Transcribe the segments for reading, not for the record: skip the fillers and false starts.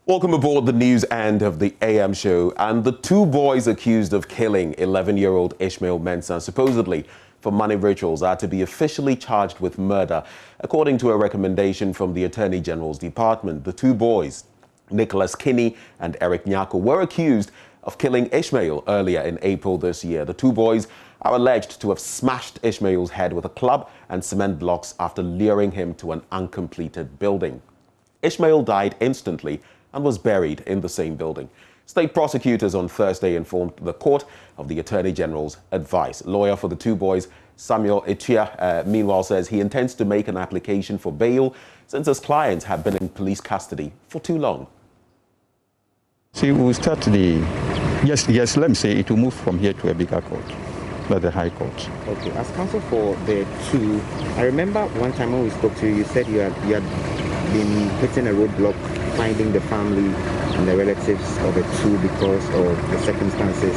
Welcome aboard the news end of the AM show. And the two boys accused of killing 11-year-old Ishmael Mensah, supposedly for money rituals, are to be officially charged with murder. According to a recommendation from the Attorney General's Department, the two boys, Nicholas Kinney and Eric Nyako, were accused of killing Ishmael earlier in April this year. The two boys are alleged to have smashed Ishmael's head with a club and cement blocks after luring him to an uncompleted building. Ishmael died instantly and was buried in the same building. State prosecutors on Thursday informed the court of the Attorney General's advice. Lawyer for the two boys, Samuel Ichia, meanwhile says he intends to make an application for bail since his clients have been in police custody for too long. See, we'll start yes, let me say it will move from here to a bigger court, not the High Court. Okay, as counsel for the two, I remember one time when we spoke to you, you said you had been hitting a roadblock finding the family and the relatives of the two because of the circumstances,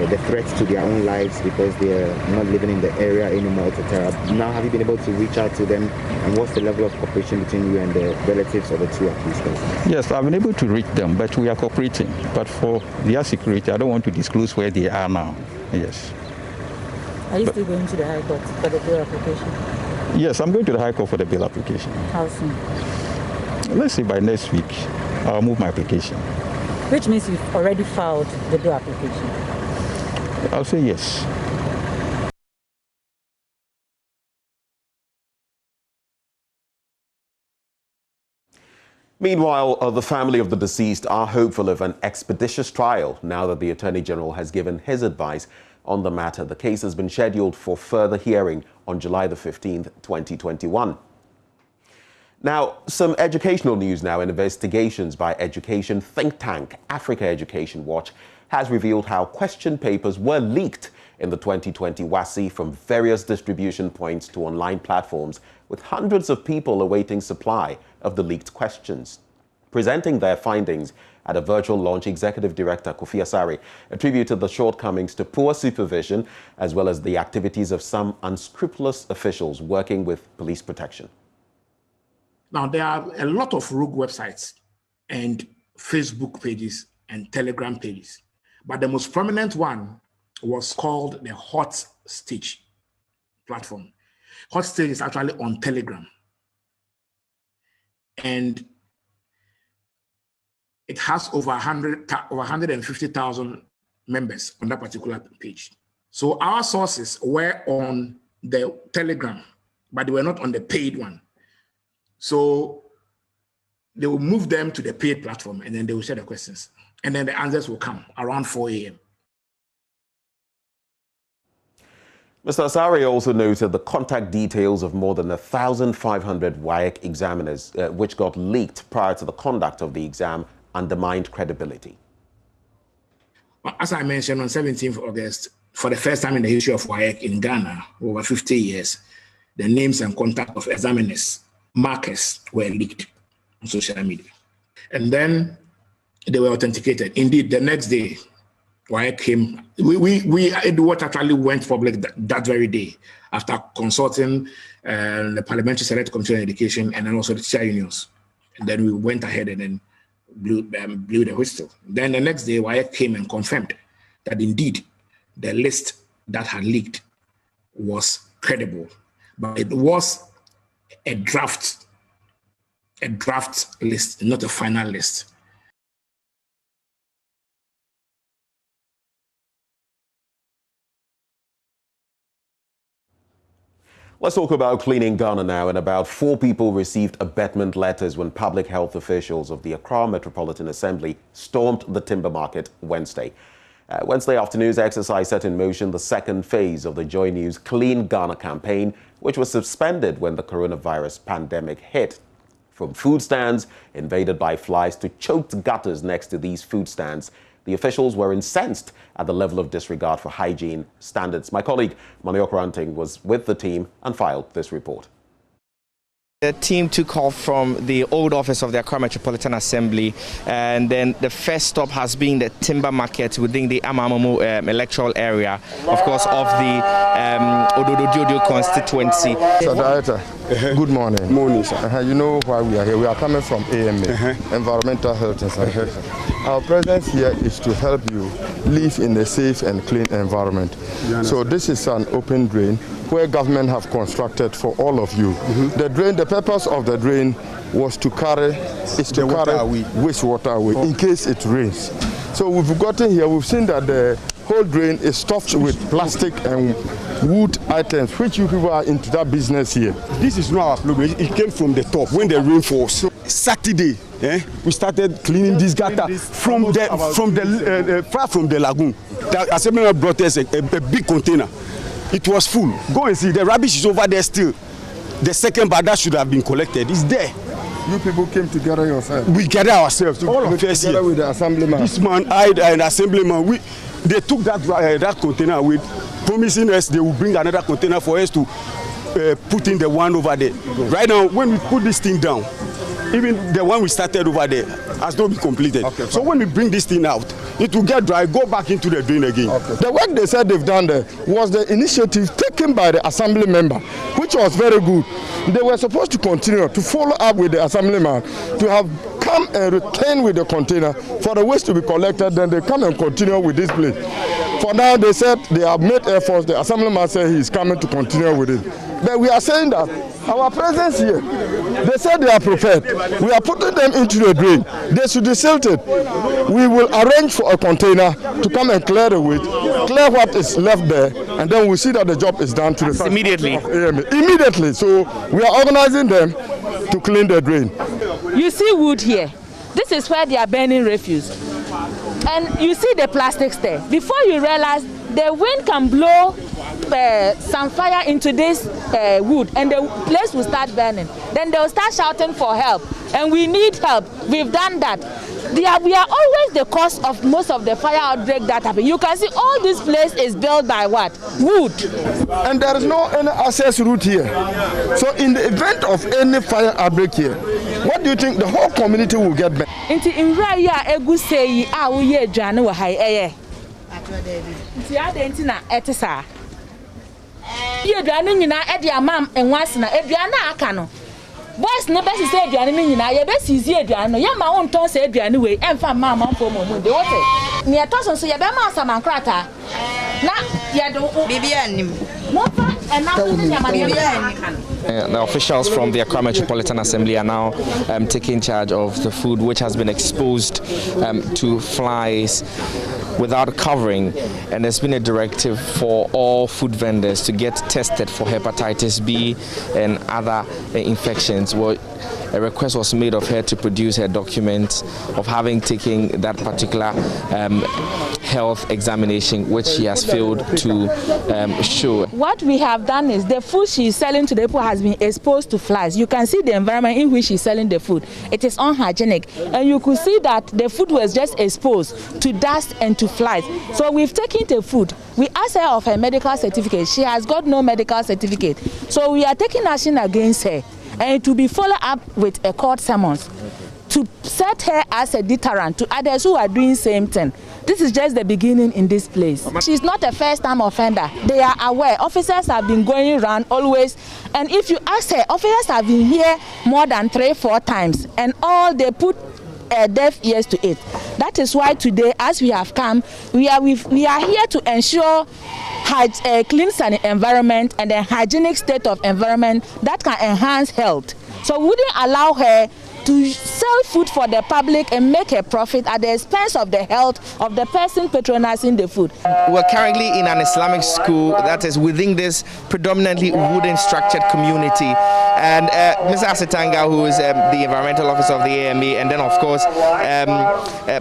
the threats to their own lives because they're not living in the area anymore, etc. Now, have you been able to reach out to them, and what's the level of cooperation between you and the relatives of the two accused? Yes, I've been able to reach them, but we are cooperating. But for their security, I don't want to disclose where they are now. Yes. Are you still going to the High Court for the bail application? Yes, I'm going to the High Court for the bail application. How soon? Let's say by next week, I'll move my application. Which means you've already filed the bail application? I'll say yes. Meanwhile, the family of the deceased are hopeful of an expeditious trial now that the Attorney General has given his advice on the matter. The case has been scheduled for further hearing on July the 15th, 2021. Now, some educational news now. Investigations by education think tank Africa Education Watch has revealed how question papers were leaked in the 2020 WASSCE from various distribution points to online platforms, with hundreds of people awaiting supply of the leaked questions. Presenting their findings at a virtual launch, Executive Director Kofi Asare attributed the shortcomings to poor supervision as well as the activities of some unscrupulous officials working with police protection. Now, there are a lot of rogue websites and Facebook pages and Telegram pages, but the most prominent one was called the Hot Stage platform. Hot Stage is actually on Telegram, and it has over 150,000 members on that particular page. So our sources were on the Telegram, but they were not on the paid one. So they will move them to the paid platform, and then they will share the questions. And then the answers will come around 4 a.m. Mr. Asare also noted the contact details of more than 1,500 WAEC examiners, which got leaked prior to the conduct of the exam, undermined credibility. As I mentioned, on 17th August, for the first time in the history of WAEC in Ghana, over 50 years, the names and contact of examiners, markers, were leaked on social media. And then they were authenticated. Indeed, the next day, WAEC came, what actually went public that very day after consulting the Parliamentary Select Committee on Education and then also the teacher unions. And then we went ahead and then blew the whistle. Then the next day, WAEC came and confirmed that indeed the list that had leaked was credible, but it was a draft list, not a final list. Let's talk about cleaning Ghana now. And about 4 people received abetment letters when public health officials of the Accra Metropolitan Assembly stormed the timber market Wednesday. Wednesday afternoon's exercise set in motion the second phase of the JoyNews Clean Ghana campaign, which was suspended when the coronavirus pandemic hit. From food stands invaded by flies to choked gutters next to these food stands, the officials were incensed at the level of disregard for hygiene standards. My colleague Mani Okranting was with the team and filed this report. The team took off from the old office of the Accra Metropolitan Assembly, and then the first stop has been the timber market within the Amamumu electoral area, of course, of the Ododo constituency. Sir Director, good morning. Morning, sir. You know why we are here. We are coming from AMA, Environmental Health and Sanitation. Our presence here is to help you live in a safe and clean environment. So this is an open drain where government have constructed for all of you. The drain, the purpose of the drain was to carry wastewater away in case it rains. So we've gotten here, we've seen that the whole drain is stuffed with plastic and wood items, which you people are into that business here. This is not our problem. It came from the top when the rain falls. So Saturday, we started cleaning this gutter far from the lagoon. The assemblyman brought us a big container. It was full. Go and see. The rubbish is over there still. The second bag that should have been collected is there. You people came together yourselves? We gathered ourselves. All of us together with the assemblyman? This man, I, and assemblyman, they took that container away, promising us they will bring another container for us to put in the one over there. Right now, when we put this thing down, even the one we started over there has not been completed. So when we bring this thing out, it will get dry, go back into the drain again. The work they said they've done there was the initiative taken by the assembly member, which was very good. They were supposed to continue to follow up with the assemblyman to have come and return with the container for the waste to be collected, then they come and continue with this place. For now, they said they have made efforts. The assemblyman said he is coming to continue with it. But we are saying that our presence here, they said they are prepared. We are putting them into the drain. They should be silted. We will arrange for a container to come and clear the waste, clear what is left there, and then we'll see that the job is done to the immediately. Immediately. So we are organizing them to clean the drain. You see wood here. This is where they are burning refuse. And you see the plastics there. Before you realize, the wind can blow some fire into this wood and the place will start burning. Then they'll start shouting for help. And we need help. We've done that. We are always the cause of most of the fire outbreak that happen. You can see all this place is built by what? Wood. And there is no any access route here. So in the event of any fire outbreak here, what do you think the whole community will get back? Inti inraya egu seyi a wo ye adwane wo hai eye. Inti adenti na etisa. Ye adwane nyina e de amam enwase na aduane aka no. Boys no best say aduane ni nyina ye be sizi aduane no ye ma won ton say aduane we emfa ma amamfo mo de wote. Ne etoso so ye be ma asamankrata. Na ye do bibia nim. The officials from the Accra Metropolitan Assembly are now taking charge of the food which has been exposed to flies without covering, and there's been a directive for all food vendors to get tested for hepatitis B and other infections. Well, a request was made of her to produce her document of having taken that particular health examination, which she has failed to show. What we have done is the food she is selling to the people has been exposed to flies. You can see the environment in which she's selling the food. It is unhygienic, and you could see that the food was just exposed to dust and to flies. So we've taken the food. We asked her of her medical certificate. She has got no medical certificate. So we are taking action against her, and to be followed up with a court summons to set her as a deterrent to others who are doing same thing. This is just the beginning in this place. She's not a first-time offender. They are aware. Officers have been going around always, and if you ask her, officers have been here more than 3-4 times, and all they put deaf ears to it. That is why today, as we have come, we are here to ensure a clean environment and a hygienic state of environment that can enhance health. So we wouldn't allow her to sell food for the public and make a profit at the expense of the health of the person patronizing the food. We're currently in an Islamic school that is within this predominantly wooden structured community. And Mr. Asetanga, who is the environmental officer of the AMA, and then of course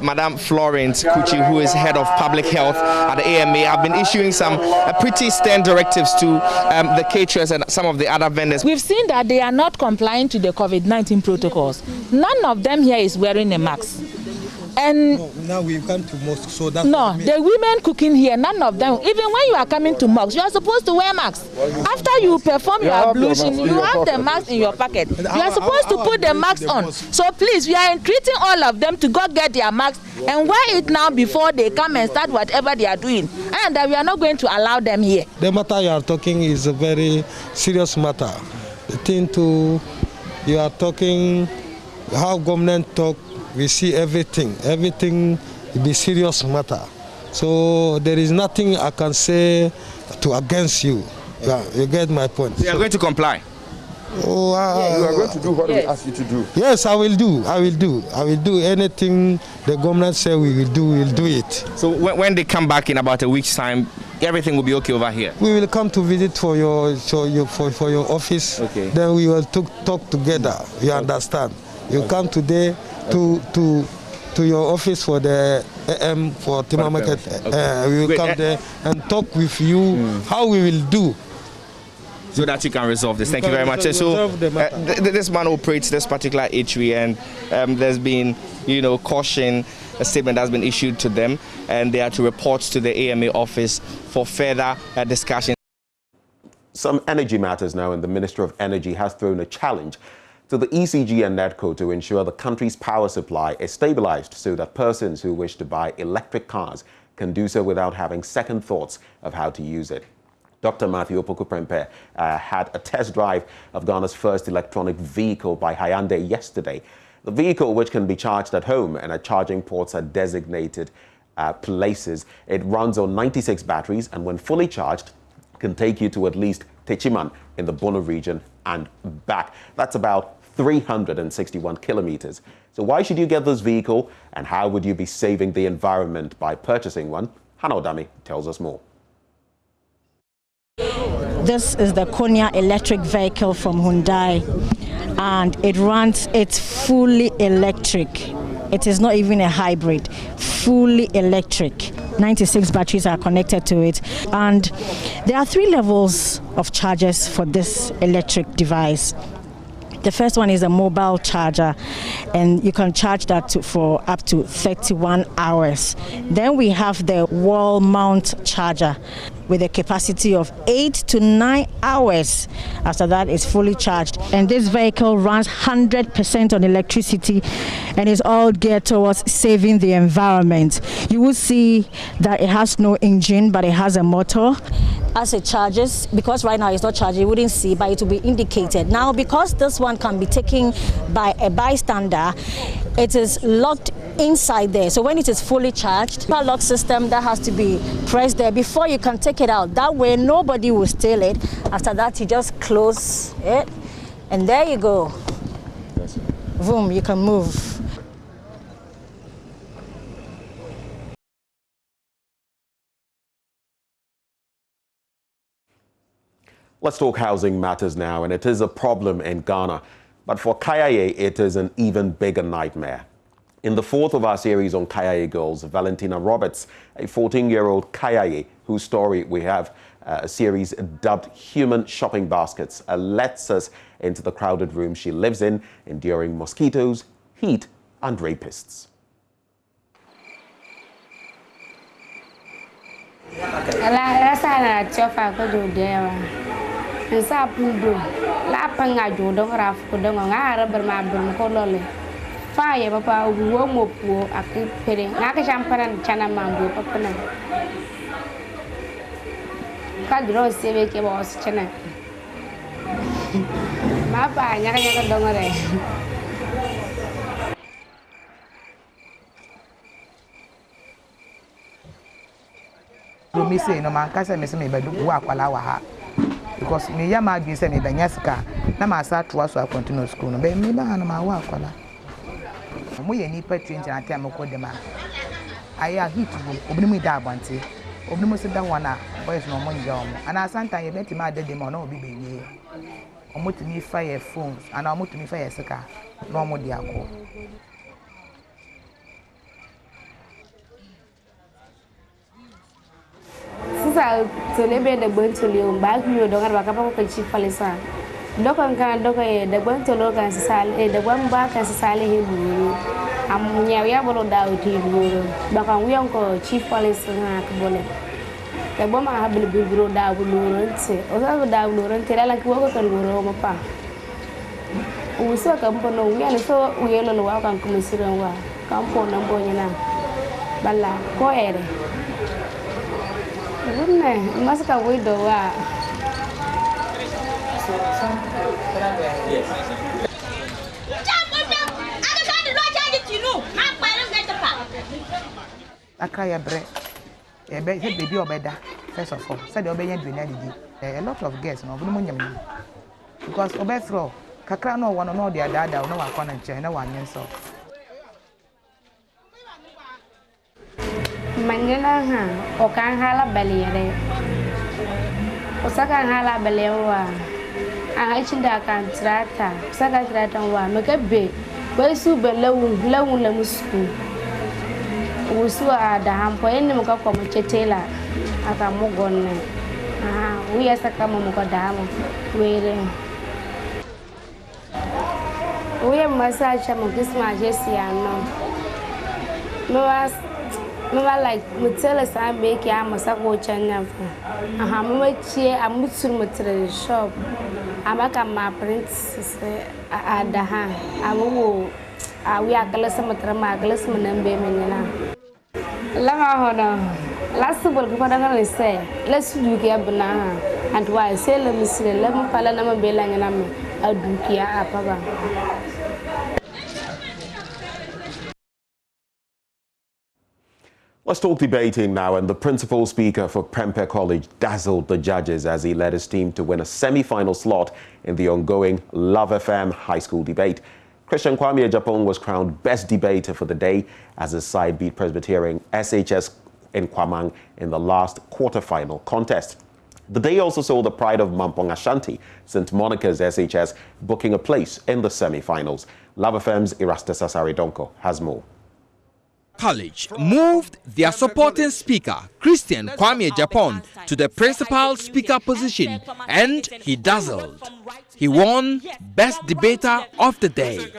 Madam Florence Kuchi, who is head of public health at the AMA, have been issuing some pretty stern directives to the caterers and some of the other vendors. We've seen that they are not complying to the COVID-19 protocols. None of them here is wearing a mask. And no, now we've come to mosque, so that's no, the women cooking here, none of them. Even when you are coming to mosque, you are supposed to wear masks. After you perform your ablution, you have the mask in your pocket. You are supposed to put the mask on. So please, we are entreating all of them to go get their masks and wear it now before they come and start whatever they are doing. And we are not going to allow them here. The matter you are talking is a very serious matter. The thing to you are talking, how government talk, we see everything be serious matter. So there is nothing I can say to against you. Yeah, you get my point. So you are going to comply? You are going to do what we ask you to do. Yes, I will do. I will do anything the government say we will do. We'll do it. So when they come back in about a week's time, everything will be okay over here. We will come to visit for your office. Okay. Then we will talk together. You understand? You come today to your office for the AM for Timber Market. We will come there and talk with you how we will do. So that you can resolve this. Thank you very much. So this man operates this particular eatery, and there's been, caution, a statement has been issued to them, and they are to report to the AMA office for further discussion. Some energy matters now, and the Minister of Energy has thrown a challenge to the ECG and NEDCO to ensure the country's power supply is stabilized so that persons who wish to buy electric cars can do so without having second thoughts of how to use it. Dr. Matthew Opoku-Prempeh had a test drive of Ghana's first electronic vehicle by Hyundai yesterday. The vehicle, which can be charged at home and at charging ports at designated places, it runs on 96 batteries and when fully charged can take you to at least Techiman in the Bono region and back. That's about 361 kilometers. So why should you get this vehicle, and how would you be saving the environment by purchasing one? Hannah Odami tells us more. This is the Cognac electric vehicle from Hyundai, and it's fully electric. It is not even a hybrid, fully electric. 96 batteries are connected to it, and there are 3 levels of charges for this electric device. The first one is a mobile charger, and you can charge that for up to 31 hours. Then we have the wall mount charger with a capacity of 8 to 9 hours. After that, it's fully charged. And this vehicle runs 100% on electricity and is all geared towards saving the environment. You will see that it has no engine, but it has a motor. As it charges, because right now it's not charging, you wouldn't see, but it will be indicated. Now, because this one can be taken by a bystander, it is locked inside there. So when it is fully charged, a lock system that has to be pressed there before you can take it out. That way nobody will steal it. After that, you just close it, and there you go. Boom, you can move. Let's talk housing matters now, and it is a problem in Ghana. But for Kayaye, it is an even bigger nightmare. In the 4th of our series on Kayaye girls, Valentina Roberts, a 14-year-old Kayaye, whose story we have a series dubbed Human Shopping Baskets, lets us into the crowded room she lives in, enduring mosquitoes, heat, and rapists. Fire papa wo mopo akipere na ka champaran chana mango papa na ka dro sebe ke boss chana ma pa nya ka dongore do me say no man ka say me say me be do wo akwala wa ha because me ya ma dwi say me be nya sika na ma sa to aso continue school no be me ba na ma wo akwala mo ye ni pa 20 na time ko dem aya hit go obini mu da abante obini mu se da wana boys no mo nja omo ana santa ye beti ma dede mo na obi be ye omo timi fire phones ana omo timi fire sika no omo di akọ sisa tolebe de bontoli o ba ku yo do ngar ba ka pa ko chi falesa dokon kan dokoye de bontolo kan sisale de gwamba kan sisale he buru we are going to die. But we are going to chief police and the bomb I have been grown down with Lawrence, or down Lawrence, like work and go pa. We saw a company, we are so we are welcome to consider Campo number yana. Bala, go ahead. Wouldn't must go with the Akaya bread. A baby or better, first of all, said obeying a lot of guests, no, because Obethro, Cacrano, one or no, the other, no one can change, no one, so. Manila, or can hala belly, or Saka hala belly, I Hinda can trata, Saka trata one, make a big, where super low, school. Usua da hampo ene muka kwa mchetela aka mugone we asa kama muka damu wele we massage mukisma jesi ano no like mutela sa make ya masako chanya mu chie amutsu mutre shop amaka ma princess adaha awu we are Galasam Galas Manambe Menina. Lama Hono, last of all, say, let's do get banana, and why say, let me see the lemon palanama belanganame, a dukia apaba. Let's talk debating now, and the principal speaker for Prempeh College dazzled the judges as he led his team to win a semi-final slot in the ongoing Love FM high school debate. Christian Kwame Ejapong was crowned best debater for the day as his side beat Presbyterian SHS in Kwamang in the last quarter-final contest. The day also saw the pride of Mampong Ashanti, St. Monica's SHS, booking a place in the semi-finals. Love FM's Erastus Asaridonko has more. College moved their supporting speaker, Christian Kwame Ejapong, to the principal speaker position, and he dazzled. He won Best Debater of the Day.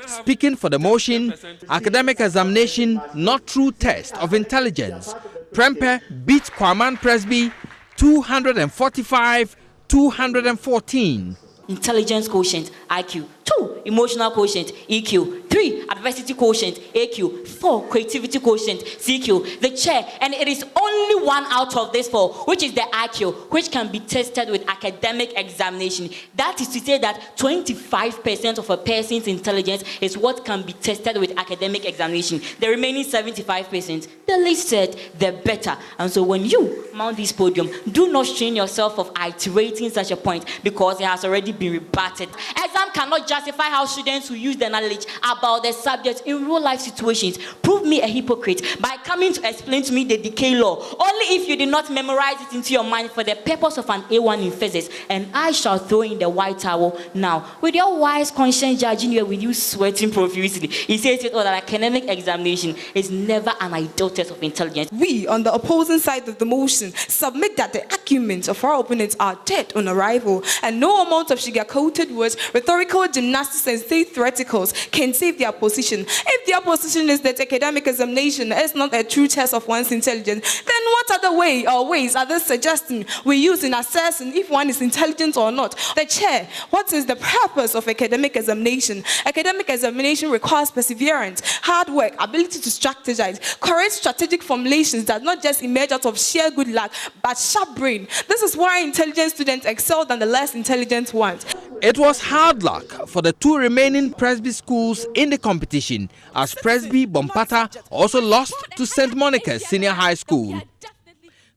Speaking for the motion, Academic Examination Not True Test of Intelligence, Prempeh beat Kwamang Presby 245-214. Intelligence quotient, IQ. 2, emotional quotient, EQ. 3, adversity quotient, AQ. 4, creativity quotient, CQ. The chair, and it is only one out of these 4, which is the IQ, which can be tested with academic examination. That is to say that 25% of a person's intelligence is what can be tested with academic examination. The remaining 75%, the least said, the better. And so when you mount this podium, do not strain yourself of iterating such a point because it has already been rebutted. Exam cannot justify how students who use their knowledge about the subject in real life situations prove me a hypocrite by coming to explain to me the decay law only if you did not memorize it into your mind for the purpose of an A1 in physics. And I shall throw in the white towel now. With your wise conscience judging you with you sweating profusely, he says it all that academic examination is never an ideal test of intelligence. We, on the opposing side of the motion, submit that the arguments of our opponents are dead on arrival, and no amount of sugar-coated words, rhetorical gymnastics, and theatricals can save their position. If their position is that academic examination is not a true test of one's intelligence, then what other ways are they suggesting we use in assessing if one is intelligent or not? The chair, what is the purpose of academic examination? Academic examination requires perseverance, hard work, ability to strategize, correct strategic formulations that not just emerge out of sheer good luck, but sharp brain. This is why intelligent students excel than the less intelligent ones. It was hard luck for the 2 remaining Presby schools in the competition, as Presby Bompata also lost to St. Monica's Senior High School.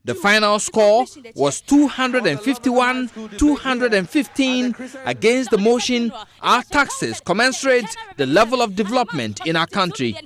The final score was 251-215 against the motion, "Our taxes commensurate the level of development in our country."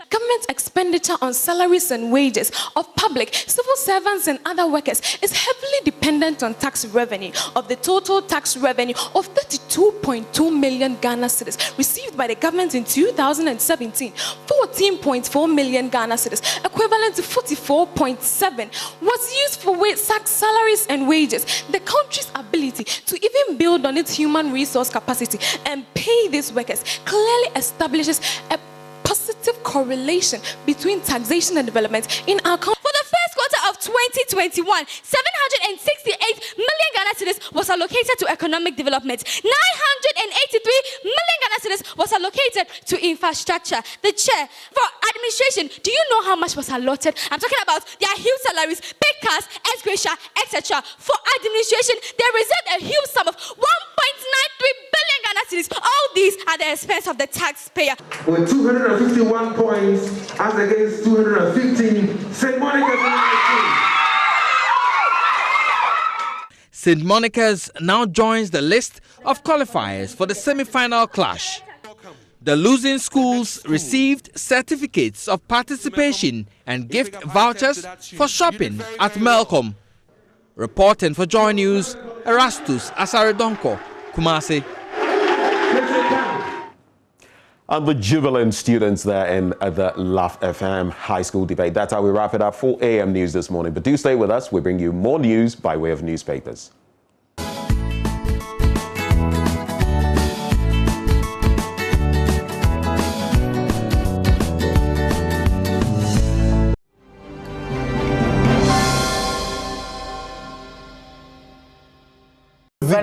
Government expenditure on salaries and wages of public, civil servants and other workers is heavily dependent on tax revenue. Of the total tax revenue of 32.2 million Ghana cedis received by the government in 2017, 14.4 million Ghana cedis, equivalent to 44.7, was used for salaries and wages. The country's ability to even build on its human resource capacity and pay these workers clearly establishes a positive correlation between taxation and development in our country. For the first quarter of 2021, 768 million Ghana cedis was allocated to economic development. 983 million Ghana cedis was allocated to infrastructure. The chair for administration, do you know how much was allotted? I'm talking about their huge salaries, paid cars, ex gratia, etc. For administration, they reserved a huge sum of 1.93 billion Ghana cedis. All these at the expense of the taxpayer. With 251 points as against 215, St. Monica's. St. Monica's now joins the list of qualifiers for the semi-final clash. The losing schools received certificates of participation and gift vouchers for shopping at Malcolm. Reporting for JoyNews, Erastus Asaredonko, Kumasi. And the jubilant students there in the Laugh FM high school debate. That's how we wrap it up for AM News this morning. But do stay with us. We bring you more news by way of newspapers.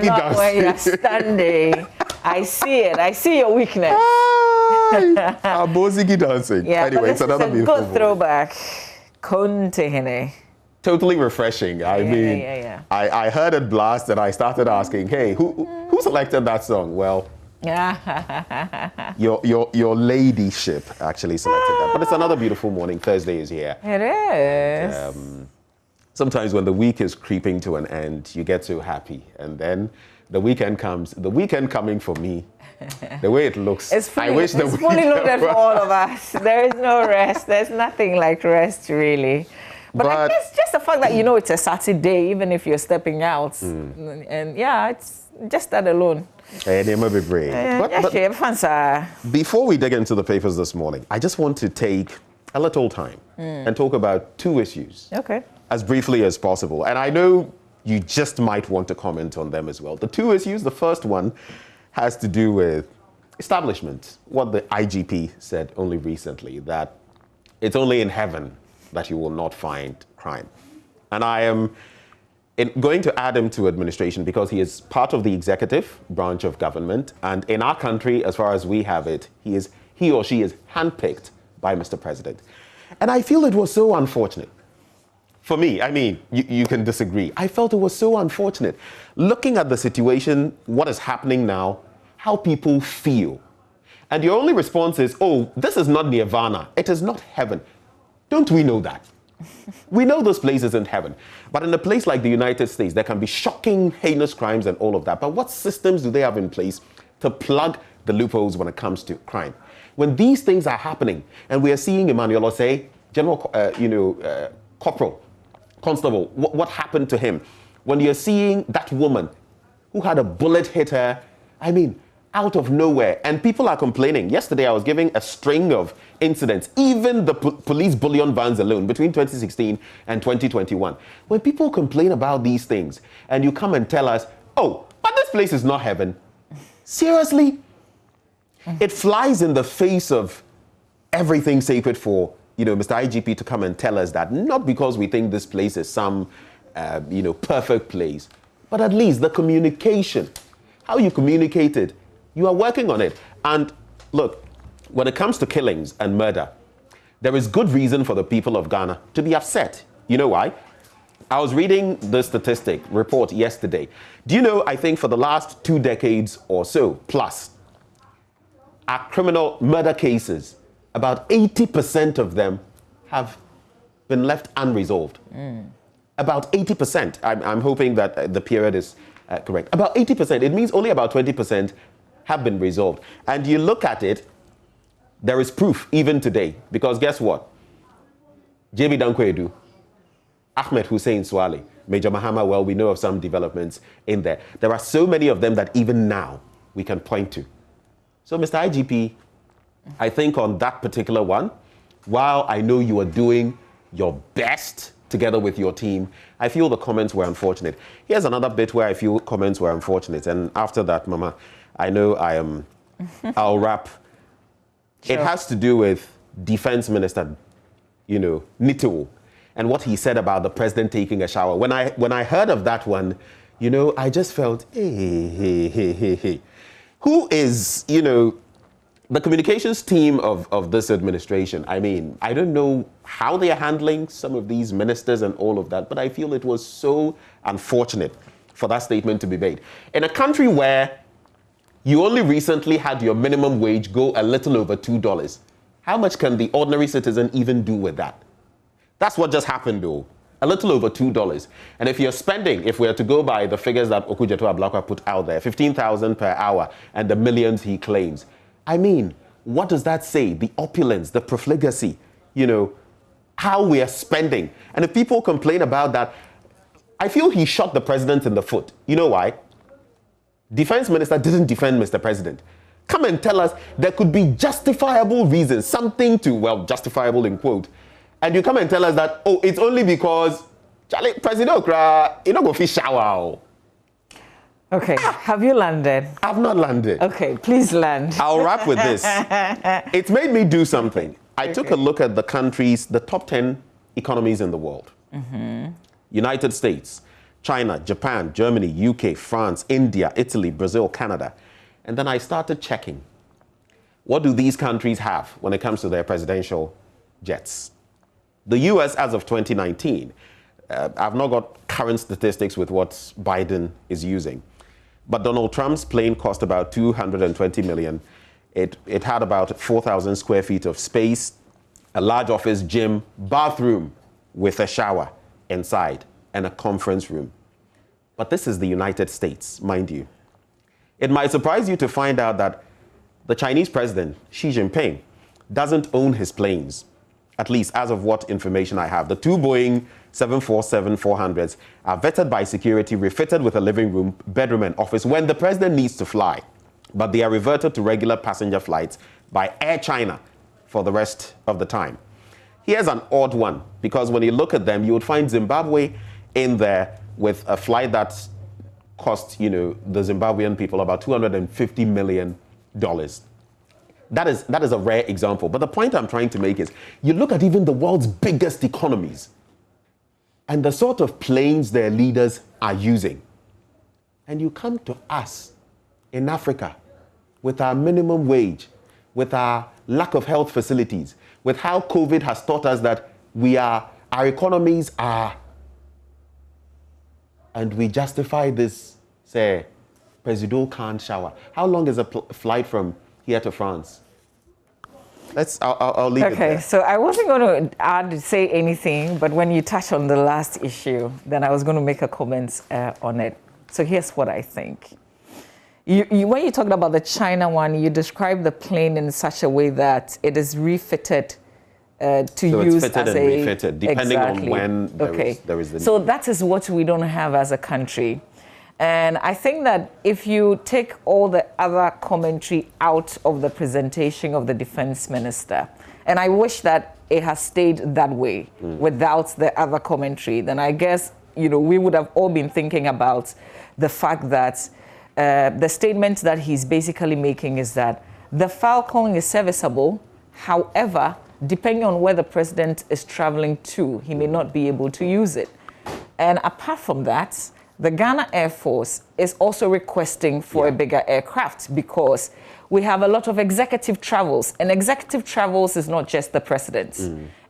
Not where you're standing. I see it. I see your weakness. Our Bozigi dancing. Yeah, anyway, it's another beautiful good throwback. Kontehene. Totally refreshing. I heard it blast and I started asking, hey, who selected that song? Well, your ladyship actually selected that. But it's another beautiful morning. Thursday is here. It is. Sometimes when the week is creeping to an end, you get so happy. And then the weekend comes. The weekend coming for me, the way it looks, it's fully, I wish the it's fully loaded for all of us. There is no rest. There's nothing like rest, really. But I guess just the fact that you know it's a Saturday, even if you're stepping out. And yeah, it's just that alone. Before we dig into the papers this morning, I just want to take a little time and talk about two issues. Okay. As briefly as possible. And I know you just might want to comment on them as well. The two issues, the first one has to do with establishment. What the IGP said only recently, that it's only in heaven that you will not find crime. And I am going to add him to administration because he is part of the executive branch of government. And in our country, as far as we have it, he or she is handpicked by Mr. President. And I feel it was so unfortunate. For me, I mean, you can disagree. I felt it was so unfortunate. Looking at the situation, what is happening now, how people feel. And your only response is, oh, this is not nirvana. It is not heaven. Don't we know that? We know this place isn't heaven. But in a place like the United States, there can be shocking, heinous crimes and all of that. But what systems do they have in place to plug the loopholes when it comes to crime? When these things are happening, and we are seeing Emmanuel say, Corporal, Constable, what happened to him? When you're seeing that woman who had a bullet hit her, I mean, out of nowhere, and people are complaining. Yesterday, I was giving a string of incidents, even the police bullion vans alone, between 2016 and 2021. When people complain about these things, and you come and tell us, oh, but this place is not heaven. Seriously? It flies in the face of everything sacred for Mr. IGP to come and tell us that, not because we think this place is some, perfect place, but at least the communication, how you communicated, you are working on it. And look, when it comes to killings and murder, there is good reason for the people of Ghana to be upset. You know why? I was reading the statistic report yesterday. Do you know, I think for the last 2 decades or so plus, our criminal murder cases, about 80% of them have been left unresolved. About 80%. I'm hoping that the period is correct. About 80%. It means only about 20% have been resolved. And you look at it, there is proof even today. Because guess what? J.B. Dankwedu, Ahmed Hussein Swale, Major Mahama, well, we know of some developments in there. There are so many of them that even now we can point to. So, Mr. IGP, I think on that particular one, while I know you are doing your best together with your team, I feel the comments were unfortunate. Here's another bit where I feel comments were unfortunate. And after that, Mama, I know I'll wrap It has to do with Defense Minister, Nito, and what he said about the president taking a shower. When I heard of that one, I just felt, hey. Who is, the communications team of this administration? I mean, I don't know how they are handling some of these ministers and all of that, but I feel it was so unfortunate for that statement to be made. In a country where you only recently had your minimum wage go a little over $2, how much can the ordinary citizen even do with that? That's what just happened, though. A little over $2. And if you're spending, if we are to go by the figures that Okudzeto Ablakwa put out there, 15,000 per hour and the millions he claims, I mean, what does that say? The opulence, the profligacy, how we are spending. And if people complain about that, I feel he shot the president in the foot. You know why? Defense minister didn't defend Mr. President. Come and tell us there could be justifiable reasons, something to, well, justifiable in quote. And you come and tell us that, oh, it's only because President Okra, you don't go fish shower. Okay, have you landed? I've not landed. Okay, please land. I'll wrap with this. It's made me do something. I took a look at the top 10 economies in the world. United States, China, Japan, Germany, UK, France, India, Italy, Brazil, Canada. And then I started checking. What do these countries have when it comes to their presidential jets? The US, as of 2019, I've not got current statistics with what Biden is using. But Donald Trump's plane cost about $220 million. It had about 4,000 square feet of space, a large office, gym, bathroom with a shower inside, and a conference room. But this is the United States, mind you. It might surprise you to find out that the Chinese president, Xi Jinping, doesn't own his planes, at least as of what information I have. The two Boeing 747-400s are vetted by security, refitted with a living room, bedroom, and office when the president needs to fly. But they are reverted to regular passenger flights by Air China for the rest of the time. Here's an odd one, because when you look at them, you would find Zimbabwe in there with a flight that cost, the Zimbabwean people about $250 million. That is a rare example. But the point I'm trying to make is, you look at even the world's biggest economies and the sort of planes their leaders are using. And you come to us in Africa with our minimum wage, with our lack of health facilities, with how COVID has taught us that our economies are, and we justify this, say, President can't shower. How long is a flight from here to France? I'll leave it there. Okay, so I wasn't going to say anything, but when you touch on the last issue, then I was going to make a comment on it. So here's what I think. When you talked about the China one, you described the plane in such a way that it is refitted to use it's fitted as and refitted, depending exactly. on when there is the need. So that is what we don't have as a country. And I think that if you take all the other commentary out of the presentation of the defense minister, and I wish that it has stayed that way without the other commentary, then I guess, we would have all been thinking about the fact that the statement that he's basically making is that the Falcon is serviceable. However, depending on where the president is traveling to, he may not be able to use it. And apart from that, the Ghana Air Force is also requesting for a bigger aircraft because we have a lot of executive travels. And executive travels is not just the president.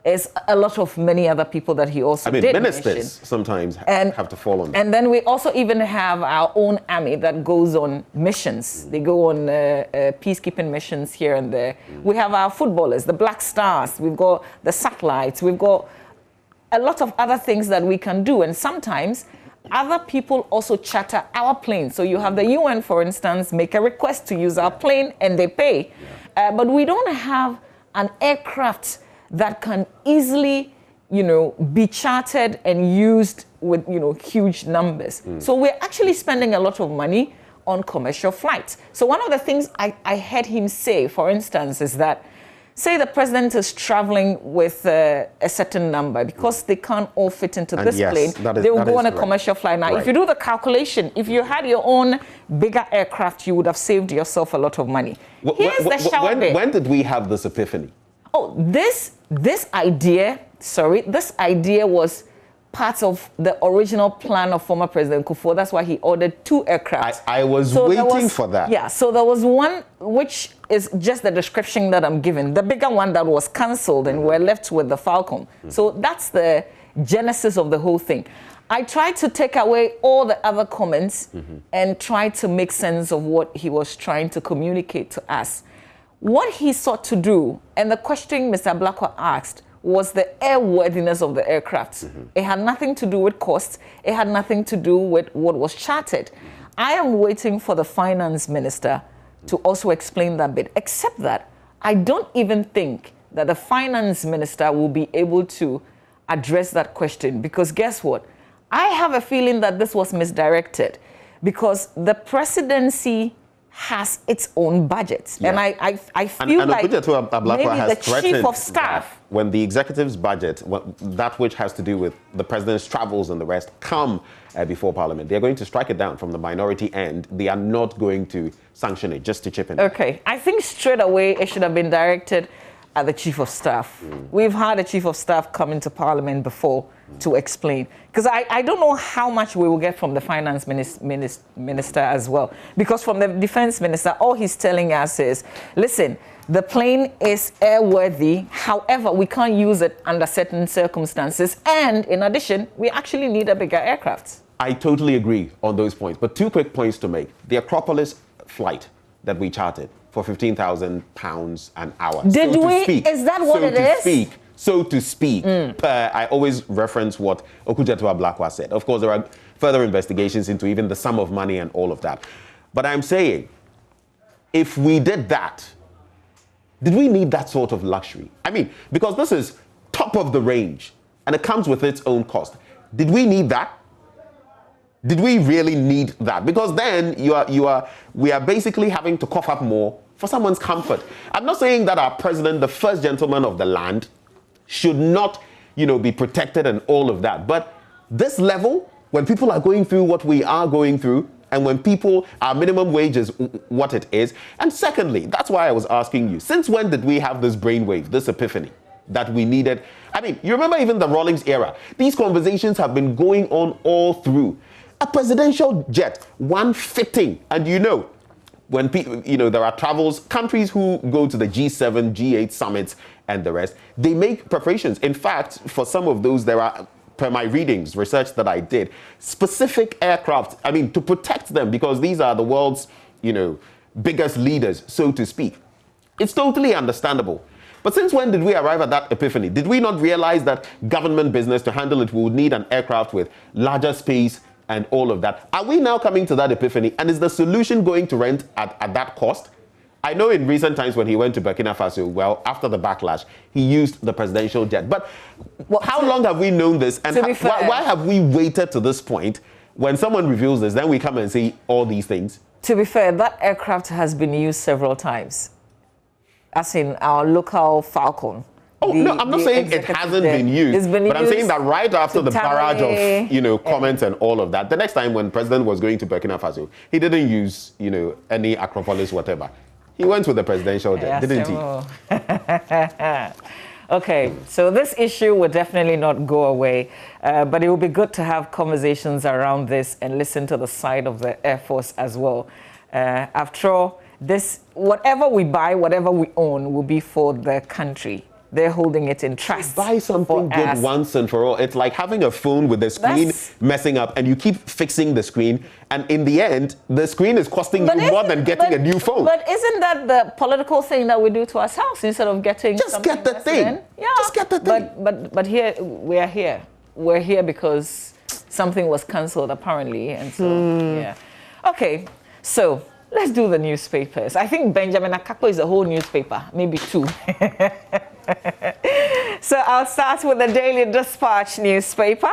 It's a lot of many other people that he also did ministers mention. Sometimes have to fall on that. And then we also even have our own army that goes on missions. They go on peacekeeping missions here and there. We have our footballers, the Black Stars. We've got the satellites. We've got a lot of other things that we can do. And sometimes other people also charter our planes. So you have the UN, for instance, make a request to use our plane and they pay. But we don't have an aircraft that can easily, be chartered and used with, huge numbers. So we're actually spending a lot of money on commercial flights. So one of the things I heard him say, for instance, is that say the president is traveling with a certain number, because they can't all fit into this plane, they will go on a commercial flight. Now, if you do the calculation, if you had your own bigger aircraft, you would have saved yourself a lot of money. Here's the shower bit. When did we have this epiphany? Oh, this idea was part of the original plan of former President Kufuor. That's why he ordered 2 aircraft. I was waiting for that. Yeah, so there was one which is just the description that I'm given. The bigger one that was cancelled, and we're left with the Falcon. So that's the genesis of the whole thing. I tried to take away all the other comments and try to make sense of what he was trying to communicate to us. What he sought to do, and the question Mr. Blackwell asked, was the airworthiness of the aircraft. It had nothing to do with cost. It had nothing to do with what was chartered. I am waiting for the finance minister to also explain that bit, except that I don't even think that the finance minister will be able to address that question, because guess what? I have a feeling that this was misdirected, because the presidency has its own budget. And I feel like maybe the chief of staff, when the executive's budget, that which has to do with the president's travels and the rest, come before Parliament, they're going to strike it down from the minority end. They are not going to sanction it, just to chip in. Okay, I think straight away it should have been directed at the chief of staff. We've had a chief of staff come into Parliament before to explain, because I don't know how much we will get from the finance minister as well, because from the defense minister, all he's telling us is, listen, the plane is airworthy, however, we can't use it under certain circumstances, and in addition, we actually need a bigger aircraft. I totally agree on those points, but 2 quick points to make. The Acropolis flight that we chartered for £15,000 an hour. Did we? Is that what it is? So to speak. I always reference what Okujetua Blackwell said. Of course, there are further investigations into even the sum of money and all of that. But I'm saying, if we did that, did we need that sort of luxury? I mean, because this is top of the range and it comes with its own cost. Did we need that? Did we really need that? Because then we are basically having to cough up more for someone's comfort. I'm not saying that our president, the first gentleman of the land, should not, be protected and all of that. But this level, when people are going through what we are going through, and when our minimum wage is what it is. And secondly, that's why I was asking you, since when did we have this brainwave, this epiphany that we needed? I mean, you remember even the Rawlings era. These conversations have been going on all through. A presidential jet, one fitting, and when people, there are travels, countries who go to the G7, G8 summits and the rest, they make preparations. In fact, for some of those, there are, per my readings, research that I did, specific aircraft, to protect them, because these are the world's, biggest leaders, so to speak. It's totally understandable. But since when did we arrive at that epiphany? Did we not realize that government business, to handle it, we would need an aircraft with larger space and all of that? Are we now coming to that epiphany? And is the solution going to rent at that cost? I know in recent times when he went to Burkina Faso, well, after the backlash, he used the presidential jet. But how long have we known this? And why have we waited to this point? When someone reveals this, then we come and say all these things. To be fair, that aircraft has been used several times, as in our local Falcon. No, I'm not saying it hasn't been used, but I'm saying that right after the barrage of, comments and all of that, the next time when President was going to Burkina Faso, he didn't use, any Acropolis, whatever. He went with the presidential jet, didn't he? Okay, so this issue will definitely not go away, but it will be good to have conversations around this and listen to the side of the Air Force as well. After all, whatever we buy, whatever we own, will be for the country. They're holding it in trust. Buy something good once and for all. It's like having a phone with the screen messing up, and you keep fixing the screen, and in the end, the screen is costing you more than getting a new phone. But isn't that the political thing that we do to ourselves instead of getting just get the thing? Yeah, just get the thing. But here we're here. We're here because something was cancelled apparently, and so yeah. Okay, so let's do the newspapers. I think Benjamin Akakpo is a whole newspaper, maybe 2. So I'll start with the Daily Dispatch newspaper.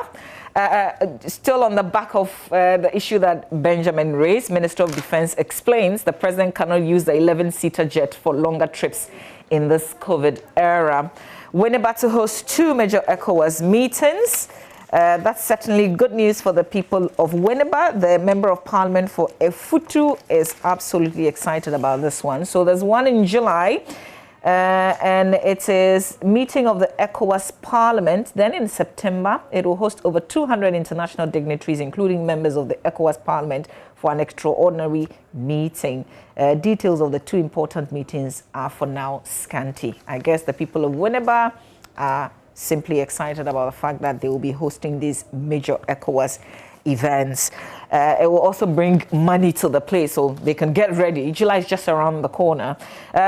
Still on the back of the issue that Benjamin raised, Minister of Defense explains the president cannot use the 11-seater jet for longer trips in this COVID era. Winneba to host 2 major ECOWAS meetings. That's certainly good news for the people of Winneba. The Member of Parliament for Efutu is absolutely excited about this one. So there's one in July, and it is meeting of the ECOWAS Parliament. Then in September, it will host over 200 international dignitaries, including members of the ECOWAS Parliament, for an extraordinary meeting. Details of the 2 important meetings are for now scanty. I guess the people of Winneba are simply excited about the fact that they will be hosting these major ECOWAS events. It will also bring money to the place so they can get ready. July is just around the corner.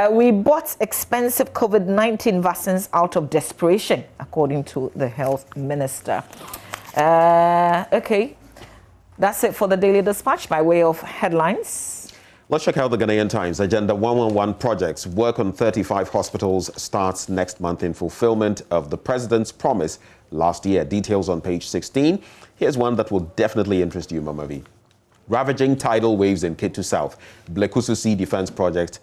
We bought expensive COVID-19 vaccines out of desperation, according to the health minister. Okay, that's it for the Daily Dispatch by way of headlines. Let's check out the Ghanaian Times. Agenda 111 projects. Work on 35 hospitals starts next month in fulfillment of the president's promise last year. Details on page 16. Here's one that will definitely interest you, Mama V. Ravaging tidal waves in Ketu South. Blekusu Sea Defense Project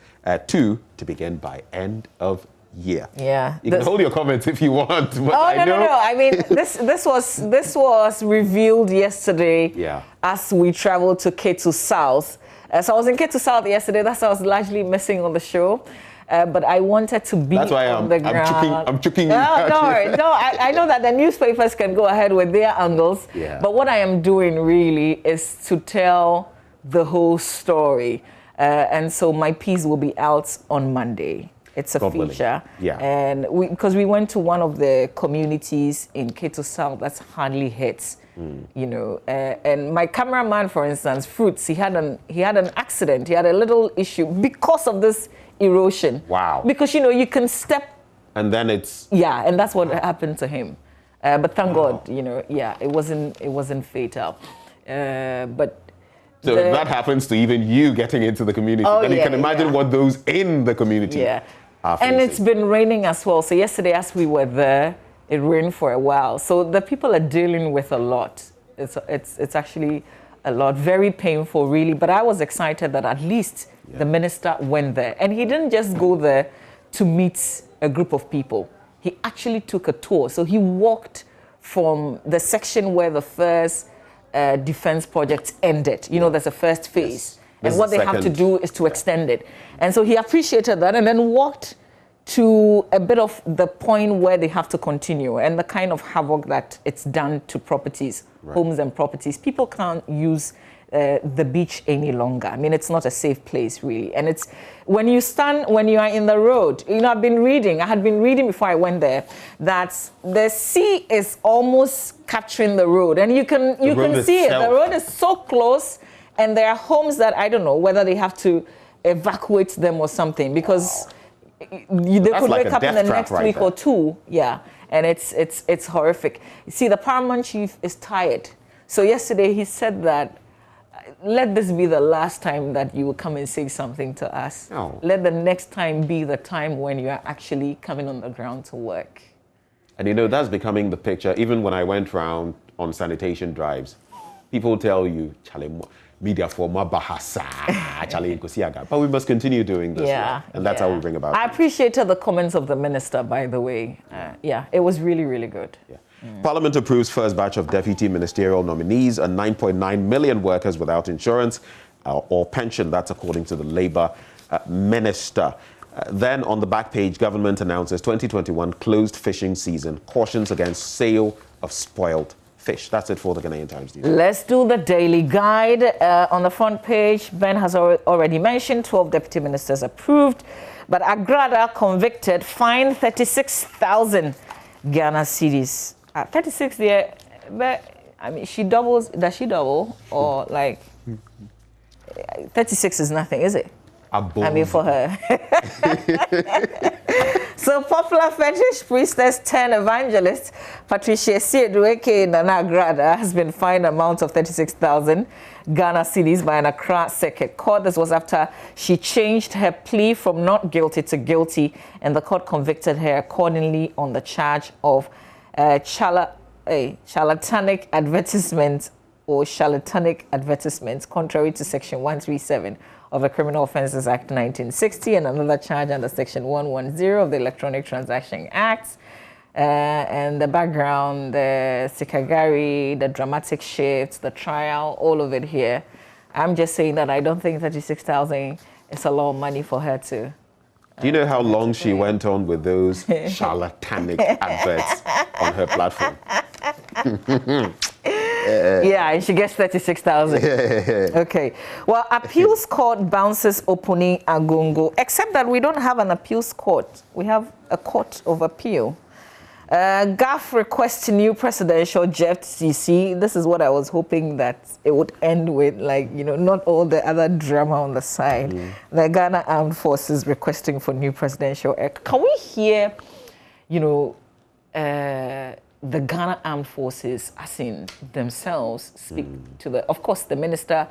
2 to begin by end of year. Yeah. You can hold your comments if you want. But No. I mean, this was revealed yesterday. Yeah. As we traveled to Ketu South. So I was in Ketu South yesterday. That's why I was largely missing on the show. But I wanted to be on the ground. I'm chucking you. I know that the newspapers can go ahead with their angles. Yeah. But what I am doing really is to tell the whole story. And so my piece will be out on Monday. It's a feature. Yeah. And because we went to one of the communities in Ketu South that's hardly hit. You know, and my cameraman, for instance, Fruits, he had an accident. He had a little issue because of this erosion. Wow. Because, you know, you can step. And then it's. Yeah, and that's what happened to him. But thank God, you know, yeah, it wasn't fatal. But. So if that happens to even you getting into the community, then you can imagine what those in the community are facing. And it's been raining as well. So yesterday, as we were there, it rained for a while. So the people are dealing with a lot. It's actually a lot, very painful, really. But I was excited that at least the minister went there. And he didn't just go there to meet a group of people. He actually took a tour. So he walked from the section where the first defense project ended. You know, there's a first phase. And what they have to do is to extend it. And so he appreciated that and then walked to a bit of the point where they have to continue and the kind of havoc that it's done to properties, homes and properties. People can't use the beach any longer. I mean, it's not a safe place, really. And it's when you are in the road, you know, I had been reading before I went there, that the sea is almost capturing the road. And you can see it. The road is so close, and there are homes that I don't know whether they have to evacuate them or something, because they could wake up in the next week or two. Yeah, and it's horrific. You see, the paramount chief is tired. So yesterday he said that, let this be the last time that you will come and say something to us. Oh. Let the next time be the time when you are actually coming on the ground to work. And you know, that's becoming the picture. Even when I went round on sanitation drives, people tell you, media for bahasa, but we must continue doing this. Yeah, and that's how we bring about I appreciated the comments of the minister, by the way. Yeah, it was really, really good. Yeah. Parliament approves first batch of deputy ministerial nominees and 9.9 million workers without insurance or pension. That's according to the Labour minister. Then on the back page, government announces 2021 closed fishing season, cautions against sale of spoiled fish. That's it for the Ghanaian Times. Let's do the daily guide. On the front page, Ben has already mentioned 12 deputy ministers approved, but Agrada convicted, fined 36,000 Ghana cedis. 36 there, but I mean, she doubles. Does she double or like 36 is nothing, is it? I mean, for her. So popular fetish priestess turned evangelist Patricia Siedueke Nana Agrada has been fined an amount of 36,000 Ghana cedis by an Accra Circuit Court. This was after she changed her plea from not guilty to guilty, and the court convicted her accordingly on the charge of charlatanic advertisement or charlatanic advertisements, contrary to Section 137 of the Criminal Offences Act 1960 and another charge under Section 110 of the Electronic Transaction Act. And the background, the Sikagari, the dramatic shifts, the trial, all of it here. I'm just saying that I don't think 36,000 is a lot of money for her to. Do you know how long she went on with those charlatanic adverts on her platform? Yeah, and she gets 36,000. Okay. Well, appeals court bounces opening Agongo, except that we don't have an appeals court. We have a court of appeal. GAF requests new presidential jet CC. This is what I was hoping that it would end with, like, you know, not all the other drama on the side. The Ghana Armed Forces requesting for new presidential air. Can we hear, you know, the Ghana Armed Forces, as in themselves, speak to the... Of course, the minister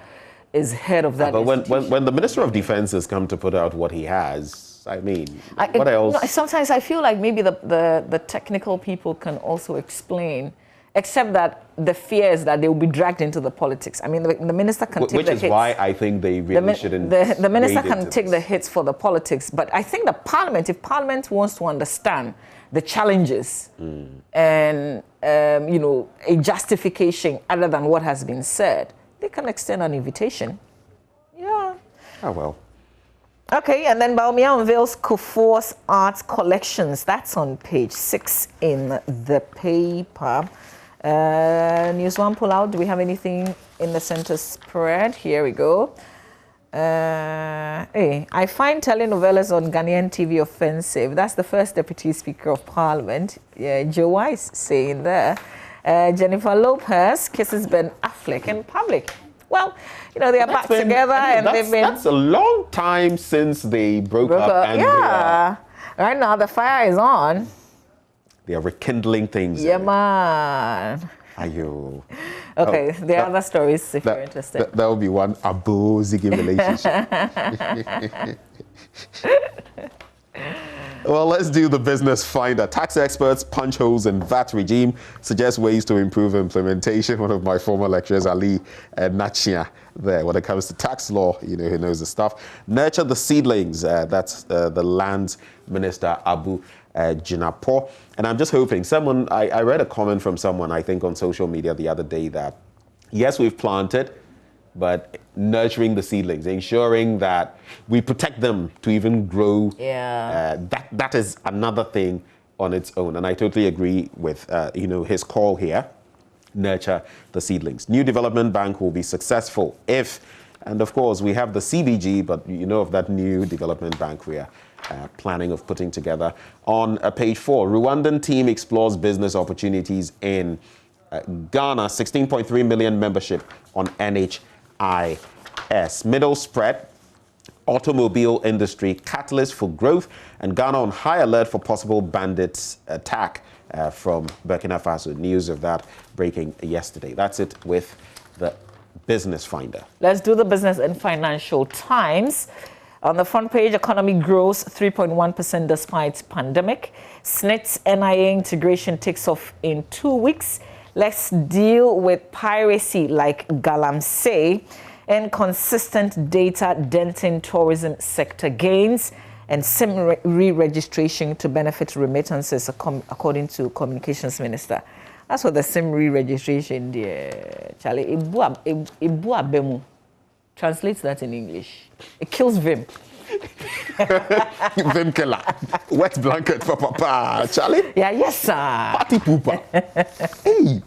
is head of that. But when the Minister of Defense has come to put out what he has, I mean, what else? No, sometimes I feel like maybe the technical people can also explain, except that the fear is that they will be dragged into the politics. I mean, the minister can take the hits. Which is why I think they really shouldn't. The minister can take the hits for the politics, but I think the Parliament, if Parliament wants to understand the challenges and, you know, a justification other than what has been said, they can extend an invitation. Yeah. Oh, well. Okay, and then Baumia unveils Kufuor's art collections. That's on page 6 in the paper. News One pull out. Do we have anything in the center spread? Here we go. Hey, I find telenovelas on Ghanaian TV offensive. That's the first Deputy Speaker of Parliament, Joe Wise, saying there. Jennifer Lopez kisses Ben Affleck in public. Well, you know, they are back together and they've been... That's a long time since they broke up. And yeah. Right now, the fire is on. They are rekindling things. Yeah, man. Ayo. Okay, there are other stories if you're interested. That would be one Abo-Ziggy relationship. Well, let's do the business finder. Tax experts punch holes in VAT regime, suggest ways to improve implementation. One of my former lecturers, Ali Nachia, there, when it comes to tax law, you know, he knows the stuff. Nurture the seedlings. That's the Lands Minister, Abu Jinapo. And I'm just hoping I read a comment from someone, I think on social media the other day that, yes, we've planted, but nurturing the seedlings, ensuring that we protect them to even grow. Yeah. That is another thing on its own. And I totally agree with, you know, his call here, nurture the seedlings. New Development Bank will be successful if, and of course, we have the CBG, but you know of that New Development Bank we are planning of putting together. On page 4, Rwandan team explores business opportunities in Ghana, 16.3 million membership on NHIS. Middle spread, automobile industry catalyst for growth, and Ghana on high alert for possible bandits attack from Burkina Faso. News of that breaking yesterday. That's it with the Business Finder. Let's do the Business and Financial Times. On the front page, economy grows 3.1% despite pandemic. SNIT's NIA integration takes off in 2 weeks. Let's deal with piracy like Galamsey and consistent data denting tourism sector gains and SIM re-registration to benefit remittances, according to Communications Minister. That's what the SIM re-registration, Charlie. Ibu translates that in English. It kills Vim. Vim killer. Wet blanket for Papa. Charlie? Yeah, yes, sir. Party pooper. Hey.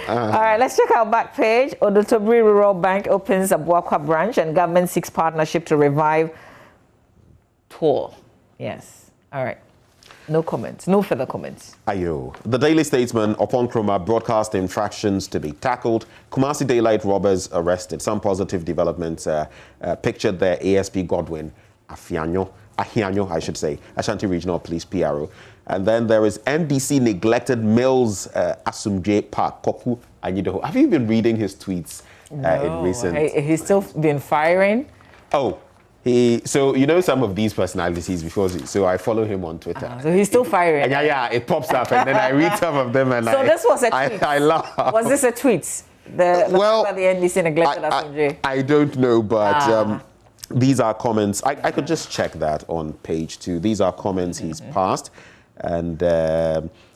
All right, let's check our back page. Odotobri Rural Bank opens a Buakwa branch and government seeks partnership to revive tour. Yes. All right. No comments. No further comments. Ayo. The Daily Statesman, upon Kroma, broadcast infractions to be tackled. Kumasi daylight robbers arrested. Some positive developments pictured there. ASP Godwin Ahianyo, I should say, Ashanti Regional Police PRO. And then there is NDC neglected Mills Asumje Park Koku Anyidoho. Have you been reading his tweets in recent? He's still been firing. Oh. So you know some of these personalities before, so I follow him on Twitter. So he's still firing. Yeah, it pops up, and then I read some of them, and this was a tweet. I laugh. Was this a tweet? The NDC neglected Asumje. I don't know, but these are comments. I could just check that on page 2. These are comments he's passed, and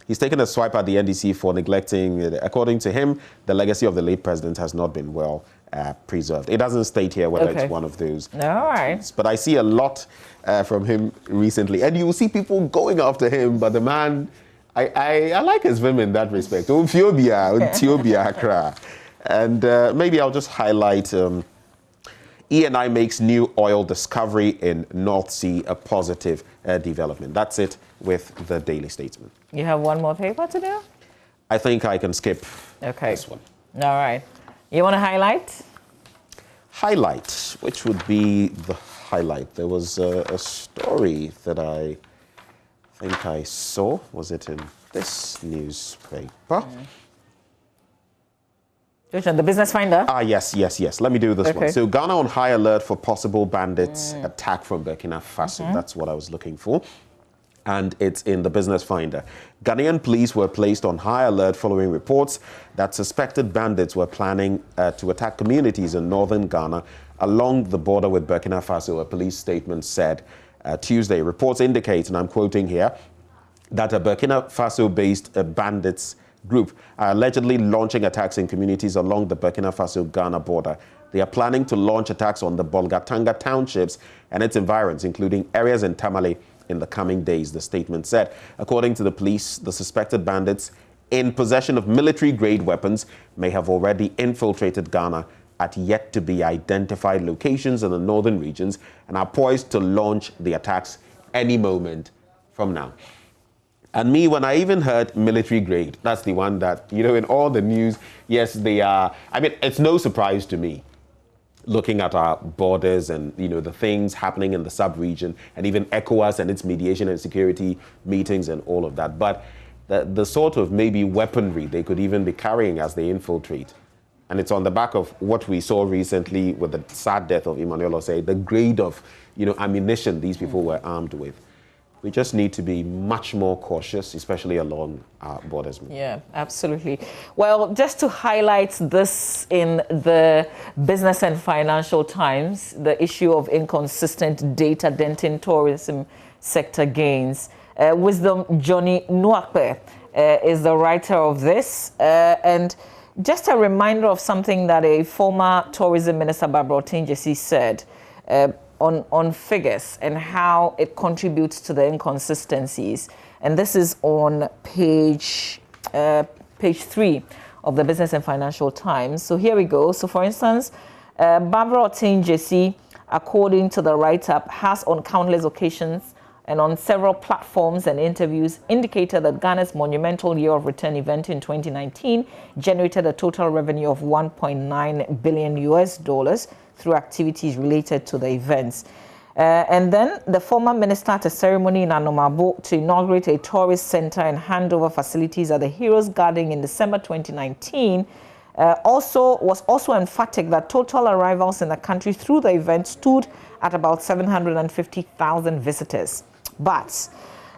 he's taken a swipe at the NDC for neglecting. According to him, the legacy of the late president has not been well preserved. It doesn't state here whether it's one of those. All right. But I see a lot from him recently, and you will see people going after him. But the man, I like his vim in that respect. And maybe I'll just highlight. Eni makes new oil discovery in North Sea a positive development. That's it with the Daily Statesman. You have one more paper to do? I think I can skip this one. All right. You want to highlight? Highlight, which would be the highlight. There was a story that I think I saw. Was it in this newspaper? The Business Finder? Yes. Let me do this one. So Ghana on high alert for possible bandits attack from Burkina Faso. That's what I was looking for. And it's in the Business Finder. Ghanaian police were placed on high alert following reports that suspected bandits were planning to attack communities in northern Ghana along the border with Burkina Faso, a police statement said Tuesday. Reports indicate, and I'm quoting here, that a Burkina Faso-based bandits group are allegedly launching attacks in communities along the Burkina Faso-Ghana border. They are planning to launch attacks on the Bolgatanga townships and its environs, including areas in Tamale, in the coming days, the statement said. According to the police, the suspected bandits in possession of military-grade weapons may have already infiltrated Ghana at yet-to-be-identified locations in the northern regions and are poised to launch the attacks any moment from now. And me, when I even heard military grade, that's the one that, in all the news, yes, they are. I mean, it's no surprise to me, looking at our borders and, the things happening in the sub-region and even ECOWAS and its mediation and security meetings and all of that. But the sort of maybe weaponry they could even be carrying as they infiltrate. And it's on the back of what we saw recently with the sad death of Emmanuel Osei, the grade of, ammunition these people were armed with. We just need to be much more cautious, especially along our borders. Yeah, absolutely. Well, just to highlight this in the Business and Financial Times, the issue of inconsistent data denting tourism sector gains. Wisdom Johnny Nuakpe is the writer of this. And just a reminder of something that a former tourism minister, Barbara Otinjesi, said on figures and how it contributes to the inconsistencies. And this is on page 3 of the Business and Financial Times. So here we go. So for instance, Barbara Otinjesi, according to the write-up, has on countless occasions and on several platforms and interviews indicated that Ghana's monumental year of return event in 2019 generated a total revenue of $1.9 billion through activities related to the events. And then the former minister at a ceremony in Anomabo to inaugurate a tourist center and hand over facilities at the Heroes Garden in December 2019 was also emphatic that total arrivals in the country through the event stood at about 750,000 visitors. But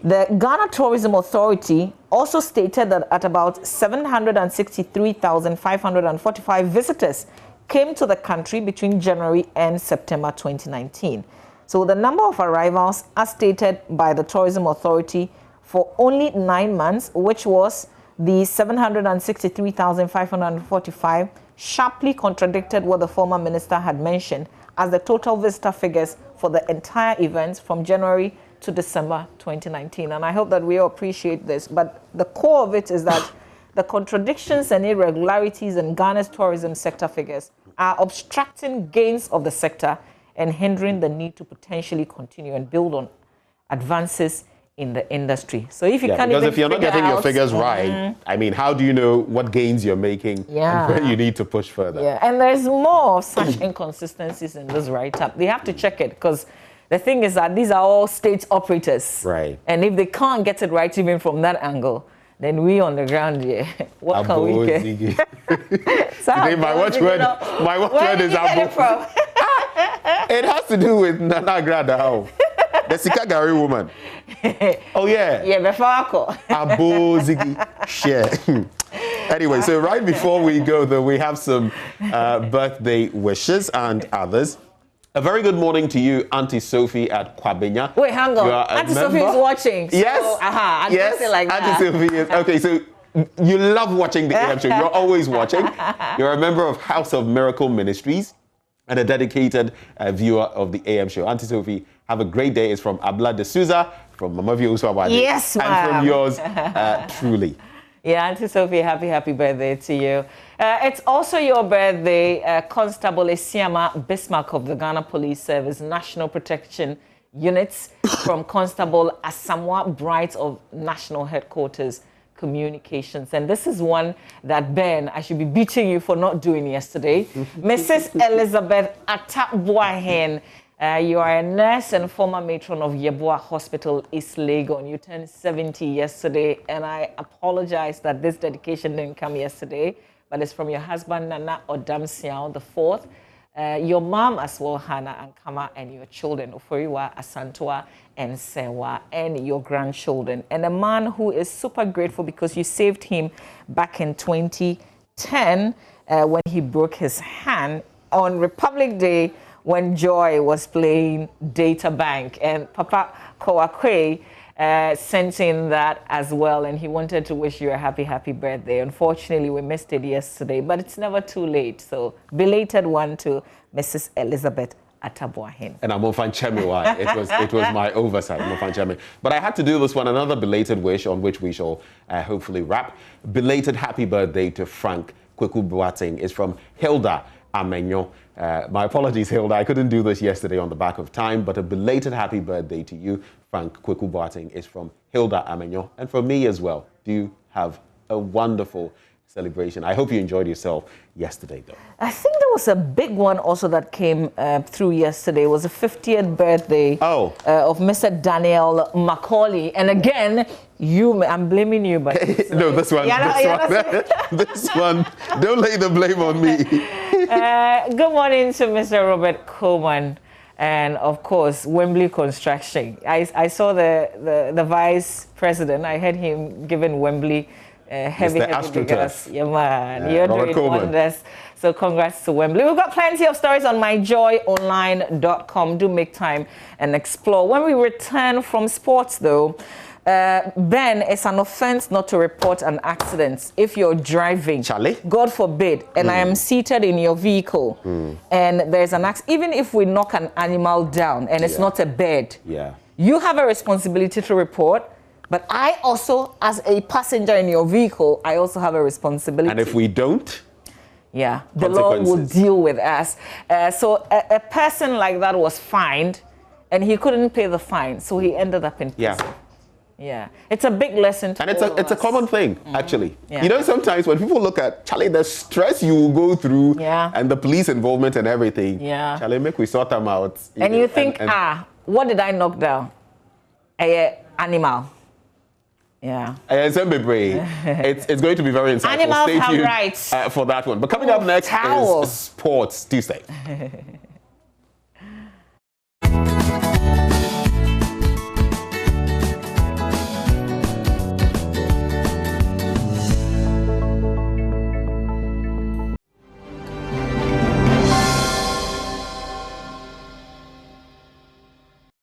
the Ghana Tourism Authority also stated that at about 763,545 visitors came to the country between January and September 2019. So the number of arrivals, as stated by the Tourism Authority, for only 9 months, which was the 763,545, sharply contradicted what the former minister had mentioned as the total visitor figures for the entire events from January to December 2019. And I hope that we all appreciate this. But the core of it is that the contradictions and irregularities in Ghana's tourism sector figures are obstructing gains of the sector and hindering the need to potentially continue and build on advances in the industry. So if you can't, because if you're not getting your figures right, I mean, how do you know what gains you're making and where you need to push further? Yeah, and there's more of such inconsistencies in this write-up. They have to check it because the thing is that these are all state operators. Right. And if they can't get it right even from that angle, then we on the ground here, what can we get? Today my watchword is Abo. It has to do with Nana Grada, the Sikagari woman. Oh yeah. Yeah, before Abo Ziggy share. Anyway, so right before we go, though, we have some birthday wishes and others. A very good morning to you, Auntie Sophie at Kwabenya. Wait, hang on. Auntie Sophie is watching. Yes. So, I yes. It like that. Auntie Sophie is. Okay, so you love watching the AM show. You're always watching. You're a member of House of Miracle Ministries and a dedicated viewer of the AM show. Auntie Sophie, have a great day. It's from Abla de Souza, from Mama Vio Uswabadi. Yes, ma'am. And from yours, truly. Yeah, Auntie Sophie, happy birthday to you. It's also your birthday, Constable Esiama Bismarck of the Ghana Police Service National Protection Units, from Constable Asamoah Bright of National Headquarters Communications. And this is one that, Ben, I should be beating you for not doing yesterday. Mrs. Elizabeth Atabwahen, you are a nurse and former matron of Yeboah Hospital, East Legon. You turned 70 yesterday, and I apologize that this dedication didn't come yesterday, but it's from your husband, Nana Odamsiao the fourth, your mom as well, Hannah and Kama, and your children, Oforiwa, Asantua, and Sewa, and your grandchildren. And a man who is super grateful because you saved him back in 2010 when he broke his hand on Republic Day, when Joy was playing Data Bank, and Papa Kowakwe sent in that as well, and he wanted to wish you a happy birthday. Unfortunately, we missed it yesterday, but it's never too late. So belated one to Mrs. Elizabeth Atabwahin. And I'm Chemi. It was my oversight, Chemi. But I had to do this one, another belated wish on which we shall hopefully wrap. Belated happy birthday to Frank Kweku Boateng. It's from Hilda Amenyo. My apologies, Hilda. I couldn't do this yesterday on the back of time, but a belated happy birthday to you, Frank Kweku Boateng, is from Hilda Amenyo, and from me as well. Do have a wonderful celebration. I hope you enjoyed yourself yesterday, though. I think there was a big one also that came through yesterday. It was the 50th birthday of Mr. Daniel Macaulay. And again, I'm blaming you, but no, this one. This one. Don't lay the blame on me. Good morning to Mr. Robert Coleman, and of course Wembley Construction. I saw the vice president. I heard him giving Wembley heavy figures. Yeah, man. You're doing wonders. So congrats to Wembley. We've got plenty of stories on myjoyonline.com. Do make time and explore. When we return from sports, though, Ben, it's an offense not to report an accident if you're driving. Charlie? God forbid. And I am seated in your vehicle and there's an accident. Even if we knock an animal down and it's not a bird, you have a responsibility to report. But I also, as a passenger in your vehicle, I also have a responsibility. And if we don't? Yeah, the law will deal with us. So a person like that was fined and he couldn't pay the fine. So he ended up in prison. Yeah, it's a big lesson to and it's a common thing, actually. Yeah. You know, sometimes when people look at, Charlie, the stress you will go through and the police involvement and everything, Charlie, make we sort them out. And you think, what did I knock down? An animal. Yeah. It's going to be very insightful. Animals Stay tuned have rights. For that one. But coming up next is Sports Tuesday.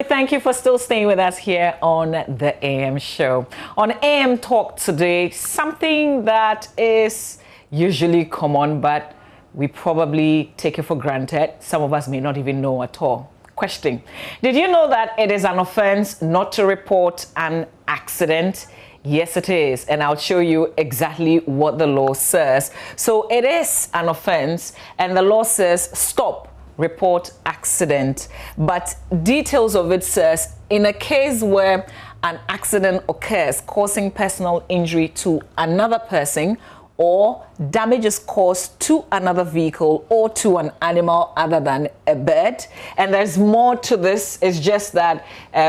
Thank you for still staying with us here on the AM show. On AM Talk today, something that is usually common, but we probably take it for granted. Some of us may not even know at all. Question: did you know that it is an offense not to report an accident? Yes, it is. And I'll show you exactly what the law says. So it is an offense, and the law says stop, report accident. But details of it says, in a case where an accident occurs causing personal injury to another person, or damage is caused to another vehicle or to an animal other than a bird. And there's more to this. It's just that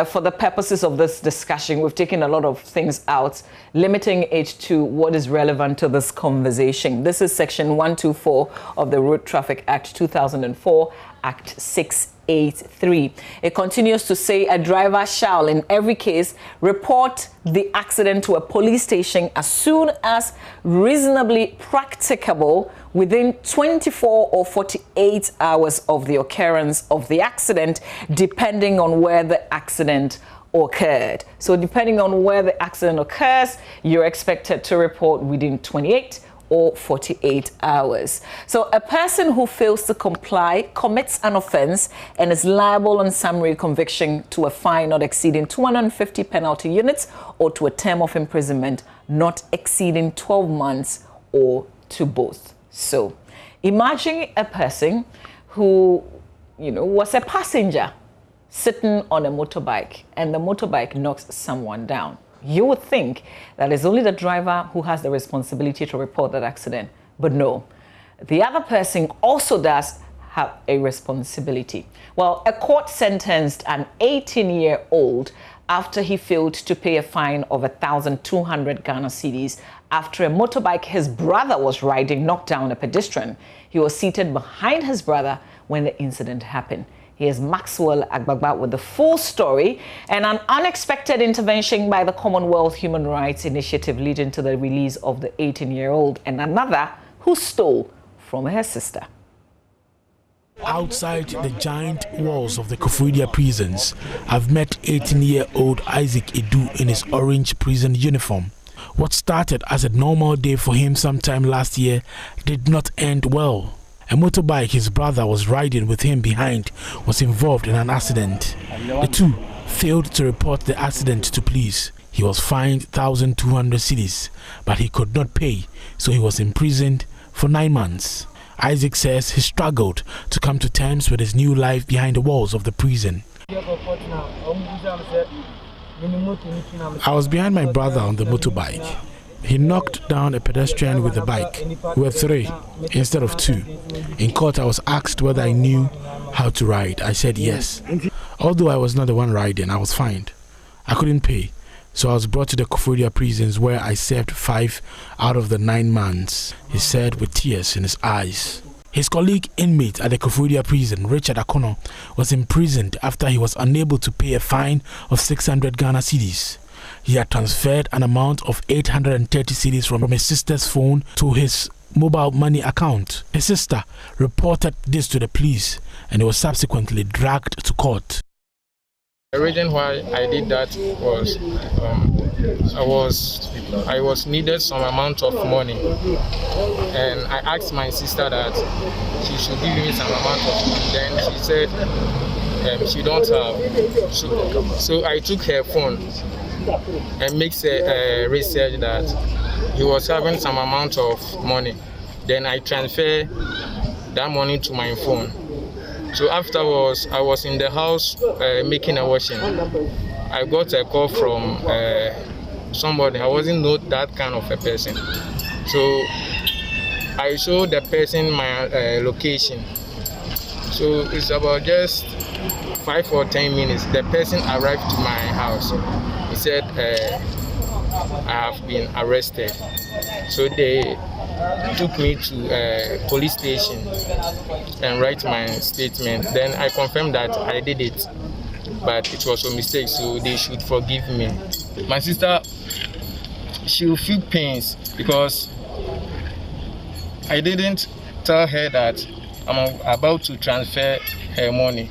for the purposes of this discussion, we've taken a lot of things out, limiting it to what is relevant to this conversation. This is Section 124 of the Road Traffic Act 2004, Act 683. It continues to say a driver shall, in every case, report the accident to a police station as soon as reasonably practicable within 24 or 48 hours of the occurrence of the accident, depending on where the accident occurred. So depending on where the accident occurs, you're expected to report within 28 or 48 hours. So a person who fails to comply commits an offense and is liable on summary conviction to a fine not exceeding 250 penalty units or to a term of imprisonment not exceeding 12 months or to both. So imagine a person who, was a passenger sitting on a motorbike and the motorbike knocks someone down. You would think that it's only the driver who has the responsibility to report that accident. But no, the other person also does have a responsibility. Well, a court sentenced an 18-year-old after he failed to pay a fine of 1,200 Ghana cedis after a motorbike his brother was riding knocked down a pedestrian. He was seated behind his brother when the incident happened. Here's Maxwell Agbagba with the full story and an unexpected intervention by the Commonwealth Human Rights Initiative leading to the release of the 18-year-old and another who stole from her sister. Outside the giant walls of the Koforidua prisons, I've met 18-year-old Isaac Edu in his orange prison uniform. What started as a normal day for him sometime last year did not end well. A motorbike his brother was riding with him behind was involved in an accident. The two failed to report the accident to police. He was fined 1,200 cedis, but he could not pay, so he was imprisoned for 9 months. Isaac says he struggled to come to terms with his new life behind the walls of the prison. I was behind my brother on the motorbike. He knocked down a pedestrian with the bike. We were 3 instead of 2. In court, I was asked whether I knew how to ride. I said yes. Although I was not the one riding, I was fined. I couldn't pay, so I was brought to the Koforidua prisons where I served 5 out of the 9 months, he said with tears in his eyes. His colleague inmate at the Koforidua prison, Richard Akono, was imprisoned after he was unable to pay a fine of 600 Ghana cedis. He had transferred an amount of 830 cedis from his sister's phone to his mobile money account. His sister reported this to the police and he was subsequently dragged to court. The reason why I did that was I was needed some amount of money, and I asked my sister that she should give me some amount of money. Then she said she don't have. So I took her phone and makes a research that he was having some amount of money. Then I transfer that money to my phone. So afterwards, I was in the house making a washing. I got a call from somebody. I wasn't not that kind of a person. So I showed the person my location. So it's about just 5 or 10 minutes. The person arrived to my house. He said, I have been arrested. So they took me to a police station and write my statement. Then I confirmed that I did it, but it was a mistake, so they should forgive me. My sister, she will feel pains because I didn't tell her that I'm about to transfer her money.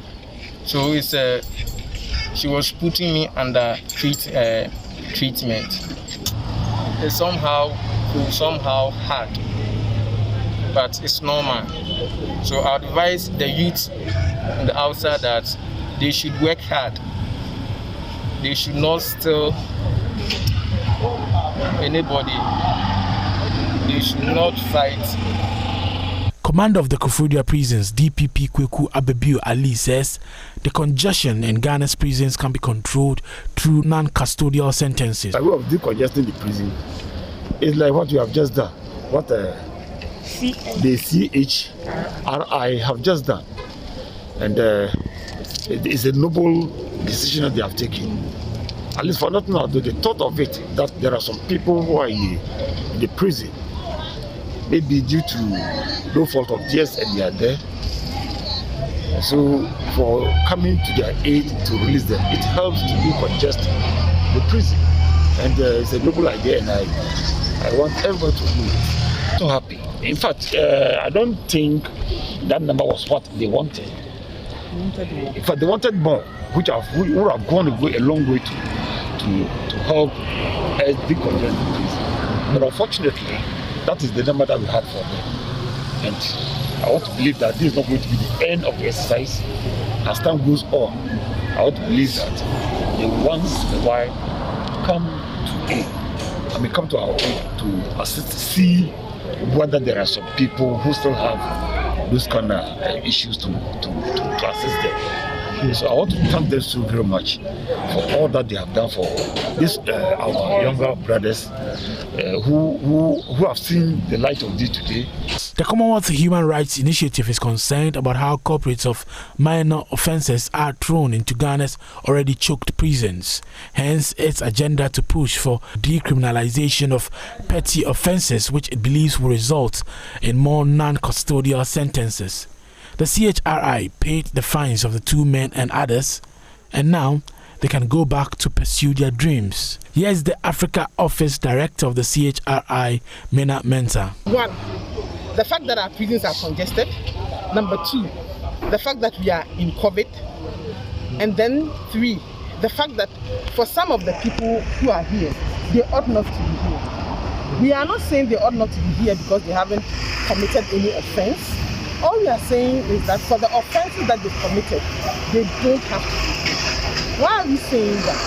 So it's she was putting me under treatment. It's somehow hard, but it's normal. So I advise the youth on the outside that they should work hard. They should not steal anybody. They should not fight. Commander of the Koforidua prisons, DPP Kweku Abebu Ali, says the congestion in Ghana's prisons can be controlled through non-custodial sentences. The way of decongesting the prison is like what you have just done, what the CHRI have just done. And it is a noble decision that they have taken. At least for nothing else, the thought of it, that there are some people who are in the prison, maybe due to no fault of theirs, and they are there. So for coming to their aid to release them, it helps to decongest the prison. And it's a noble idea, and I want everyone to do it. So happy. In fact, I don't think that number was what they wanted. In fact, they wanted more, which would have gone a long way to help us decongest the prison. But unfortunately, that is the number that we had for them. And I want to believe that this is not going to be the end of the exercise. As time goes on, I want to believe that they once in a while come to our aid to assist, to see whether there are some people who still have those kind of issues to assist them. So I want to thank them so very much for all that they have done for this our younger brothers who have seen the light of day today. The Commonwealth Human Rights Initiative is concerned about how culprits of minor offences are thrown into Ghana's already choked prisons. Hence, its agenda to push for decriminalization of petty offences, which it believes will result in more non-custodial sentences. The CHRI paid the fines of the two men and others, and now they can go back to pursue their dreams. Here's the Africa Office Director of the CHRI, Mena Mensah. 1. The fact that our prisons are congested. Number 2, the fact that we are in COVID. And then 3, the fact that for some of the people who are here, they ought not to be here. We are not saying they ought not to be here because they haven't committed any offense. All we are saying is that for the offenses that they've committed, they don't have to be here. Why are we saying that?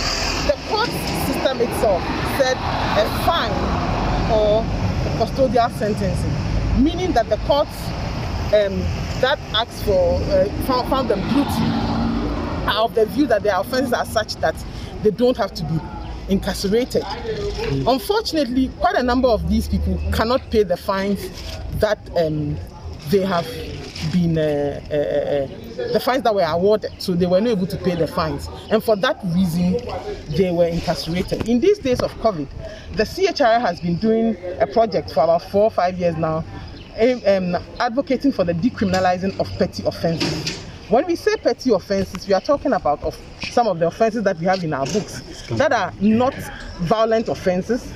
The court system itself said a fine or a custodial sentencing, meaning that the courts that asked for found them guilty are of the view that their offenses are such that they don't have to be incarcerated. Unfortunately, quite a number of these people cannot pay the fines that they have been the fines that were awarded, so they were not able to pay the fines, and for that reason they were incarcerated. In these days of COVID, the CHRI has been doing a project for about 4 or 5 years now, advocating for the decriminalizing of petty offenses. When we say petty offenses, we are talking about some of the offenses that we have in our books that are not violent offenses,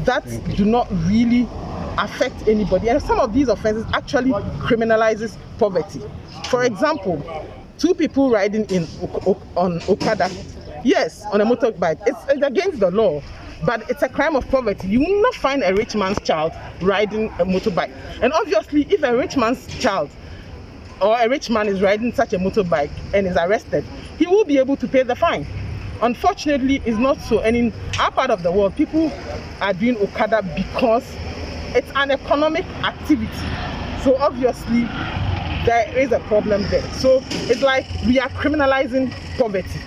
that do not really affect anybody, and some of these offenses actually criminalizes poverty. For example, 2 people riding on Okada, yes, on a motorbike, it's against the law, but it's a crime of poverty. You will not find a rich man's child riding a motorbike. And obviously, if a rich man's child or a rich man is riding such a motorbike and is arrested, he will be able to pay the fine. Unfortunately, it's not so. And in our part of the world, people are doing Okada because it's an economic activity. So obviously, there is a problem there. So it's like we are criminalizing poverty.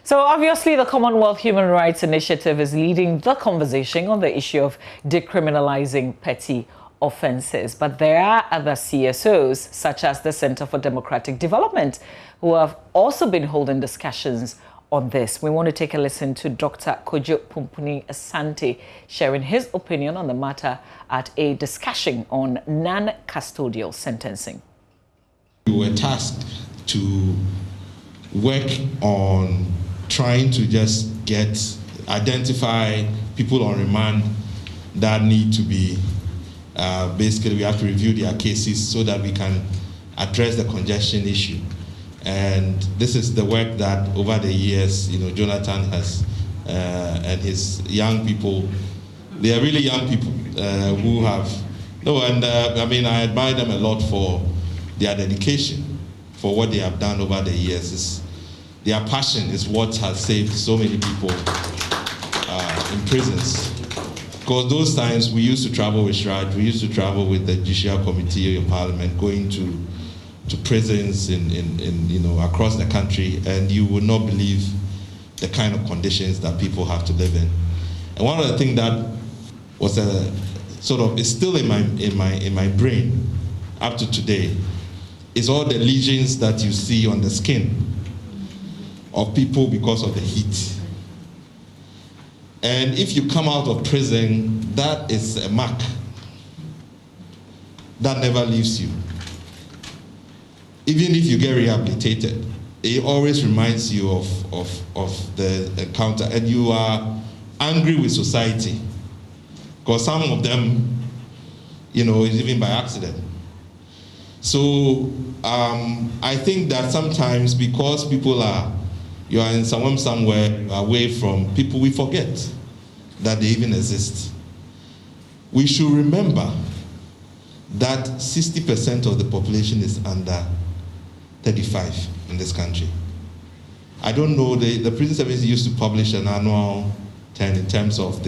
So obviously the Commonwealth Human Rights Initiative is leading the conversation on the issue of decriminalizing petty offenses. But there are other CSOs, such as the Center for Democratic Development, who have also been holding discussions on this. We want to take a listen to Dr. Kojo Pumpuni Asante sharing his opinion on the matter at a discussion on non-custodial sentencing. We were tasked to work on trying to just identify people on remand that need to be, basically we have to review their cases so that we can address the congestion issue. And this is the work that over the years, Jonathan has, and his young people, they are really young people who have, I admire them a lot for their dedication, for what they have done over the years. Their passion is what has saved so many people in prisons. Because those times we used to travel with Shraj, we used to travel with the Judicial Committee of Parliament, going to prisons in across the country, and you would not believe the kind of conditions that people have to live in. And one of the things that was is still in my brain up to today is all the lesions that you see on the skin of people because of the heat. And if you come out of prison, that is a mark that never leaves you. Even if you get rehabilitated, it always reminds you of the encounter, and you are angry with society. Because some of them, you know, is even by accident. So I think that sometimes because people you are in somewhere away from people, we forget that they even exist. We should remember that 60% of the population is under 35 in this country. I don't know, the prison service used to publish an annual in terms of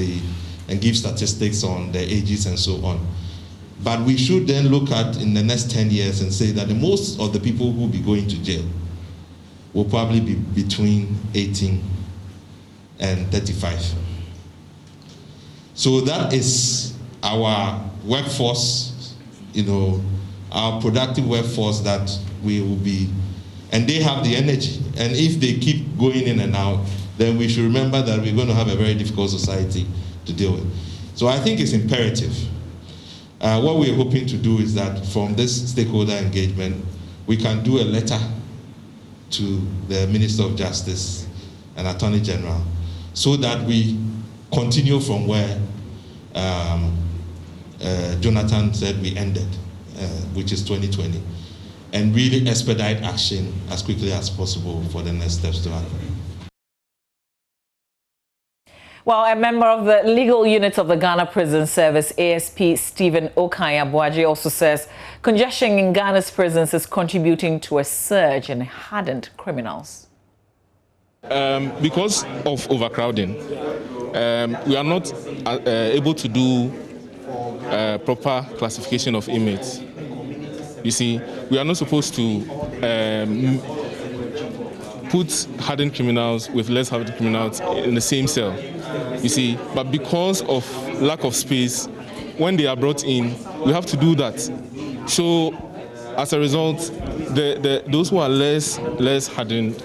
and give statistics on their ages and so on. But we should then look at in the next 10 years and say that the most of the people who will be going to jail will probably be between 18 and 35. So that is our workforce, you know, our productive workforce that we will be, and they have the energy. And if they keep going in and out, then we should remember that we're going to have a very difficult society to deal with. So I think it's imperative. What we're hoping to do is that from this stakeholder engagement, we can do a letter to the Minister of Justice and Attorney General so that we continue from where Jonathan said we ended, which is 2020, and really expedite action as quickly as possible for the next steps to happen. Well, a member of the legal unit of the Ghana Prison Service, ASP Stephen Okanya-Boaji, also says congestion in Ghana's prisons is contributing to a surge in hardened criminals. Because of overcrowding, we are not able to do proper classification of inmates. You see, we are not supposed to put hardened criminals with less hardened criminals in the same cell. You see, but because of lack of space, when they are brought in, we have to do that. So, as a result, those who are less hardened,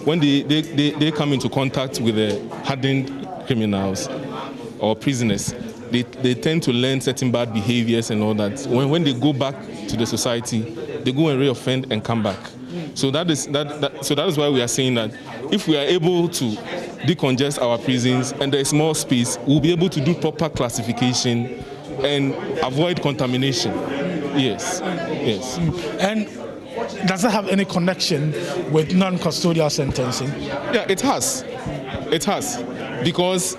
when they come into contact with the hardened criminals or prisoners, they tend to learn certain bad behaviors and all that. When they go back to the society, they go and reoffend and come back. So that is why we are saying that if we are able to decongest our prisons and there is more space, we'll be able to do proper classification and avoid contamination. Yes. And does it have any connection with non-custodial sentencing? Yeah, it has. It has, because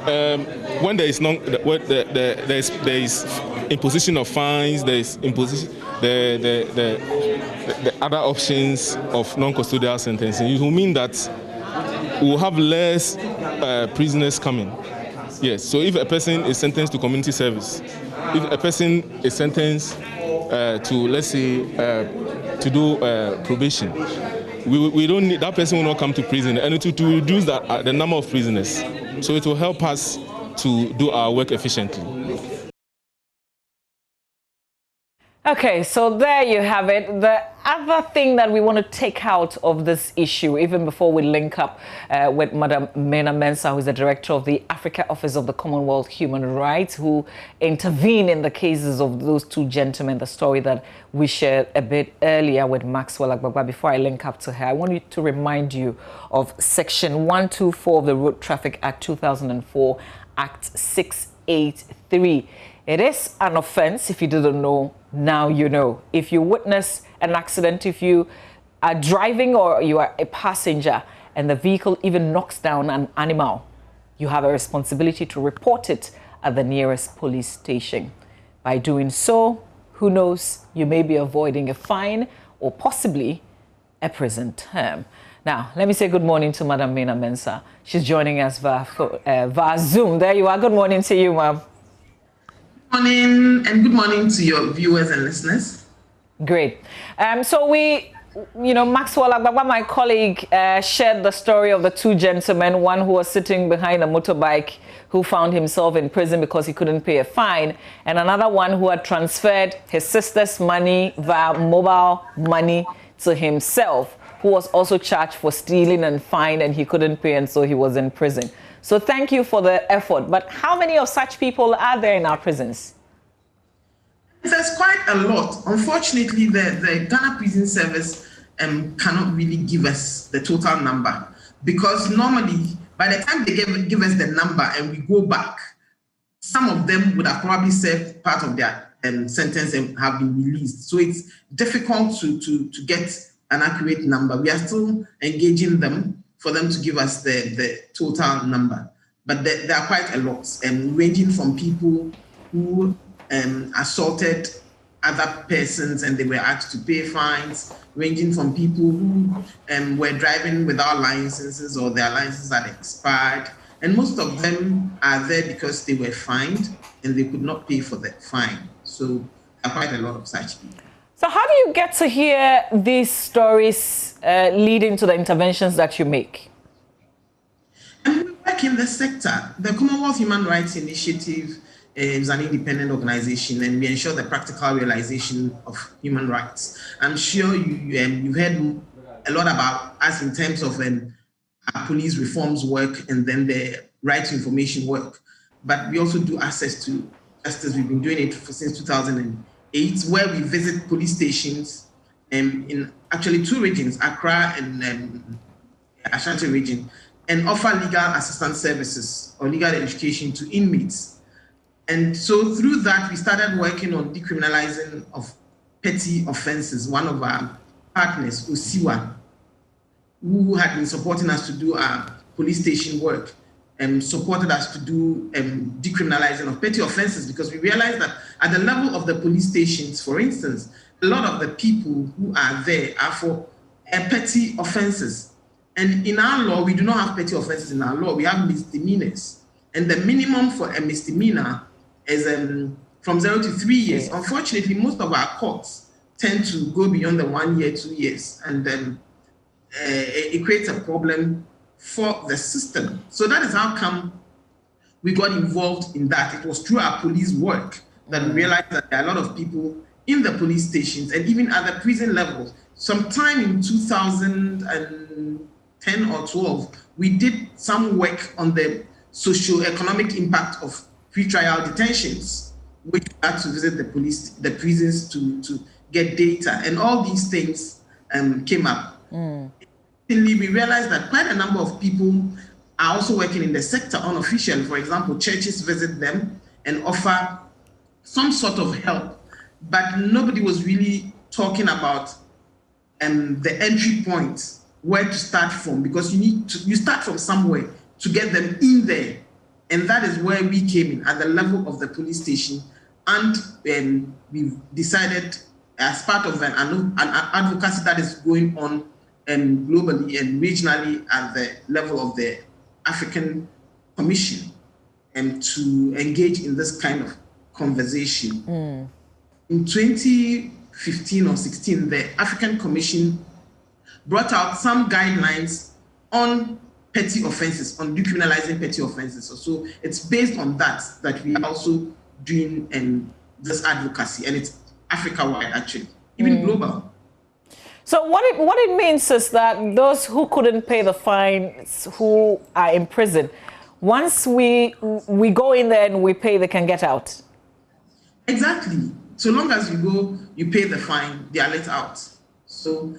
when there is there is imposition of fines, there is imposition the other options of non-custodial sentencing. It will mean that we will have less prisoners coming. Yes. So if a person is sentenced to community service, if a person is sentenced to, let's say, to do probation, we don't need, that person will not come to prison, and it will reduce the number of prisoners. So it will help us to do our work efficiently. Okay, so there you have it. The other thing that we want to take out of this issue, even before we link up with Madam Mena Mensah, who is the director of the Africa Office of the Commonwealth Human Rights, who intervened in the cases of those two gentlemen, the story that we shared a bit earlier with Maxwell Agbagba. Before I link up to her, I want you to remind you of Section 124 of the Road Traffic Act 2004, Act 683. It is an offense. If you didn't know, now you know. If you witness an accident, if you are driving or you are a passenger and the vehicle even knocks down an animal, you have a responsibility to report it at the nearest police station. By doing so, who knows, you may be avoiding a fine or possibly a prison term. Now, let me say good morning to Madam Mena Mensah. She's joining us via Zoom. There you are. Good morning to you, ma'am. Morning, and good morning to your viewers and listeners. Great. So Maxwell Agbagba, my colleague, shared the story of the two gentlemen, one who was sitting behind a motorbike who found himself in prison because he couldn't pay a fine, and another one who had transferred his sister's money via mobile money to himself, who was also charged for stealing and fined, and he couldn't pay, and so he was in prison. So thank you for the effort. But how many of such people are there in our prisons? There's quite a lot. Unfortunately, the Ghana Prison Service cannot really give us the total number, because normally by the time they give us the number and we go back, some of them would have probably served part of their sentence and have been released. So it's difficult to get an accurate number. We are still engaging them for them to give us the total number. But there are quite a lot, ranging from people who assaulted other persons and they were asked to pay fines, ranging from people who were driving without licenses or their licenses had expired. And most of them are there because they were fined and they could not pay for the fine. So there are quite a lot of such people. So how do you get to hear these stories leading to the interventions that you make? And we work in the sector. The Commonwealth Human Rights Initiative is an independent organization, and we ensure the practical realization of human rights. I'm sure you've heard a lot about us in terms of our police reforms work and then the right to information work. But we also do access to justice. We've been doing it since 2008, where we visit police stations in actually 2 regions, Accra and Ashanti region, and offer legal assistance services or legal education to inmates. And so through that, we started working on decriminalizing of petty offenses. One of our partners, Osiwa, who had been supporting us to do our police station work, supported us to do decriminalizing of petty offenses, because we realized that at the level of the police stations, for instance, a lot of the people who are there are for petty offenses. And in our law, we do not have petty offenses in our law. We have misdemeanors. And the minimum for a misdemeanor is from 0 to 3 years. Yes. Unfortunately, most of our courts tend to go beyond the 1 year, 2 years, and then it creates a problem for the system. So that is how come we got involved in that. It was through our police work that we realized that there are a lot of people in the police stations and even at the prison levels. Sometime in 2010 or 12, we did some work on the socio-economic impact of pretrial detentions, which we had to visit the prisons to get data, and all these things came up. We realized that quite a number of people are also working in the sector unofficially. For example, churches visit them and offer some sort of help, but nobody was really talking about the entry point, where to start from, because you start from somewhere to get them in there. And that is where we came in, at the level of the police station. And we decided, as part of an advocacy that is going on globally and regionally at the level of the African Commission, to engage in this kind of conversation. In 2015 or 16, the African Commission brought out some guidelines on petty offenses, on decriminalizing petty offenses. So it's based on that we are also doing this advocacy, and it's Africa-wide actually, even global. So what it means is that those who couldn't pay the fines, who are in prison, once we go in there and we pay, they can get out. Exactly. So long as you go, you pay the fine, they are let out. So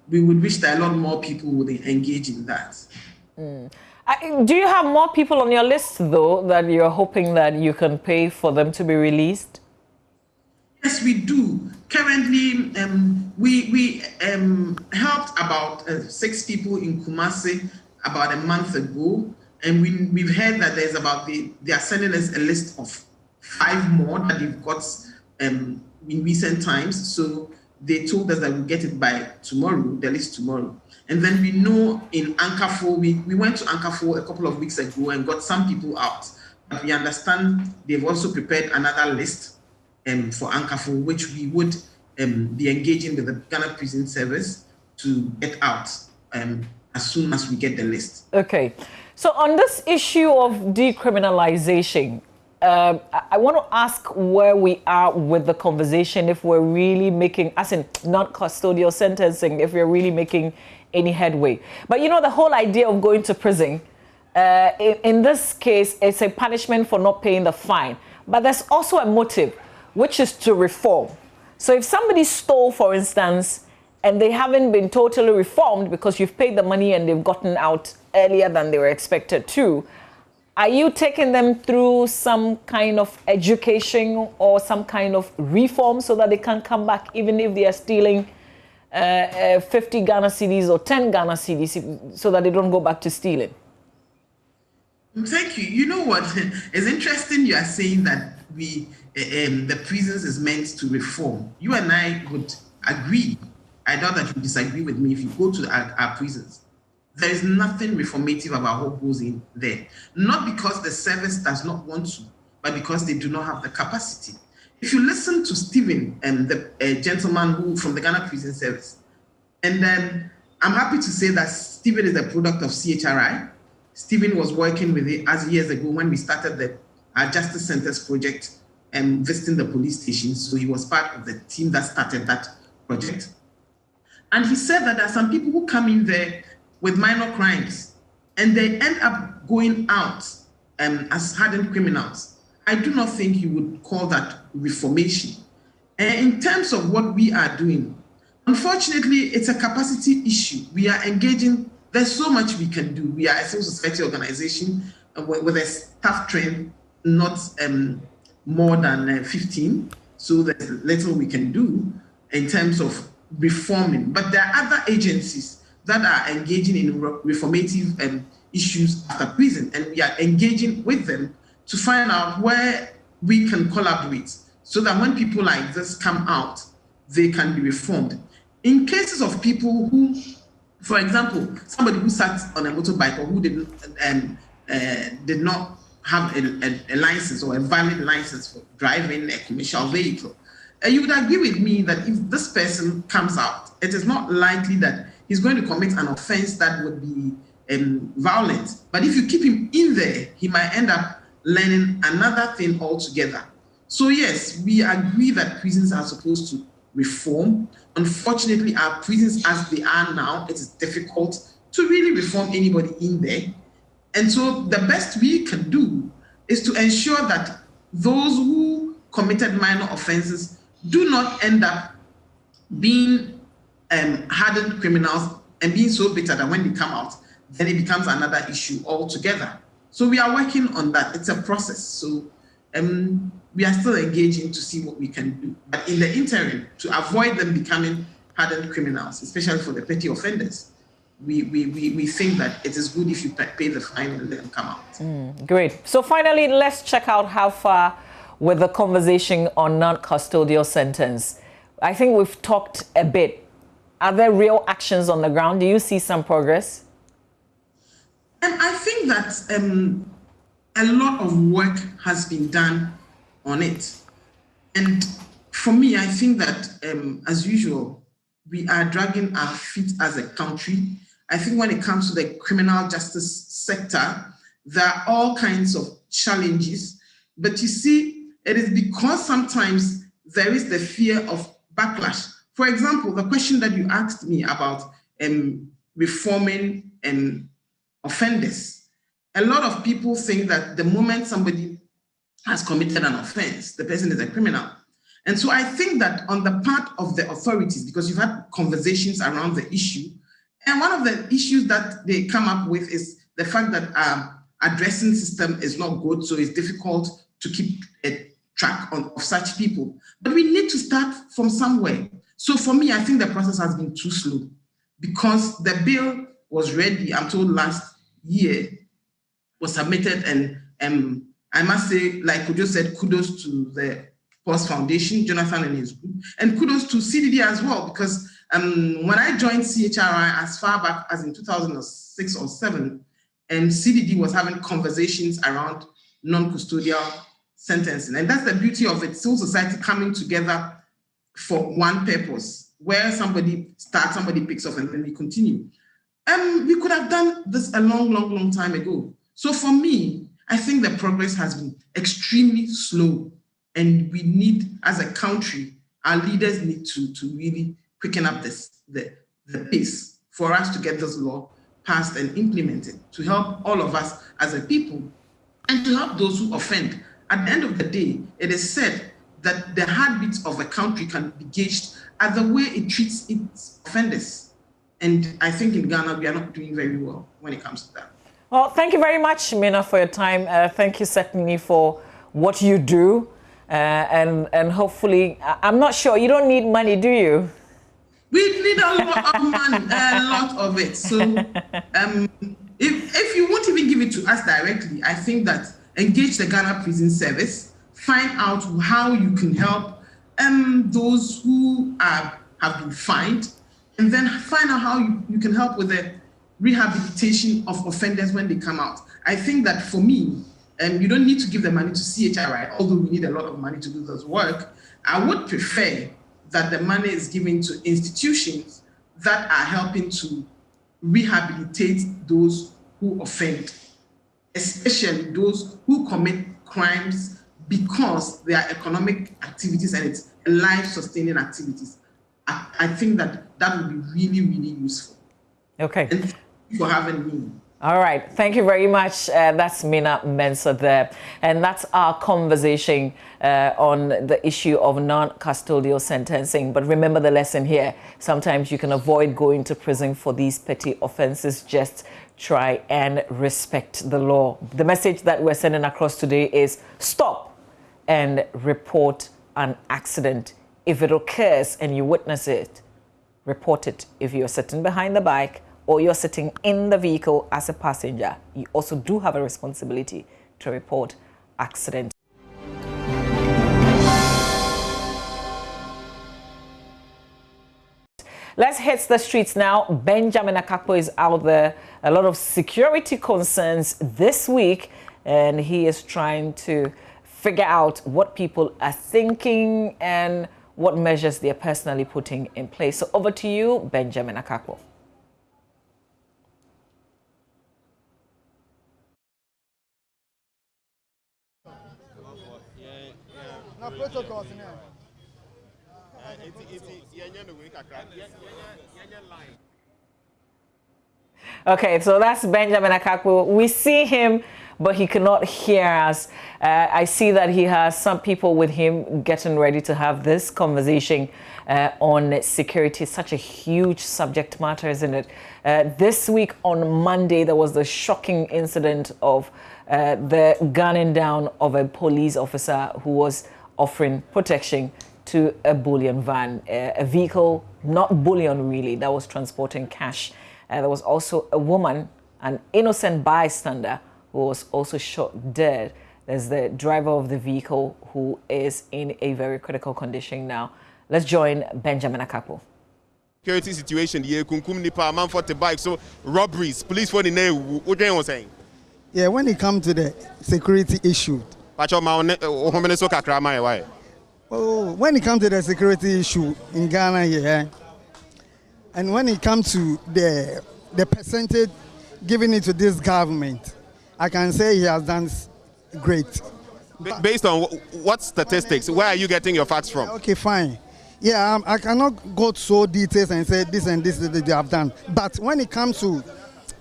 we would wish that a lot more people would engage in that. Do you have more people on your list, though, that you're hoping that you can pay for them to be released? Yes, we do. Currently, we helped about 6 people in Kumasi about a month ago, and we've heard that they are sending us a list of 5 more that they've got in recent times. So they told us that we'll get it by tomorrow, the list tomorrow. And then we know in Ankafo, we went to Ankafo a couple of weeks ago and got some people out. But we understand they've also prepared another list for Ankafo, which we would be engaging with the Ghana Prison Service to get out as soon as we get the list. Okay. So on this issue of decriminalization, I want to ask where we are with the conversation, if we're really making, as in non-custodial sentencing, if we're really making any headway. But you know, the whole idea of going to prison in this case, it's a punishment for not paying the fine. But there's also a motive, which is to reform. So if somebody stole, for instance, and they haven't been totally reformed because you've paid the money and they've gotten out earlier than they were expected to, are you taking them through some kind of education or some kind of reform so that they can come back even if they are stealing 50 Ghana cedis or 10 Ghana cedis so that they don't go back to stealing? Thank you. You know what? It's interesting you are saying that the prisons is meant to reform. You and I would agree. I doubt that you disagree with me if you go to our prisons. There is nothing reformative about what goes in there. Not because the service does not want to, but because they do not have the capacity. If you listen to Stephen, the gentleman who from the Ghana Prison Service, and then I'm happy to say that Stephen is a product of CHRI. Stephen was working with it as years ago when we started the Justice Centers project and visiting the police stations. So he was part of the team that started that project. And he said that there are some people who come in there with minor crimes and they end up going out as hardened criminals. I do not think you would call that reformation. In terms of what we are doing, unfortunately, it's a capacity issue. We are engaging. There's so much we can do. We are a civil society organization with a staff trend not more than 15. So there's little we can do in terms of reforming. But there are other agencies that are engaging in reformative issues after prison, and we are engaging with them to find out where we can collaborate so that when people like this come out, they can be reformed. In cases of people who, for example, somebody who sat on a motorbike or who did not have a license or a valid license for driving a commercial vehicle, you would agree with me that if this person comes out, it is not likely that he's going to commit an offense that would be violent. But if you keep him in there, he might end up learning another thing altogether. So yes, we agree that prisons are supposed to reform. Unfortunately, our prisons as they are now, it is difficult to really reform anybody in there. And so the best we can do is to ensure that those who committed minor offenses do not end up being hardened criminals and being so bitter that when they come out, then it becomes another issue altogether. So we are working on that. It's a process. So we are still engaging to see what we can do. But in the interim, to avoid them becoming hardened criminals, especially for the petty offenders, we think that it is good if you pay the fine and let them come out. Great. So finally, let's check out how far with the conversation on non-custodial sentence. I think we've talked a bit. Are there real actions on the ground? Do you see some progress? I think that a lot of work has been done on it. And for me, I think that, as usual, we are dragging our feet as a country. I think when it comes to the criminal justice sector, there are all kinds of challenges. But you see, it is because sometimes there is the fear of backlash. For example, the question that you asked me about reforming offenders. A lot of people think that the moment somebody has committed an offense, the person is a criminal. And so I think that on the part of the authorities, because you've had conversations around the issue, and one of the issues that they come up with is the fact that addressing system is not good, so it's difficult to keep a track of such people. But we need to start from somewhere. So for me, I think the process has been too slow because the bill was ready, I'm told last year, was submitted, and I must say, like Kujo said, kudos to the Pulse Foundation, Jonathan and his group, and kudos to CDD as well, because when I joined CHRI as far back as in 2006 or 7, and CDD was having conversations around non-custodial sentencing. And that's the beauty of it, civil society coming together for one purpose, where somebody starts, somebody picks up, and then we continue. We could have done this a long time ago. So for me, I think the progress has been extremely slow, and we need, as a country, our leaders need to really quicken up the pace for us to get this law passed and implemented to help all of us as a people and to help those who offend. At the end of the day, it is said that the heartbeat of a country can be gauged at the way it treats its offenders. And I think in Ghana, we are not doing very well when it comes to that. Well, thank you very much, Mina, for your time. Thank you certainly for what you do. And hopefully, I'm not sure, you don't need money, do you? We need a lot of money, a lot of it. So if you won't even give it to us directly, I think that engage the Ghana Prison Service, find out how you can help those who have been fined, and then find out how you can help with the rehabilitation of offenders when they come out. I think that for me, you don't need to give the money to CHRI, although we need a lot of money to do this work. I would prefer that the money is given to institutions that are helping to rehabilitate those who offend, especially those who commit crimes because they are economic activities and it's life-sustaining activities. I think that would be really, really useful. Okay. And thank you for having me. All right. Thank you very much. That's Mina Mensah there. And that's our conversation on the issue of non-custodial sentencing. But remember the lesson here. Sometimes you can avoid going to prison for these petty offenses. Just try and respect the law. The message that we're sending across today is stop and report an accident. If it occurs and you witness it, report it. If you're sitting behind the bike or you're sitting in the vehicle as a passenger, you also do have a responsibility to report accident. Let's hit the streets now. Benjamin Akakpo is out there. A lot of security concerns this week, and he is trying to figure out what people are thinking and what measures they are personally putting in place. So over to you, Benjamin Akakpo. Okay, so that's Benjamin Akakpo. We see him, but he cannot hear us. I see that he has some people with him getting ready to have this conversation on security. Such a huge subject matter, isn't it? This week on Monday, there was the shocking incident of the gunning down of a police officer who was offering protection to a bullion van, a vehicle, not bullion really, that was transporting cash. There was also a woman, an innocent bystander, who was also shot dead. There's the driver of the vehicle who is in a very critical condition now. Let's join Benjamin Akakpo. Security situation, man for the bike, so robberies, police for the name, what you saying? Yeah, when it comes to the security issue. When it comes to the security issue in Ghana, yeah, and when it comes to the percentage given it to this government, I can say he has done great. Based on what statistics? Where are you getting your facts from? Okay, fine. Yeah, I cannot go so details and say this and this that they have done. But when it comes to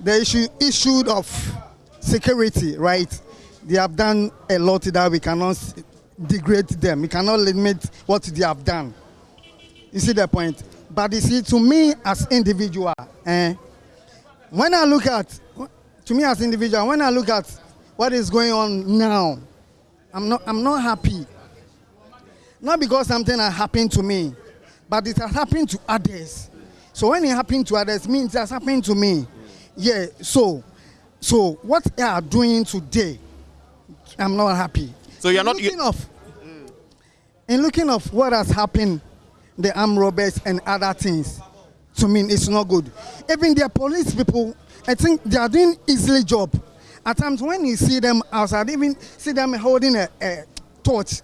the issue of security, right, they have done a lot that we cannot degrade them. We cannot limit what they have done. You see the point? But you see, to me as individual, when I look at what is going on now, I'm not happy. Not because something has happened to me, but it has happened to others. So when it happened to others, means it has happened to me. Yeah. So what they are doing today, I'm not happy. So you're not in looking of what has happened, the armed robbers and other things, to me it's not good. Even their police people, I think they are doing easily job. At times when you see them outside, even see them holding a torch,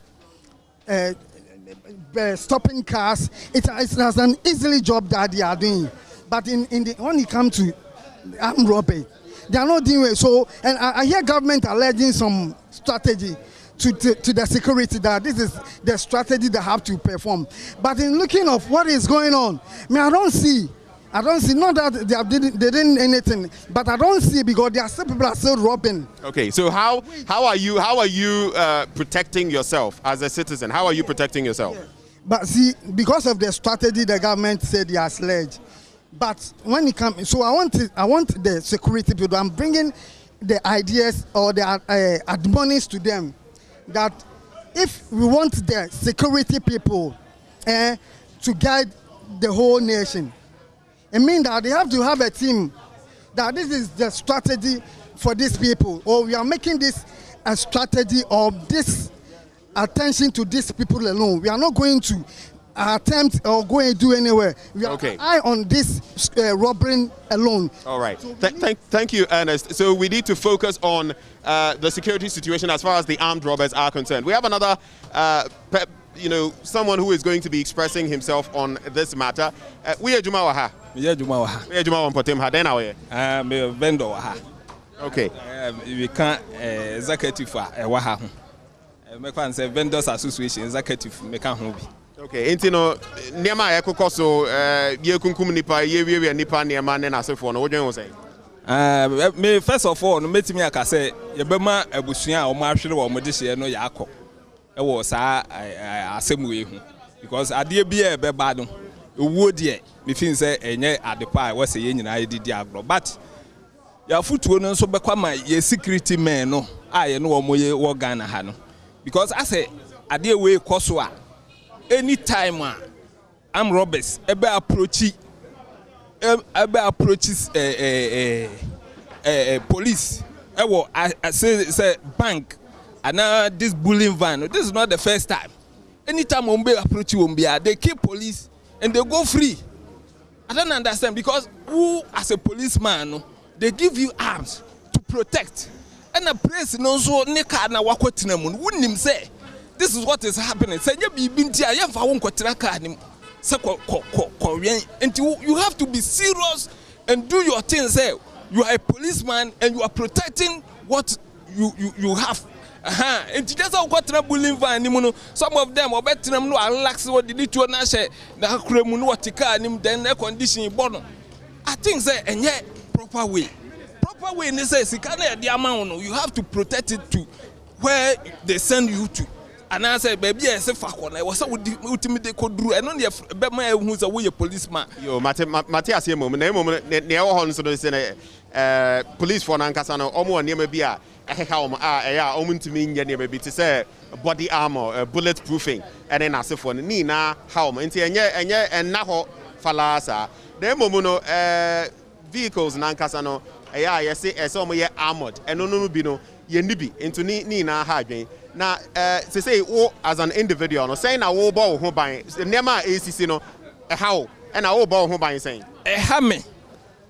stopping cars, it's an easily job that they are doing. But when it comes to armed robbery, they are not doing it. So, and I hear government alleging some strategy to the security, that this is the strategy they have to perform. But in looking of what is going on, I don't see I don't see, not that they didn't anything, but I don't see because there are still people are still robbing. Okay, so how are you protecting yourself as a citizen? How are you protecting yourself? Yeah. But see, because of the strategy the government said they are sledged. But when it comes, so I want the security people. I'm bringing the ideas or the admonish to them that if we want the security people to guide the whole nation, it means that they have to have a team, that this is the strategy for these people, or we are making this a strategy of this attention to these people alone. We are not going to attempt or go and do anywhere. We are eye on this robbery alone. All right. So thank you, Ernest. So we need to focus on the security situation as far as the armed robbers are concerned. We have another someone who is going to be expressing himself on this matter. We are Juma Waha. We are Juma Waha. We are Juma Wampatim Hadena. We are vendor Waha. Okay. We can't executive Waha. We can't say vendors association executive. We can't. Okay. Intino niema ekokoso ye kunkum nipa ye wiwe nipa niema ne na sefo no wodwen wo say. Me first of all no metimi aka say ye bema abusua o ma hwere wo mo de hye no ya akọ. E wo sa asemu ehu because ade bia e be ba no owuo de me fin say enye adepa wo say ye nyina ye didi agro but ya futuo no nso bekwa ma ye security men no aye no wo mo ye wo Ghana ha no because I say ade we koso a anytime I'm robbers ebe approaches police I say bank and now this bullying van. This is not the first time. Anytime Ombe approach Ombia, they keep police and they go free. I don't understand because who as a policeman they give you arms to protect. And a place no so nika na wakotina wouldn't him say this is what is happening. Say you been here, you have to be serious and do your thing. Say you are a policeman and you are protecting what you have. And just got bullying van. Some of them are better than no relax what the little nashe the cremunu what then air conditioning bottom. I think say and yet proper way necessary the amount you have to protect it to where they send you to. And I say, baby, I say, fuck one. I was so ultimately could do. And only a man who's a policeman. Yo, Matthias, here, moment, near Horns, police for Nankasano, almost near maybe a helm, almost to mean, maybe to say body armor, bulletproofing, and then I say for Nina, helm, and now Falasa. Then Momono vehicles Nankasano, I say, as some armored, and no bino, Yenibi, into Nina Hagin. Now, to say, as an individual, no saying I will bow home by Nema ACC, no, how, and I will bow home by saying, a hammy,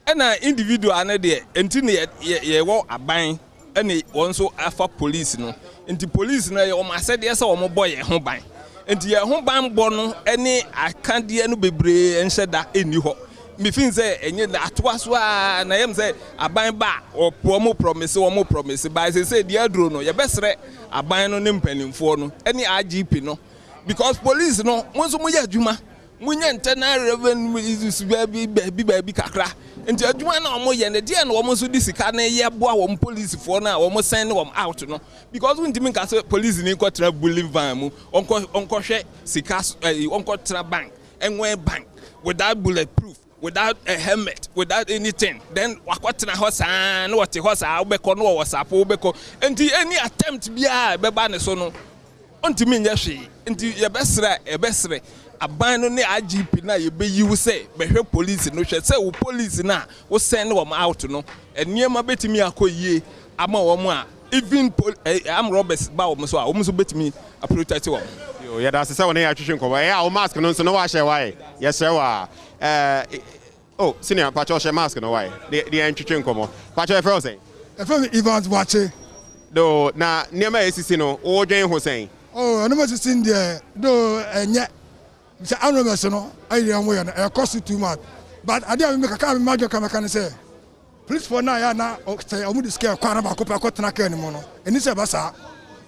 and an individual, and ye walk a buying, and it also offer police, no, into police, no, you must say, yes, or more boy, home by, and your home bang bono, any I can't dear no be brave and said that in you. Me fin say enye that was why na yem say aban ba or more promise but say the adro no ye besre aban no ne mpanimfo no any IGP no because police no won so mo ya adwuma munya internal revenue is baby kakra enti adwuma na omo ye ne de na omo so di sika na ye boa wo police for na omo send them out no because when ntimi ka say police ni ko tra bullying van mu onko hwe sika onko tra bank enwe bank without bulletproof, without a helmet, without anything. Then wakwatena hosa no wate hosa ubeko no wasapo ubeko. Enti any attempt bia beba ne so no ontimi nya hwe. Enti ye besre aban no ne IGP na ye be yi say behwe police no hwe say wo police na wo send them out no. Eniema betimi akoyie ama wo mo a even am robbers ba wo so a wo so betimi a protect wo. Yo yeah that's say wona ya twhwe nkoba ya o mask no so no wa hye why yes wa oh senior pacho share mask no why the twhwe nkomo pacho e fro say e fro Evans Wache do na niema ACC no wo dwen ho say oh no must sing there do enye say anonymous no ayi am we no e cost too much but ade am make ka me majo ka say police for now ya na say omu dis care kwara ba ko pa ko tena ka ni mo no eni say basa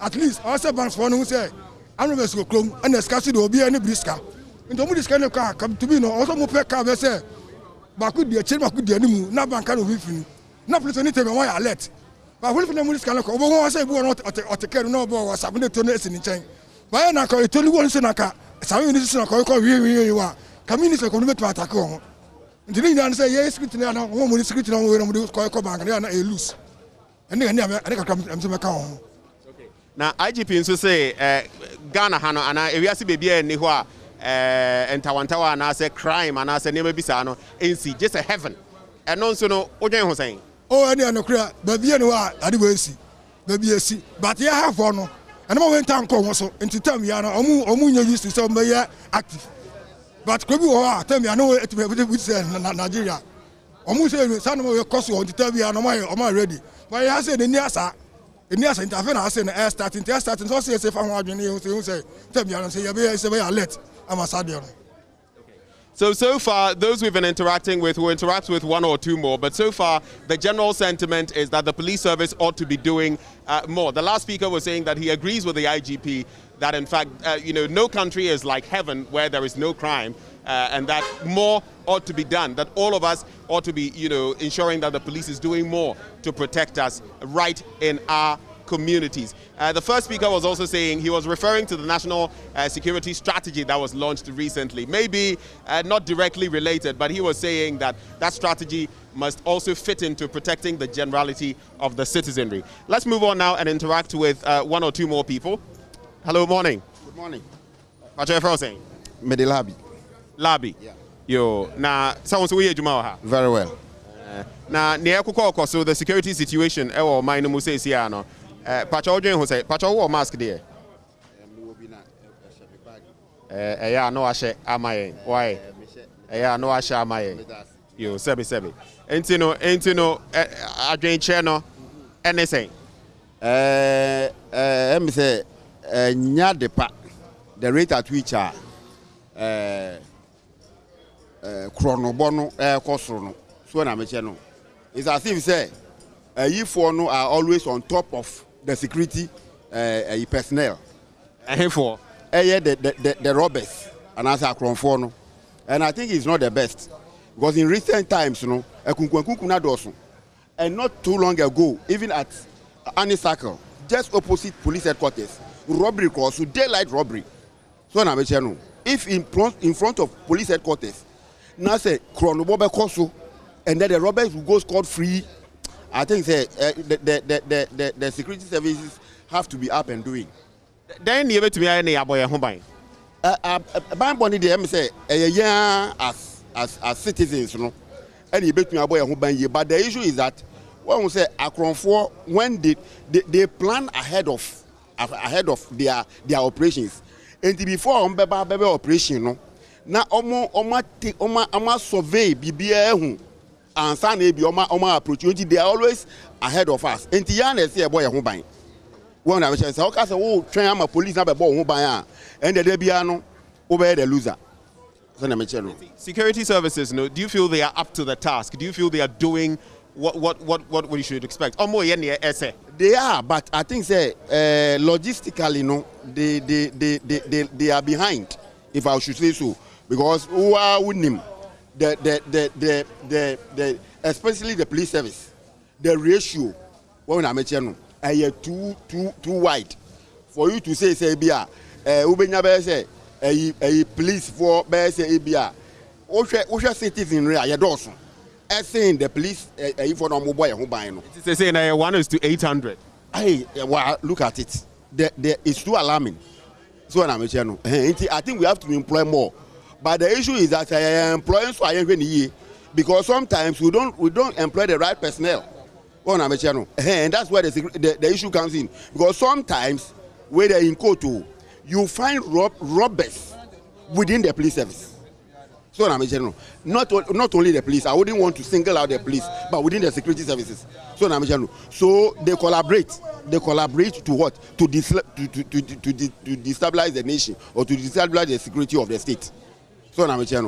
at least all say banks for no say anonymous go clone and escasity do obi any briska into omu dis care no ka come to be no also mo pe ka be say could be a chain, could be a new, not bank of infini. Not police anything on my alert. But when the police can look over, I say, we're not or take care of no more, was happening to us in the chain. By an accord, 21 Senaka, some in this you are. Community commitment to attack on. And the Indian say, yes, one woman secret on where I'm doing Bank and they are not loose. And then I come to my account. Now, IGP nso say Ghana hano ana ewiase bebia ni ho a entawantawa na say crime ana say neme bisa no ensi just a heaven. Eno nso no odwen ho sen. Oh, any anokra bebia ni wa ade we ensi. Bebia esi. But here have for no. And no went time come so into time ya no omu nya used to say me active. But kobi wo tell me I know it with say Nigeria. Omu say say no we cost on to tell me no my ready. But I say the near sa the intervene I say air starting so say if I want you say tell me I say you say alert I'm a sadio. So far, those we've been interacting with, we'll interact with one or two more, but so far, the general sentiment is that the police service ought to be doing more. The last speaker was saying that he agrees with the IGP that, in fact, no country is like heaven where there is no crime, and that more ought to be done, that all of us ought to be, ensuring that the police is doing more to protect us right in our communities. The first speaker was also saying, he was referring to the national security strategy that was launched recently. Maybe not directly related, but he was saying that that strategy must also fit into protecting the generality of the citizenry. Let's move on now and interact with one or two more people. Hello, morning. Good morning. What's your saying? Mede Labi. Labi? Yeah. Yo, na someone say we Juma. Very well. Na so the security situation or my no say no. Pacho Odwen who say Pacho wore mask there. Yeah, no ashe amaye. Why? Yeah, no ashe amaye. Yo, sebi. Entino Adwen che no anything. Me say nya depa the rate at which chronobono kosoro no so na me che no. It's as if say you for no are always on top of the security personnel. And for the robbers and as a crown no. And I think it's not the best. Because in recent times, and not too long ago, even at Annie Circle, just opposite police headquarters, robbery cross, daylight robbery. So now, if in front of police headquarters, now say chronobobe koso, and then the robbers will go scot-free. I think the security services have to be up and doing. Then you to be a boy home buying. Bond the say as citizens, and you bet me a boy home buying. But the issue is that when we say Akron 4, when they plan ahead of their operations, and before baby operation, now omo survey BBA. And some maybe opportunity, they are always ahead of us. And Tiana say a boy who buy. One of us say, okay, so train my police number boy who buy, and the Debiano over the loser. Security services, do you feel they are up to the task? Do you feel they are doing what we should expect? Or more essay? They are, but I think say logistically, they are behind, if I should say so, because who are winning. The especially the police service, the ratio when I mention too wide for you to say bia ubenya be say a police for be say bia o citizen re ayedoso saying the police for no mobile who buy no it say na 1:800. Hey, well, look at it, it's too alarming. So when I mention I think we have to employ more. But the issue is that employing so because sometimes we don't employ the right personnel. And that's where the issue comes in. Because sometimes when they're in Koto, you find robbers within the police service. So not only the police, I wouldn't want to single out the police, but within the security services. So they collaborate. They collaborate to what? To destabilize the nation or to destabilize the security of the state. So now, and say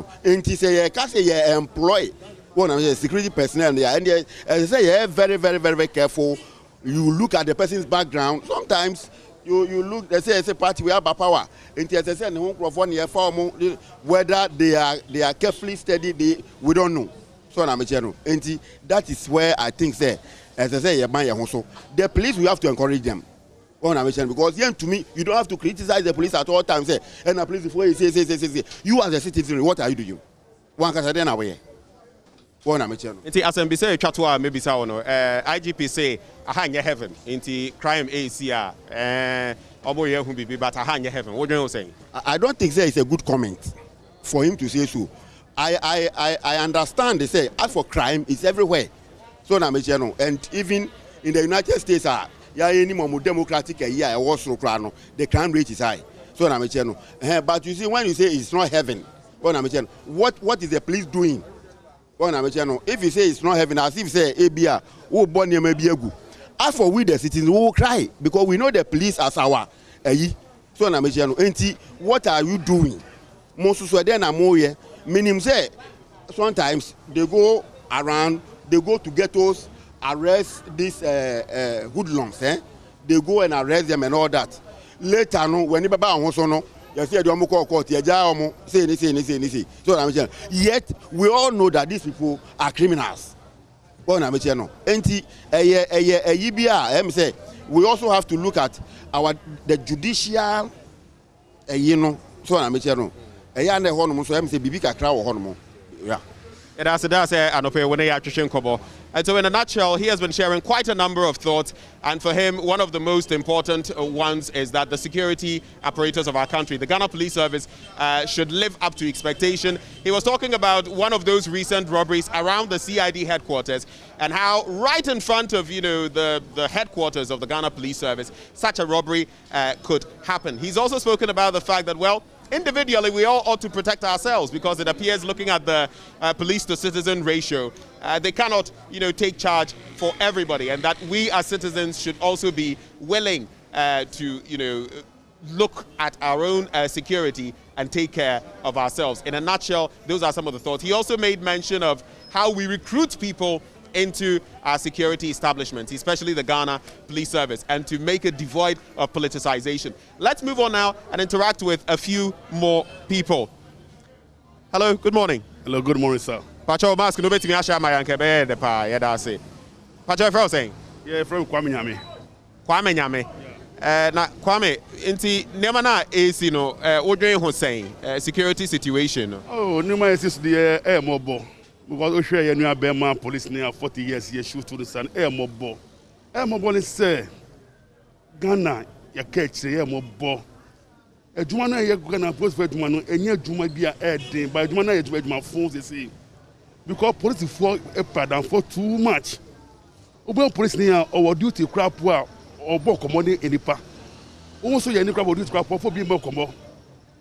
you employ one of the security personnel there, and as I say, you're very, very, very, very careful. You look at the person's background. Sometimes you look. They say it's a party we have power. And as I say, whether they are carefully studied, we don't know. So na me channel. And that is where I think say, as I say, the police, we have to encourage them. Because to me, you don't have to criticize the police at all times. And the police, before you say, you as a citizen, what are you doing? One can say then away. One am channel. Inti SMB say chatwa maybe say no. IGP say aha nye heaven. Inti crime ACR. Omo ye hu bibi but aha nye heaven. What do you saying? I don't think it's a good comment for him to say so. I understand they say as for crime it's everywhere. So na me channel. And even in the United States any more democratic the crime rate is high. So na me channel. But you see when you say it's not heaven, what is the police doing? If you say it's not heaven, as if say Abia, oh bonny maybe egu. As for we the citizens, we will cry because we know the police as our so na me channel. What are you doing? Most Sweden are more meaning say sometimes they go around, they go to ghettos, arrest these hoodlums, they go and arrest them and all that. Later, no, when you say court, say. So yet we all know that these people are criminals. We also have to look at the judicial, so yeah. And so in a nutshell, he has been sharing quite a number of thoughts, and for him, one of the most important ones is that the security apparatus of our country, the Ghana Police Service, should live up to expectation. He was talking about one of those recent robberies around the CID headquarters and how right in front of, the headquarters of the Ghana Police Service, such a robbery could happen. He's also spoken about the fact that, well, individually, we all ought to protect ourselves because it appears, looking at the police-to-citizen ratio, they cannot, take charge for everybody, and that we as citizens should also be willing to, look at our own security and take care of ourselves. In a nutshell, those are some of the thoughts. He also made mention of how we recruit people into our security establishments, especially the Ghana Police Service, and to make it devoid of politicization. Let's move on now and interact with a few more people. Hello, good morning. Hello, good morning, sir. Pacho mask no betimi asha mayanke be de pa ye da se. Pacho friend saying? Yeah, from Kwame Nyame. Kwame Nyame. Na Kwame, inti nema na AC no odwen ho saying security situation. Oh, nema is the mobile. Because we share new Bema police near 40 years here shoot to the sun mobile. Mobile is say Ghana ya catch mobile. Jumana ye Ghana post for Jumano enye Juma bia day by Jumana ye Juma phones they say. Because police for a pardon for too much. Obo police near our duty crap or book money enipa. Also ye crap duty crap for being more combo.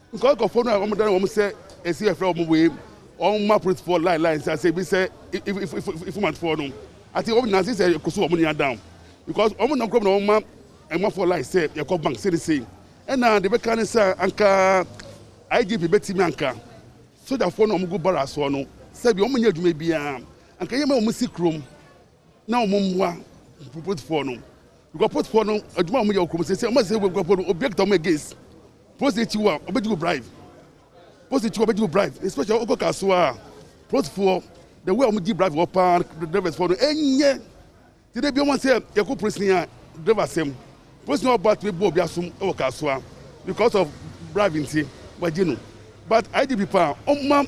Because go for no woman say a CFL way on my police for lines I say we say if man for no. I think all Nazi say kusu money down. Because omo no come no man and man for line say you come bank say the same. And now the can say anka IGP beti me anka. So that for no go bara so no. Say be omo nya dwuma bia anka yema omo sikrom na omo mwa put for no. Because put for no adwuma omo ya okrom say omo say we go for no object omo against. Post it you obedu bribe. Post it you obedu bribe. Especially oko kaswa. Post for the way omo give bribe open the drivers for no enye. Today be omo say you go president driver sem. Post no about we bo bia sum oko kaswa because of bribing thing. But you know. But IDP pa omo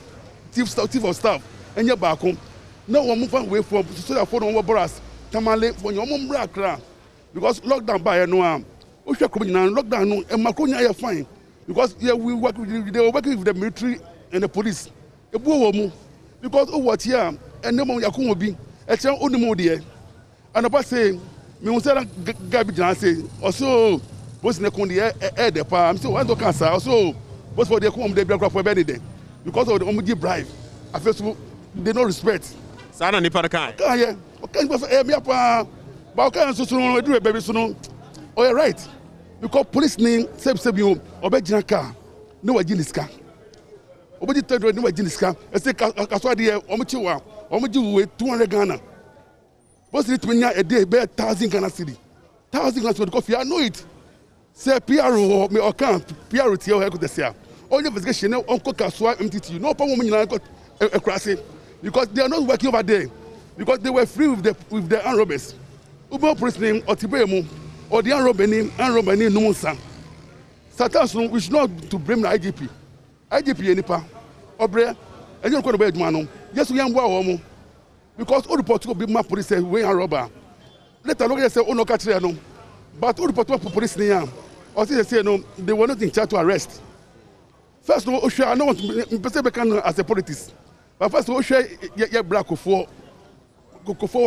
chief of staff and your back home. No one move away from so that for no boras. Tamale for your mum bra because lockdown by no arm. We should come in and lockdown no and Maconia are fine. Because yeah, we work with they were working with the military and the police. A boom because what here and no more Yakumo be a child only more dear. And about saying, me was garbage and say, also was in the air the palm. So I don't cancel also was for the come they black for Benedict. Because of the Omuji bribe, I feel they no respect. Sana ni parakai. Yeah, okay, but me apa, but okay, so do a baby so. Oh, you're right. Because police name save you, obey car, no aginiska. Obey the no aginiska. I say, Caswadia, Omuchiwa, Omuji with 200 Ghana. What's it when you a day, bear 1,000 Ghana city? 1,000 Ghana city, coffee, I know it. Say, PRO, me or can't, PRO, Tio, I could say. All the investigation, Uncle Kaswa, MTT, no problem, you got a crassy. because they are not working over there, because they were free with the armed robbers. Uber police name or Tibemu or the armed robber name Numunsa. Sometimes we should not to blame the IGP. IGP enipa obre and you don't go to yes we am well because all the Portugal be my police say we are robber. Let alone say oh no catch no, but all the Portugal police near or say no they were not in charge to arrest. First of all, I don't want to be as a politics, but first of all, you're black for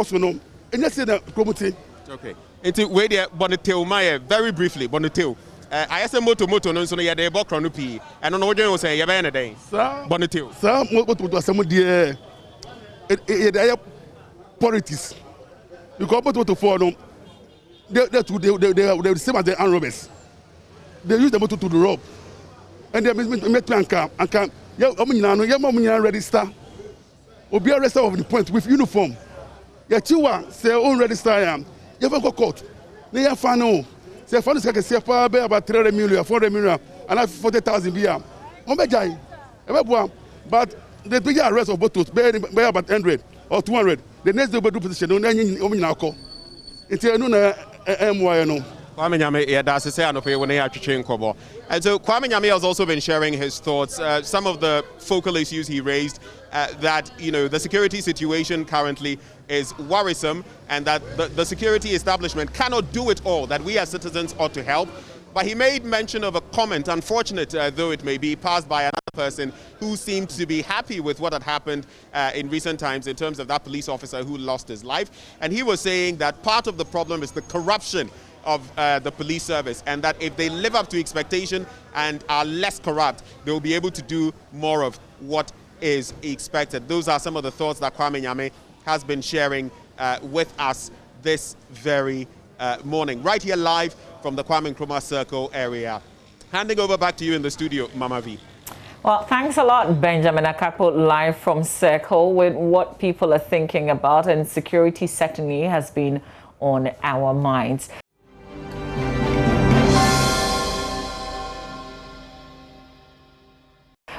so no, and let's say that promoting. Okay. It's wait there, Bonneteo Maya, very briefly, Bonneteo. I asked a moto no so ya de bokro no pi. And on what you say, ya be na den. Bonneteo. Sir, what was some dear politics. You go to for no. They the same as the armed robbers. They use the motor to the rob. And they make plan and can yeah register. Or be arrested of the point with uniform. Yeah, Chiwa say own register am. You ever go court? They have found say found this say about 300 million, 400 million, and 40,000 BM. But they big arrest of both by about 100 or 200. The next day do position no na call. It's no MY no. Kwame Nyame, that's say no pay when they actually change kobo. And so Kwame Nyame has also been sharing his thoughts. Some of the focal issues he raised, that the security situation currently is worrisome, and that the security establishment cannot do it all. That we as citizens ought to help. But he made mention of a comment, unfortunate though it may be, passed by another person who seemed to be happy with what had happened in recent times in terms of that police officer who lost his life. And he was saying that part of the problem is the corruption of the police service, and that if they live up to expectation and are less corrupt, they will be able to do more of what is expected. Those are some of the thoughts that Kwame Nyame has been sharing with us this very morning, right here live from the Kwame Nkrumah Circle area. Handing over back to you in the studio, Mama V. Well, thanks a lot, Benjamin Akapo, live from Circle with what people are thinking about, and security certainly has been on our minds.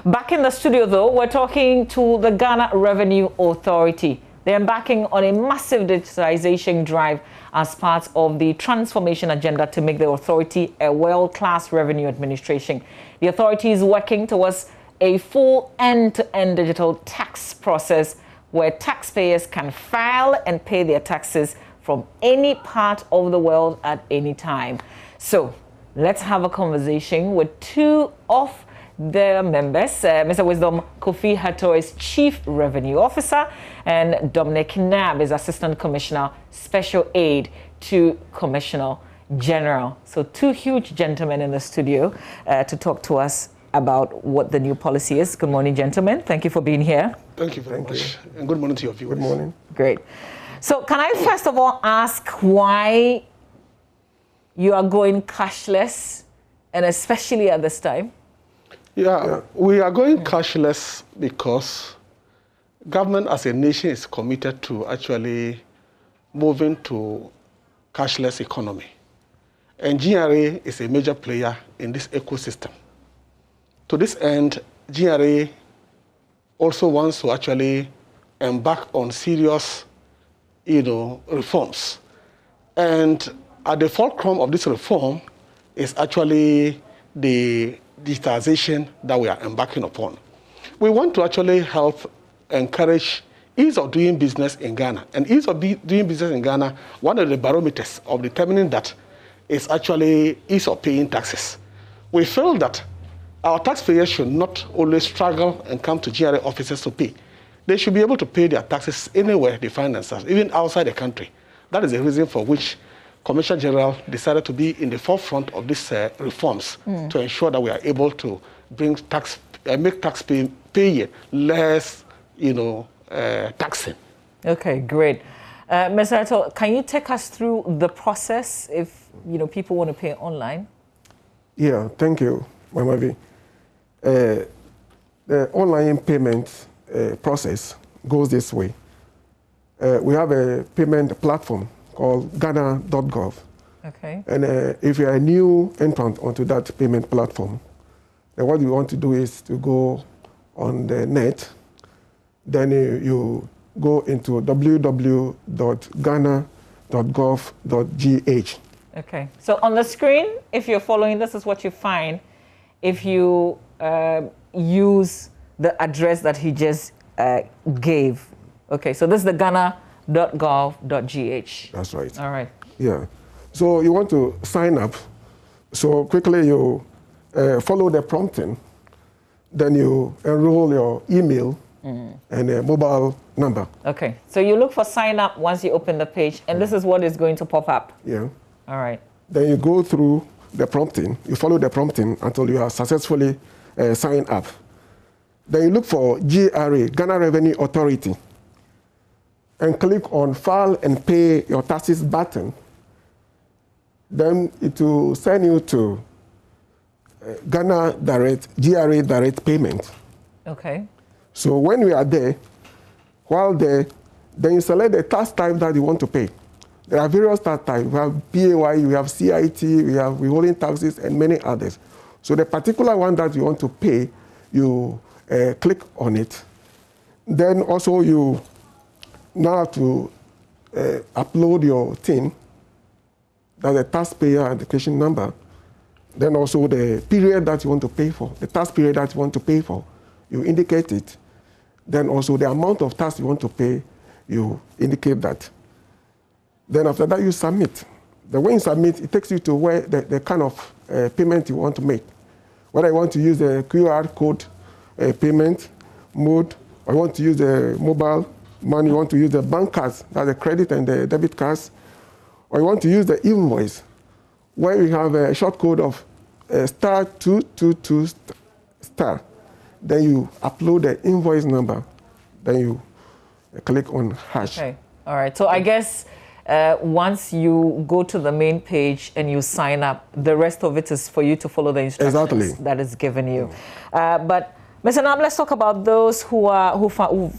Back in the studio, though, we're talking to the Ghana Revenue Authority. They're embarking on a massive digitalization drive as part of the transformation agenda to make the authority a world-class revenue administration. The authority is working towards a full end-to-end digital tax process where taxpayers can file and pay their taxes from any part of the world at any time. So let's have a conversation with two of their members. Mr. Wisdom Kofi Hato is Chief Revenue Officer, and Dominic Nab is Assistant Commissioner, Special Aid to Commissioner General. So two huge gentlemen in the studio to talk to us about what the new policy is. Good morning, gentlemen. Thank you for being here. Thank you very much. And good morning to your viewers. Good morning. Great. So can I first of all ask why you are going cashless, and especially at this time? Yeah, we are going cashless because government as a nation is committed to actually moving to cashless economy. And GRA is a major player in this ecosystem. To this end, GRA also wants to actually embark on serious, reforms. And at the fulcrum of this reform is actually the digitization that we are embarking upon. We want to actually help encourage ease of doing business in Ghana. And ease of doing business in Ghana, one of the barometers of determining that is actually ease of paying taxes. We feel that our taxpayers should not always struggle and come to GRA offices to pay. They should be able to pay their taxes anywhere they find themselves, even outside the country. That is the reason for which Commissioner General decided to be in the forefront of these reforms to ensure that we are able to bring make tax paying less, taxing. Okay, great. Mr. Ato, can you take us through the process if people want to pay online? Yeah, thank you, Mama V. The online payment process goes this way. We have a payment platform called Ghana.gov. Okay. And if you are a new entrant onto that payment platform, then what you want to do is to go on the net, then you go into www.ghana.gov.gh. Okay, so on the screen, if you're following, this is what you find if you use the address that he just gave. Okay, so this is the ghana.gov.gh. That's right. All right. Yeah. So you want to sign up. So quickly you follow the prompting. Then you enroll your email and a mobile number. Okay, so you look for sign up once you open the page, and this is what is going to pop up. Yeah. All right. Then you go through the prompting. You follow the prompting until you are successfully signed up. Then you look for GRA, Ghana Revenue Authority, and click on File and Pay Your Taxes button. Then it will send you to GRA Direct Payment. Okay. So when we are there, while there, then you select the tax type that you want to pay. There are various tax types. We have PAY, we have CIT, we have withholding taxes, and many others. So the particular one that you want to pay, you click on it. Then also you now have to upload your TIN, that's the taxpayer identification number. Then also the period that you want to pay for, the tax period that you want to pay for, you indicate it. Then also the amount of tax you want to pay, you indicate that. Then after that, you submit. Then when you submit, it takes you to where the kind of payment you want to make. Whether you want to use the QR code payment mode, or you want to use the mobile money, you want to use the bank cards, that's the credit and the debit cards, or you want to use the invoice, where we have a short code of *222*. Then you upload the invoice number, then you click on hash. Okay, all right. So I guess once you go to the main page and you sign up, the rest of it is for you to follow the instructions that is given you. But Mr. Nam, let's talk about those who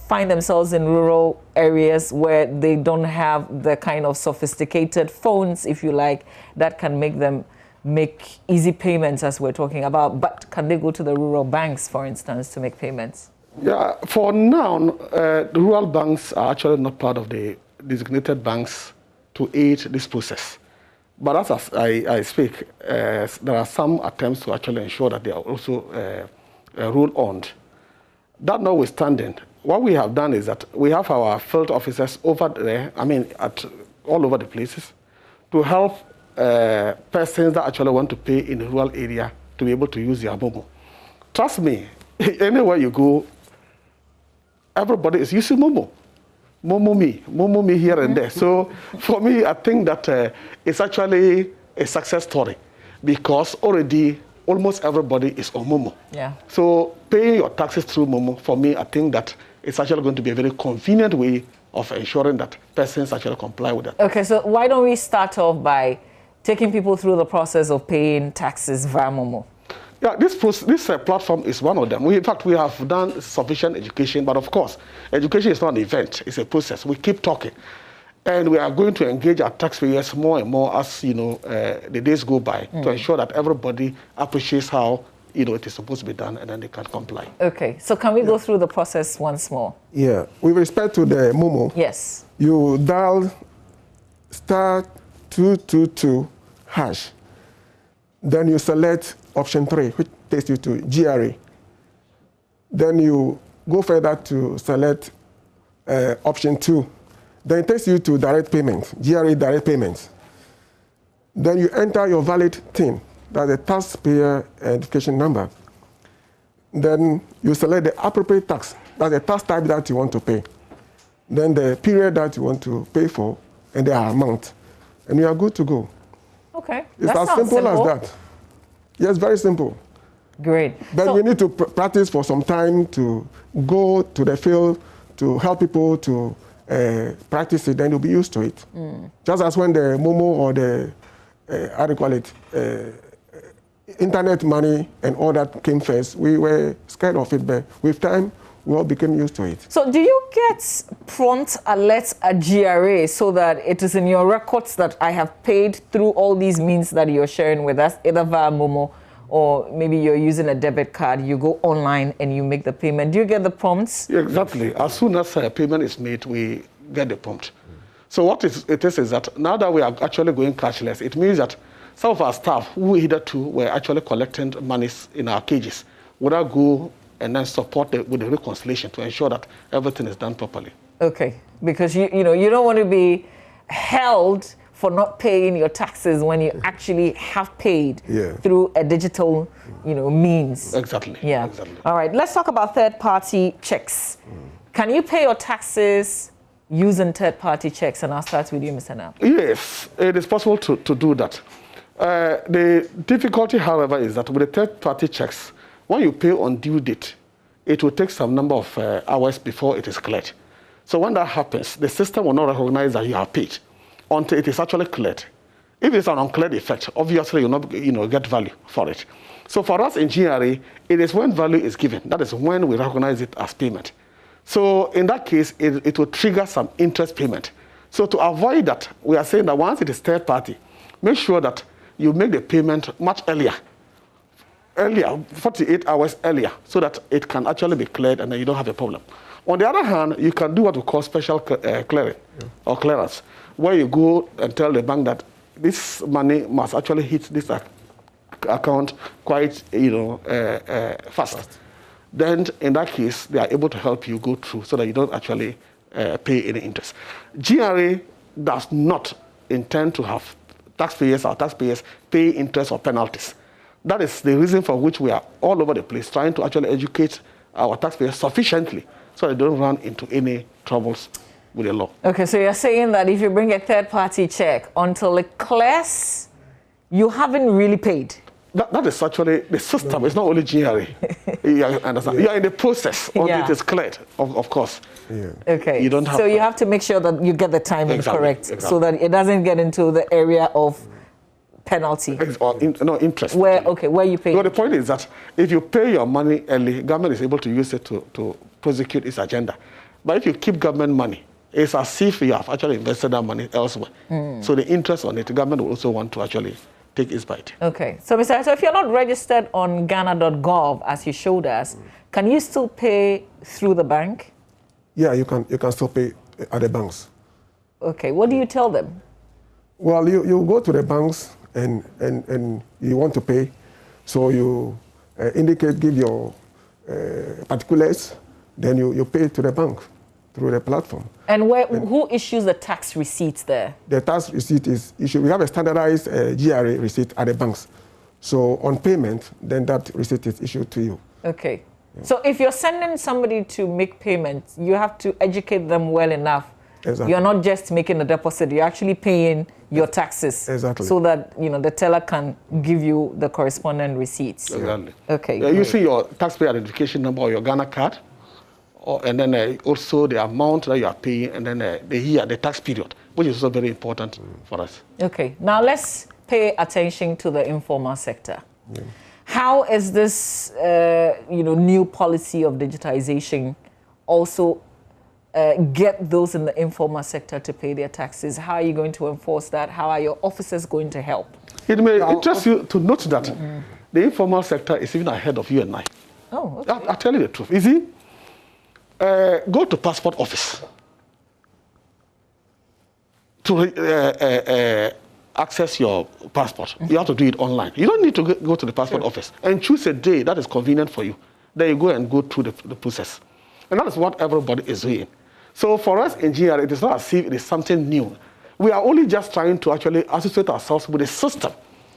find themselves in rural areas where they don't have the kind of sophisticated phones, if you like, that can make them make easy payments, as we're talking about. But can they go to the rural banks, for instance, to make payments? Yeah, for now, the rural banks are actually not part of the designated banks to aid this process. But as I speak, there are some attempts to actually ensure that they are also rule-owned. That notwithstanding, what we have done is that we have our field officers over there, all over the places, to help persons that actually want to pay in the rural area to be able to use their Momo. Trust me, anywhere you go, everybody is using Momo. Momo me here and there. So for me, I think that it's actually a success story because already almost everybody is on Momo. Yeah. So paying your taxes through Momo, for me, I think that it's actually going to be a very convenient way of ensuring that persons actually comply with that. Okay, so why don't we start off by taking people through the process of paying taxes via Momo? Yeah, this platform is one of them. In fact, we have done sufficient education, but of course, education is not an event, it's a process. We keep talking. And we are going to engage our taxpayers more and more as the days go by to ensure that everybody appreciates how it is supposed to be done and then they can comply. Okay, so can we go through the process once more? Yeah, with respect to the Momo, yes, you dial *222#. Then you select option 3, which takes you to GRA. Then you go further to select option 2. Then it takes you to direct payment, GRA direct payments. Then you enter your valid TIN, that's the taxpayer identification number. Then you select the appropriate tax, that's the tax type that you want to pay. Then the period that you want to pay for, and the amount. And you are good to go. Okay, it's as simple as that. Yes, very simple. Great. But we need to practice for some time to go to the field to help people to practice it, then you'll be used to it. Just as when the Momo or the, how do you call it, internet money and all that came first, we were scared of it, but with time, we all became used to it. So do you get prompt alerts at GRA so that it is in your records that I have paid through all these means that you're sharing with us, either via Momo or maybe you're using a debit card, you go online and you make the payment. Do you get the prompts? Yeah, exactly. As soon as a payment is made, we get the prompt. So what it is that now that we are actually going cashless, it means that some of our staff who hitherto were actually collecting monies in our cages would now go and then support with the reconciliation to ensure that everything is done properly. Okay, because you don't want to be held for not paying your taxes when you actually have paid through a digital, means. Exactly. Yeah. Exactly. All right. Let's talk about third-party checks. Can you pay your taxes using third-party checks? And I'll start with you, Mr. Knapp. Yes, it is possible to do that. The difficulty, however, is that with the third-party checks, when you pay on due date, it will take some number of hours before it is cleared. So when that happens, the system will not recognize that you have paid until it is actually cleared. If it's an uncleared effect, obviously you'll not get value for it. So for us in GRA, it is when value is given. That is when we recognize it as payment. So in that case, it will trigger some interest payment. So to avoid that, we are saying that once it is third party, make sure that you make the payment much earlier, 48 hours earlier, so that it can actually be cleared and then you don't have a problem. On the other hand, you can do what we call special clearing or clearance, where you go and tell the bank that this money must actually hit this account quite fast. Then in that case, they are able to help you go through so that you don't actually pay any interest. GRA does not intend to have our taxpayers pay interest or penalties. That is the reason for which we are all over the place trying to actually educate our taxpayers sufficiently so they don't run into any troubles with the law. Okay, so you're saying that if you bring a third-party check until it clears, you haven't really paid. That is actually the system. It's not only GRA. You understand? You are in the process until it is cleared, of course. Okay. You don't have you have to make sure that you get the timing correct, so that it doesn't get into the area of penalty. Interest. Where you pay. No, the point is that if you pay your money early, government is able to use it to prosecute its agenda. But if you keep government money, it's as if you have actually invested that money elsewhere. So the interest on it, the government will also want to actually take its bite. Okay. So, Mr. So if you're not registered on Ghana.gov, as you showed us, can you still pay through the bank? Yeah, you can still pay at the banks. Okay. What do you tell them? Well, you go to the banks and you want to pay. So you give your particulars, then you pay to the bank through the platform. And who issues the tax receipts there? The tax receipt is issued. We have a standardized GRA receipt at the banks. So on payment, then that receipt is issued to you. Okay. Yeah. So if you're sending somebody to make payments, you have to educate them well enough. Exactly. You're not just making a deposit, you're actually paying your taxes. Exactly. So that the teller can give you the corresponding receipts. Exactly. Okay. You see your taxpayer identification number or your Ghana card, and then also the amount that you are paying, and then the tax period, which is also very important for us. Okay. Now let's pay attention to the informal sector. Yeah. How is this new policy of digitization also get those in the informal sector to pay their taxes? How are you going to enforce that? How are your officers going to help? It may interest you to note that the informal sector is even ahead of you and I. Oh, okay. I'll tell you the truth. You see, go to passport office to access your passport. You have to do it online. You don't need to go to the passport office and choose a day that is convenient for you. Then you go and go through the process. And that is what everybody is doing. So for us in GRA, it is not as if it is something new. We are only just trying to actually associate ourselves with the system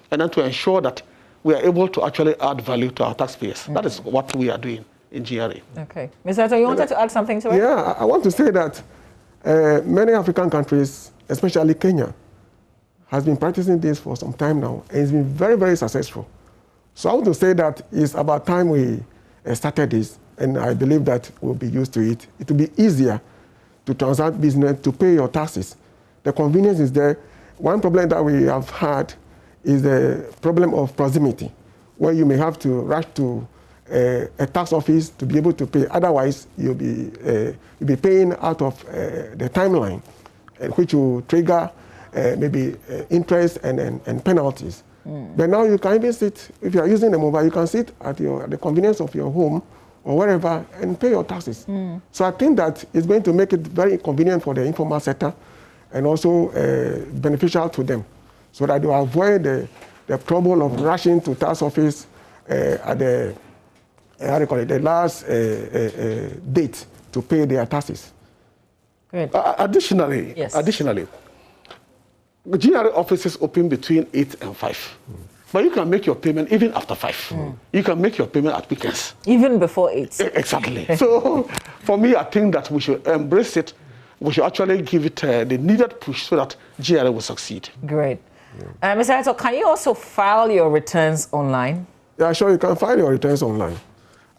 and then to ensure that we are able to actually add value to our taxpayers. That is what we are doing in GRA. Okay. Mr. Ato, you wanted to add something to it? Yeah, I want to say that many African countries, especially Kenya, has been practicing this for some time now, and it's been very, very successful. So I want to say that it's about time we started this, and I believe that we'll be used to it. It will be easier to transact business, to pay your taxes. The convenience is there. One problem that we have had is the problem of proximity, where you may have to rush to a tax office to be able to pay. Otherwise, you'll be paying out of the timeline, which will trigger maybe interest and penalties. But now you can even sit, if you are using the mobile, you can sit at the convenience of your home or wherever and pay your taxes. So I think that it's going to make it very convenient for the informal sector and also beneficial to them, so that they will avoid the trouble of rushing to tax office at the the last date to pay their taxes. Great. Additionally, the GRA offices open between 8 and 5. But you can make your payment even after 5. You can make your payment at weekends. Even before 8. Exactly. So for me, I think that we should embrace it. We should actually give it the needed push so that GRA will succeed. Great. Mr. Herzog, can you also file your returns online? Yeah, sure, you can file your returns online.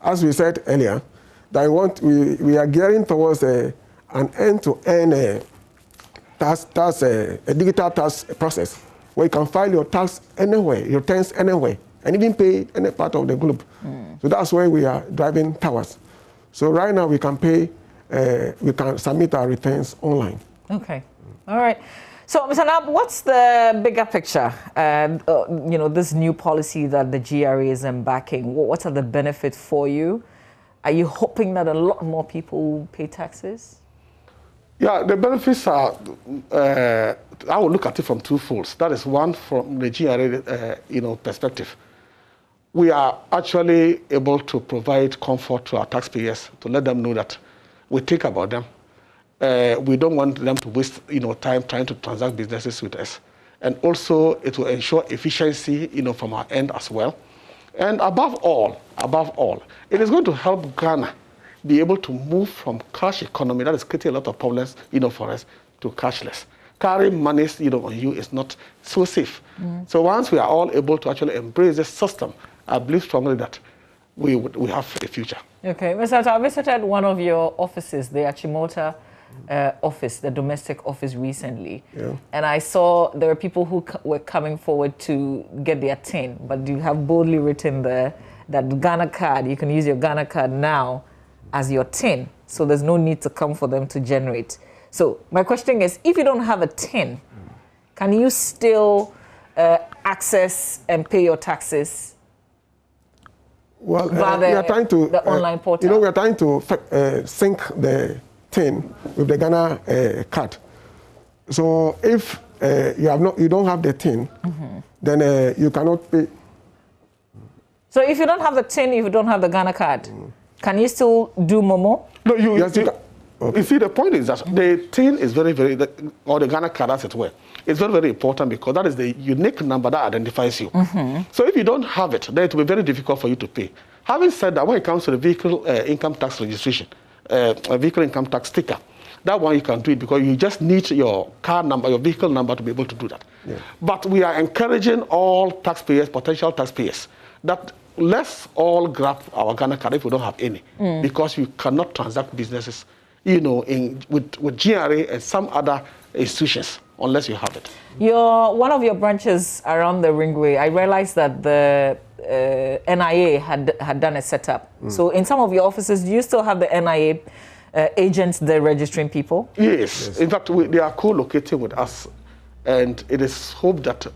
As we said earlier, that we are gearing towards an end-to-end a digital tax process where you can file your tax anywhere, your returns anywhere, and even pay any part of the globe. So that's where we are driving towards. So right now we can pay, we can submit our returns online. Okay, all right. So, Mr. Nab, what's the bigger picture? This new policy that the GRA is embarking, what are the benefits for you? Are you hoping that a lot more people will pay taxes? Yeah, the benefits are, I will look at it from two folds. That is one from the GRA perspective. We are actually able to provide comfort to our taxpayers, to let them know that we think about them. We don't want them to waste time trying to transact businesses with us. And also it will ensure efficiency from our end as well. And above all, it is going to help Ghana be able to move from cash economy that is creating a lot of problems for us to cashless. Carrying money on you is not so safe. So once we are all able to actually embrace this system, I believe strongly that we have a future. Okay, Mr. Ato, I visited one of your offices, the Achimota office, the domestic office recently. And I saw there were people who were coming forward to get their TIN, but you have boldly written there that Ghana card, you can use your Ghana card now as your TIN, so there's no need to come for them to generate. So my question is, if you don't have a TIN, can you still access and pay your taxes? Well, we are trying to the online portal. We are trying to sync the TIN with the Ghana card. So if you don't have the TIN, then you cannot pay. So if you don't have the TIN, if you don't have the Ghana card, can you still do Momo? No, you see, the point is that the TIN is very, or the Ghana card, as it were, it's very, very important because that is the unique number that identifies you. So if you don't have it, then it will be very difficult for you to pay. Having said that, when it comes to the vehicle income tax registration, vehicle income tax sticker, that one you can do it because you just need your car number, your vehicle number to be able to do that. But we are encouraging all taxpayers, potential taxpayers, that let's all grab our Ghana card if we don't have any, because you cannot transact businesses, with GRA and some other institutions unless you have it. One of your branches around the Ringway, I realized that the NIA had done a setup. So in some of your offices, do you still have the NIA agents there registering people? Yes. In fact, they are co-located with us. And it is hoped that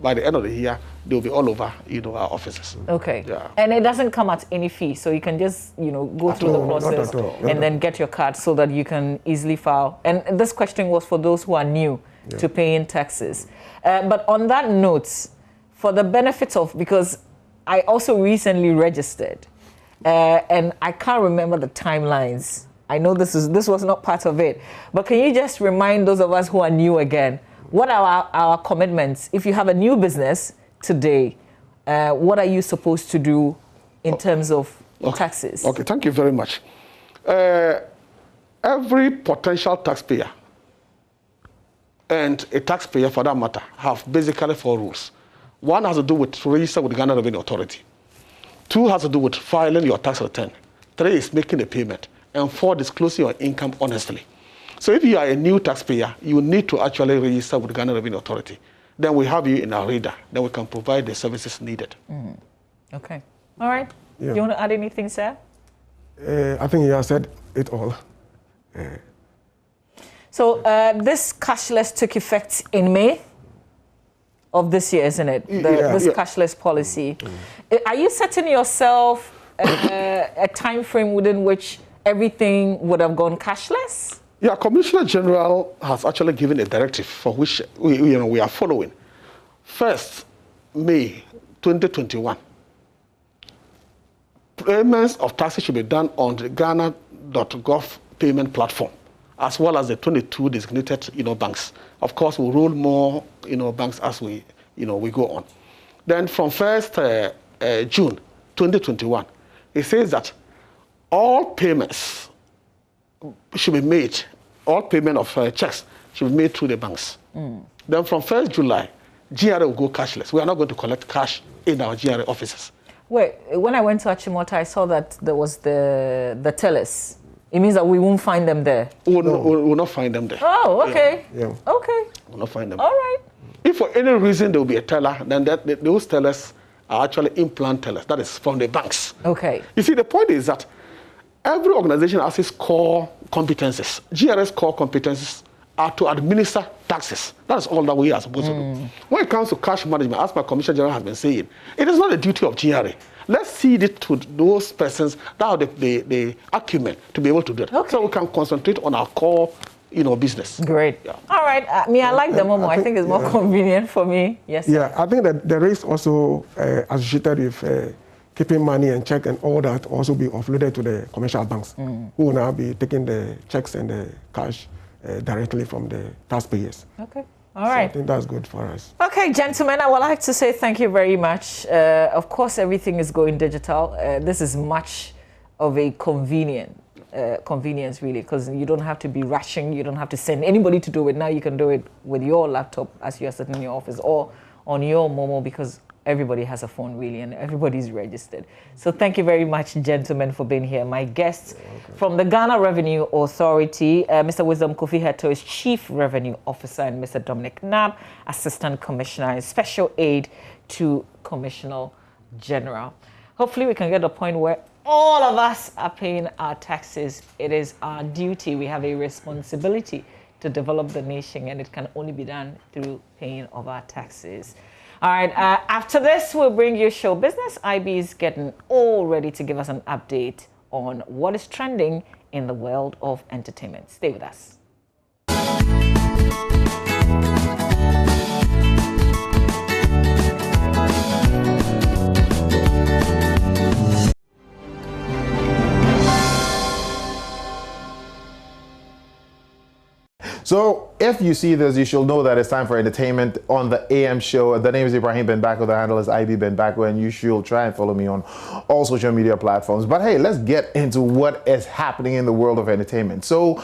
by the end of the year, they'll be all over, our offices. Okay. Yeah. And it doesn't come at any fee, so you can just, go through the process and then get your card so that you can easily file. And this question was for those who are new to paying taxes. But on that note, for the benefits of, because I also recently registered, and I can't remember the timelines. I know this was not part of it, but can you just remind those of us who are new again? What are our commitments? If you have a new business today, what are you supposed to do in terms of taxes? Okay, thank you very much. Every potential taxpayer and a taxpayer for that matter have basically 4 rules. 1 has to do with register with the Ghana Revenue Authority. 2 has to do with filing your tax return. 3 is making a payment. And 4, disclosing your income honestly. So if you are a new taxpayer, you need to actually register with the Ghana Revenue Authority. Then we have you in our radar. Then we can provide the services needed. Okay. All right. Do you want to add anything, sir? I think you have said it all. So this cashless took effect in May? of this year, isn't it? This cashless policy. Are you setting yourself a time frame within which everything would have gone cashless? Yeah, Commissioner General has actually given a directive for which we are following. 1st May 2021. Payments of taxes should be done on the Ghana.gov payment platform, as well as the 22 designated, banks. Of course, we'll roll more, banks as we go on. Then from 1st June 2021, it says that all payments should be made, all payment of checks should be made through the banks. Then from 1st July, GRA will go cashless. We are not going to collect cash in our GRA offices. Wait, when I went to Achimota, I saw that there was the tellers. It means that we won't find them there. We'll not find them there. Oh, okay. Yeah. Okay. We'll not find them. All right. If for any reason there will be a teller, then those tellers are actually implant tellers. That is from the banks. Okay. You see, the point is that every organization has its core competences. GRS core competences are to administer taxes. That's all that we are supposed to do. When it comes to cash management, as my Commissioner General has been saying, it is not the duty of GRA. Let's cede it to those persons that have the acumen to be able to do it. Okay. So we can concentrate on our core, business. Great. Yeah. All right. I like the Momo. I think it's more convenient for me. Yes. Yeah, I think that there is also associated with keeping money and check and all that also be offloaded to the commercial banks, who will now be taking the checks and the cash directly from the taxpayers. Okay. All right. I think that's good for us. Okay, gentlemen, I would like to say thank you very much. Of course, everything is going digital. This is much of a convenience, really, because you don't have to be rushing. You don't have to send anybody to do it. Now you can do it with your laptop as you're sitting in your office or on your Momo, because everybody has a phone, really, and everybody's registered. So thank you very much, gentlemen, for being here. My guests from the Ghana Revenue Authority, Mr. Wisdom Kofi Hetto is Chief Revenue Officer, and Mr. Dominic Nab, Assistant Commissioner and Special Aide to Commissioner General. Hopefully we can get to a point where all of us are paying our taxes. It is our duty. We have a responsibility to develop the nation, and it can only be done through paying of our taxes. All right, after this, we'll bring you show business. IB is getting all ready to give us an update on what is trending in the world of entertainment. Stay with us. So if you see this, you should know that it's time for entertainment on the AM show. The name is Ibrahim Ben Bako. The handle is IB Ben Bako, and you should try and follow me on all social media platforms. But hey, let's get into what is happening in the world of entertainment. So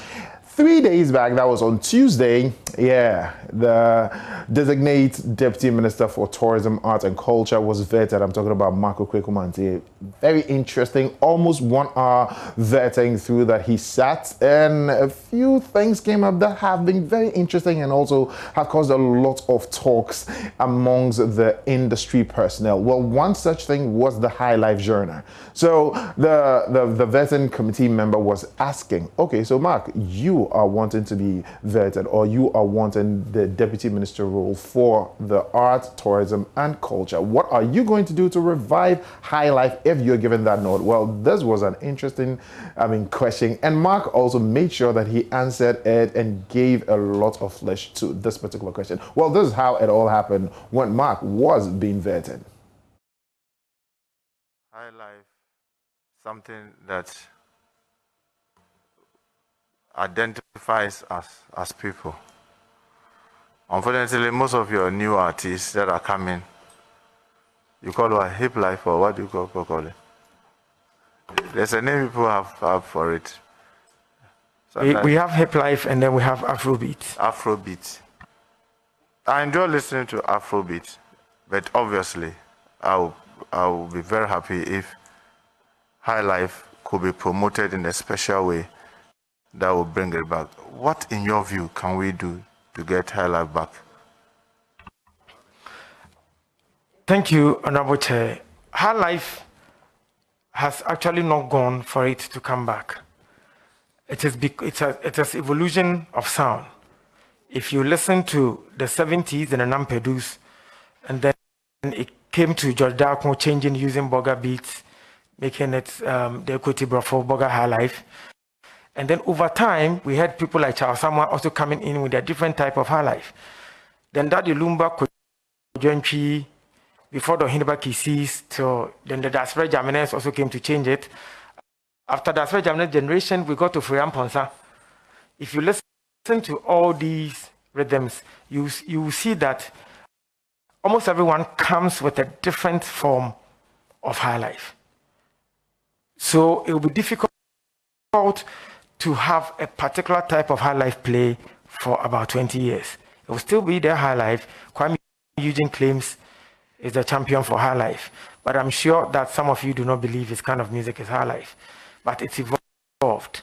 3 days back, that was on Tuesday, the designate Deputy Minister for Tourism, Arts and Culture was vetted. I'm talking about Marco Kwekumantie. Very interesting, almost 1 hour vetting through that he sat, and a few things came up that have been very interesting and also have caused a lot of talks amongst the industry personnel. Well, one such thing was the High Life Journal. So the vetting committee member was asking, okay, so Mark, you are wanting to be vetted, or you are wanting the deputy minister role for the arts, tourism, and culture. What are you going to do to revive High Life if you're given that note? Well, this was an interesting, question, and Mark also made sure that he answered it and gave a lot of flesh to this particular question. Well, this is how it all happened when Mark was being vetted. High Life, something that identifies us as people. Unfortunately, most of your new artists that are coming, you call it hip life, or what do you call it? There's a name people have for it. We have hip life, and then we have Afrobeat. Afrobeat. I enjoy listening to Afrobeat, but obviously, I will be very happy if High Life could be promoted in a special way that will bring it back. What, in your view, can we do to get High Life back? Thank you, Honorable Chair. High Life has actually not gone for it to come back. It is evolution of sound. If you listen to the 70s and the Nampedus, And then it came to George Darko changing, using burger beats, making it the equity for burger high life. And then over time, we had people like Charles Samuel also coming in with a different type of high life. Then Daddy Lumba, Kojonchi, before the Hindba Kisis, so then the Dasper Jamines also came to change it. After the Dasper Jamines generation, we got to Friam Ponsa. If you listen to all these rhythms, you will see that almost everyone comes with a different form of high life. So it will be difficult to have a particular type of high life play for about 20 years. It will still be their high life. Kwame Eugene claims is the champion for high life, but I'm sure that some of you do not believe his kind of music is high life. But it's evolved.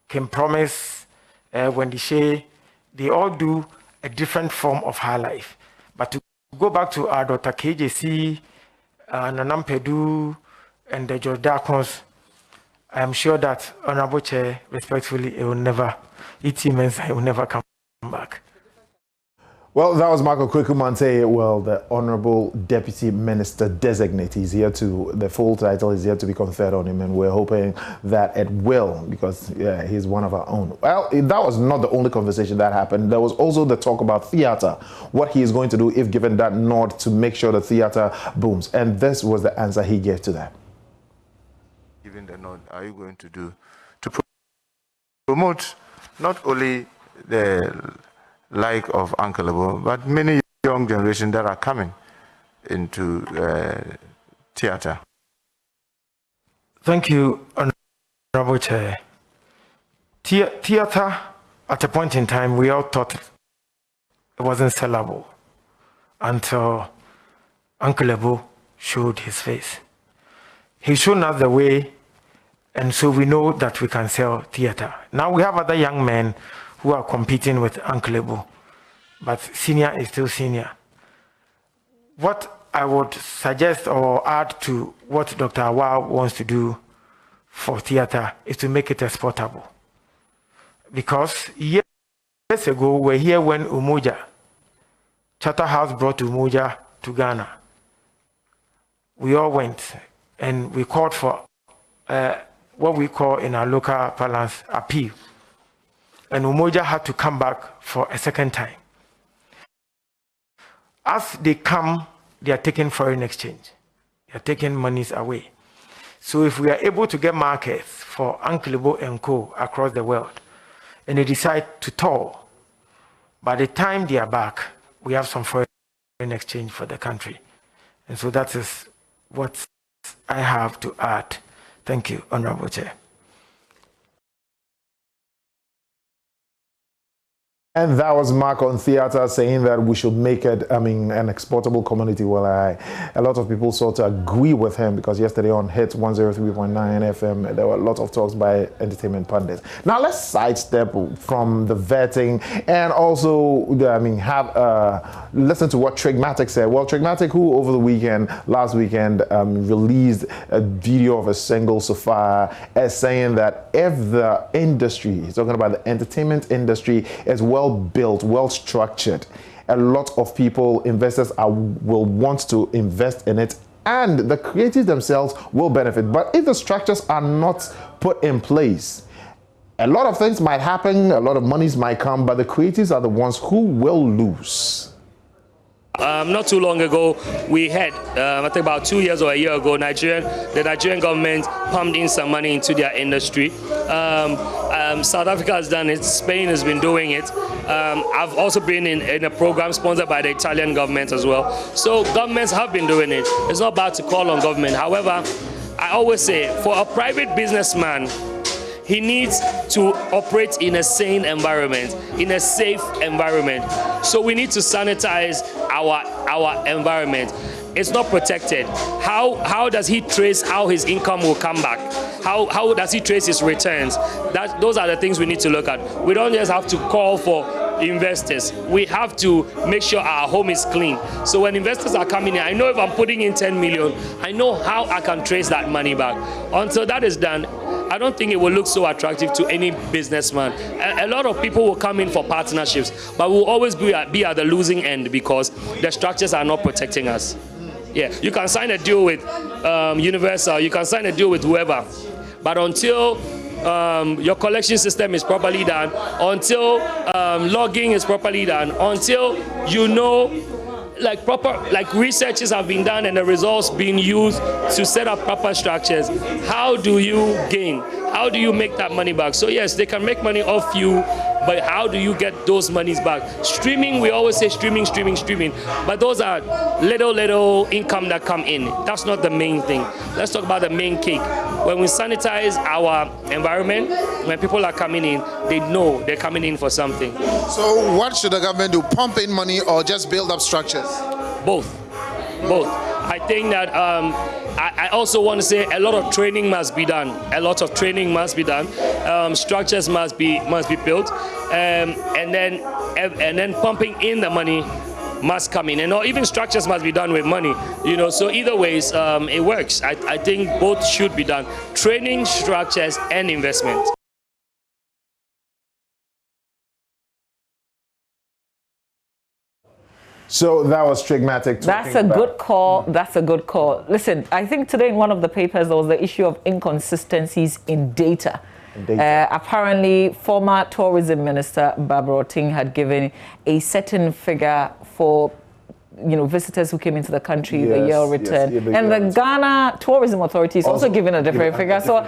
Kim Promise, Wendy Shea, they all do a different form of high life. But to go back to our Dr. KJC, Nanam Pedu, and the George Darkons, I am sure that Honorable Chair, respectfully, it will never come back. Well, that was Marco Kwekumante, well, the Honorable Deputy Minister Designate. He's here to, the full title is here to be conferred on him, and we're hoping that it will, because yeah, he's one of our own. Well, that was not the only conversation that happened. There was also the talk about theater, what he is going to do if given that nod to make sure the theater booms. And this was the answer he gave to that. Given the nod, are you going to do to promote not only the like of Uncle Ebo, but many young generation that are coming into theater? Thank you, Honorable Chair. Theater, at a point in time, we all thought it wasn't sellable until Uncle Ebo showed his face. He's shown us the way, and so we know that we can sell theater. Now we have other young men who are competing with Uncle Ebo, but senior is still senior. What I would suggest or add to what Dr. Awa wants to do for theater is to make it exportable. Because years ago, we were here when Umoja, Charterhouse brought Umoja to Ghana. We all went and we called for what we call in our local parlance appeal. And Umoja had to come back for a second time. As they come, they are taking foreign exchange. They are taking monies away. So if we are able to get markets for Uncle Ebo and Co. across the world, and they decide to tour, by the time they are back, we have some foreign exchange for the country. And so that is what I have to add. Thank you, Honorable Chair. And that was Mark on theater saying that we should make it, an exportable community. Well, a lot of people sort of agree with him, because yesterday on Hit 103.9 FM, there were a lot of talks by entertainment pundits. Now let's sidestep from the vetting and also, listen to what Trigmatic said. Well, Trigmatic, who over the last weekend, released a video of a single so far, as saying that if the industry, he's talking about the entertainment industry, is well built, well structured, a lot of people, investors will want to invest in it, and the creatives themselves will benefit. But if the structures are not put in place, a lot of things might happen, a lot of monies might come, but the creatives are the ones who will lose. Not too long ago, we had, I think about 2 years or a year ago, the Nigerian government pumped in some money into their industry. South Africa has done it, Spain has been doing it. I've also been in a program sponsored by the Italian government as well. So governments have been doing it. It's not bad to call on government. However, I always say, for a private businessman, he needs to operate in a sane environment, in a safe environment. So we need to sanitize our environment. It's not protected. How does he trace how his income will come back? How does he trace his returns? Those are the things we need to look at. We don't just have to call for investors. We have to make sure our home is clean. So when investors are coming in, I know if I'm putting in 10 million, I know how I can trace that money back. Until that is done, I don't think it will look so attractive to any businessman. A lot of people will come in for partnerships, but we'll always be at the losing end because the structures are not protecting us. Yeah, you can sign a deal with Universal, you can sign a deal with whoever, but until your collection system is properly done, until logging is properly done, until you know like researches have been done and the results being used to set up proper structures, how do you gain? How do you make that money back? So yes, they can make money off you, but how do you get those monies back? Streaming, we always say streaming, but those are little income that come in. That's not the main thing. Let's talk about the main cake. When we sanitize our environment, when people are coming in, they know they're coming in for something. So what should the government do? Pump in money or just build up structures? Both. I think that I also want to say a lot of training must be done. Structures must be built, and then pumping in the money must come in, and or even structures must be done with money. So either ways, it works. I think both should be done: training, structures, and investment. So that was Trigmatic. That's a good call. That's a good call. Listen, I think today in one of the papers there was the issue of inconsistencies in data. Apparently, former tourism minister Barbara Ting had given a certain figure for visitors who came into the country, the year return. And the Ghana Tourism Authority is also given a different figure. So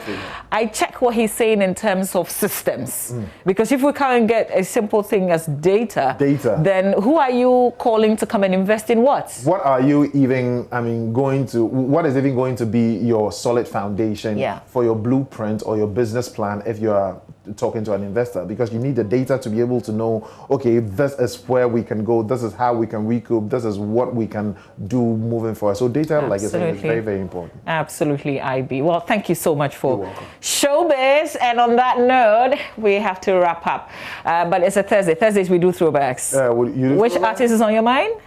I check what he's saying in terms of systems. Because if we can't get a simple thing as data, then who are you calling to come and invest in what? What are you even, what is even going to be your solid foundation for your blueprint or your business plan if you are talking to an investor? Because you need the data to be able to know, okay, this is where we can go, this is how we can recoup, this is what we can do moving forward. So data, like I said, is very, very important. Absolutely, IB. Well, thank you so much for showbiz. And on that note, we have to wrap up. But it's a Thursday. Thursdays we do throwbacks. Which artist is on your mind?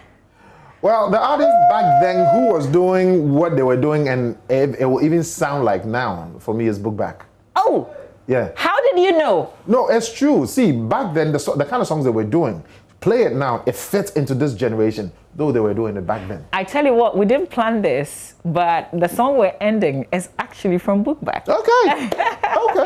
Well, the artist back then who was doing what they were doing, and it will even sound like now, for me, is Bookback. Oh! Yeah. How did you know? No, it's true. See, back then, the kind of songs they were doing, play it now, it fits into this generation, though they were doing it back then. I tell you what, we didn't plan this, but the song we're ending is actually from Bookback. Okay. Okay.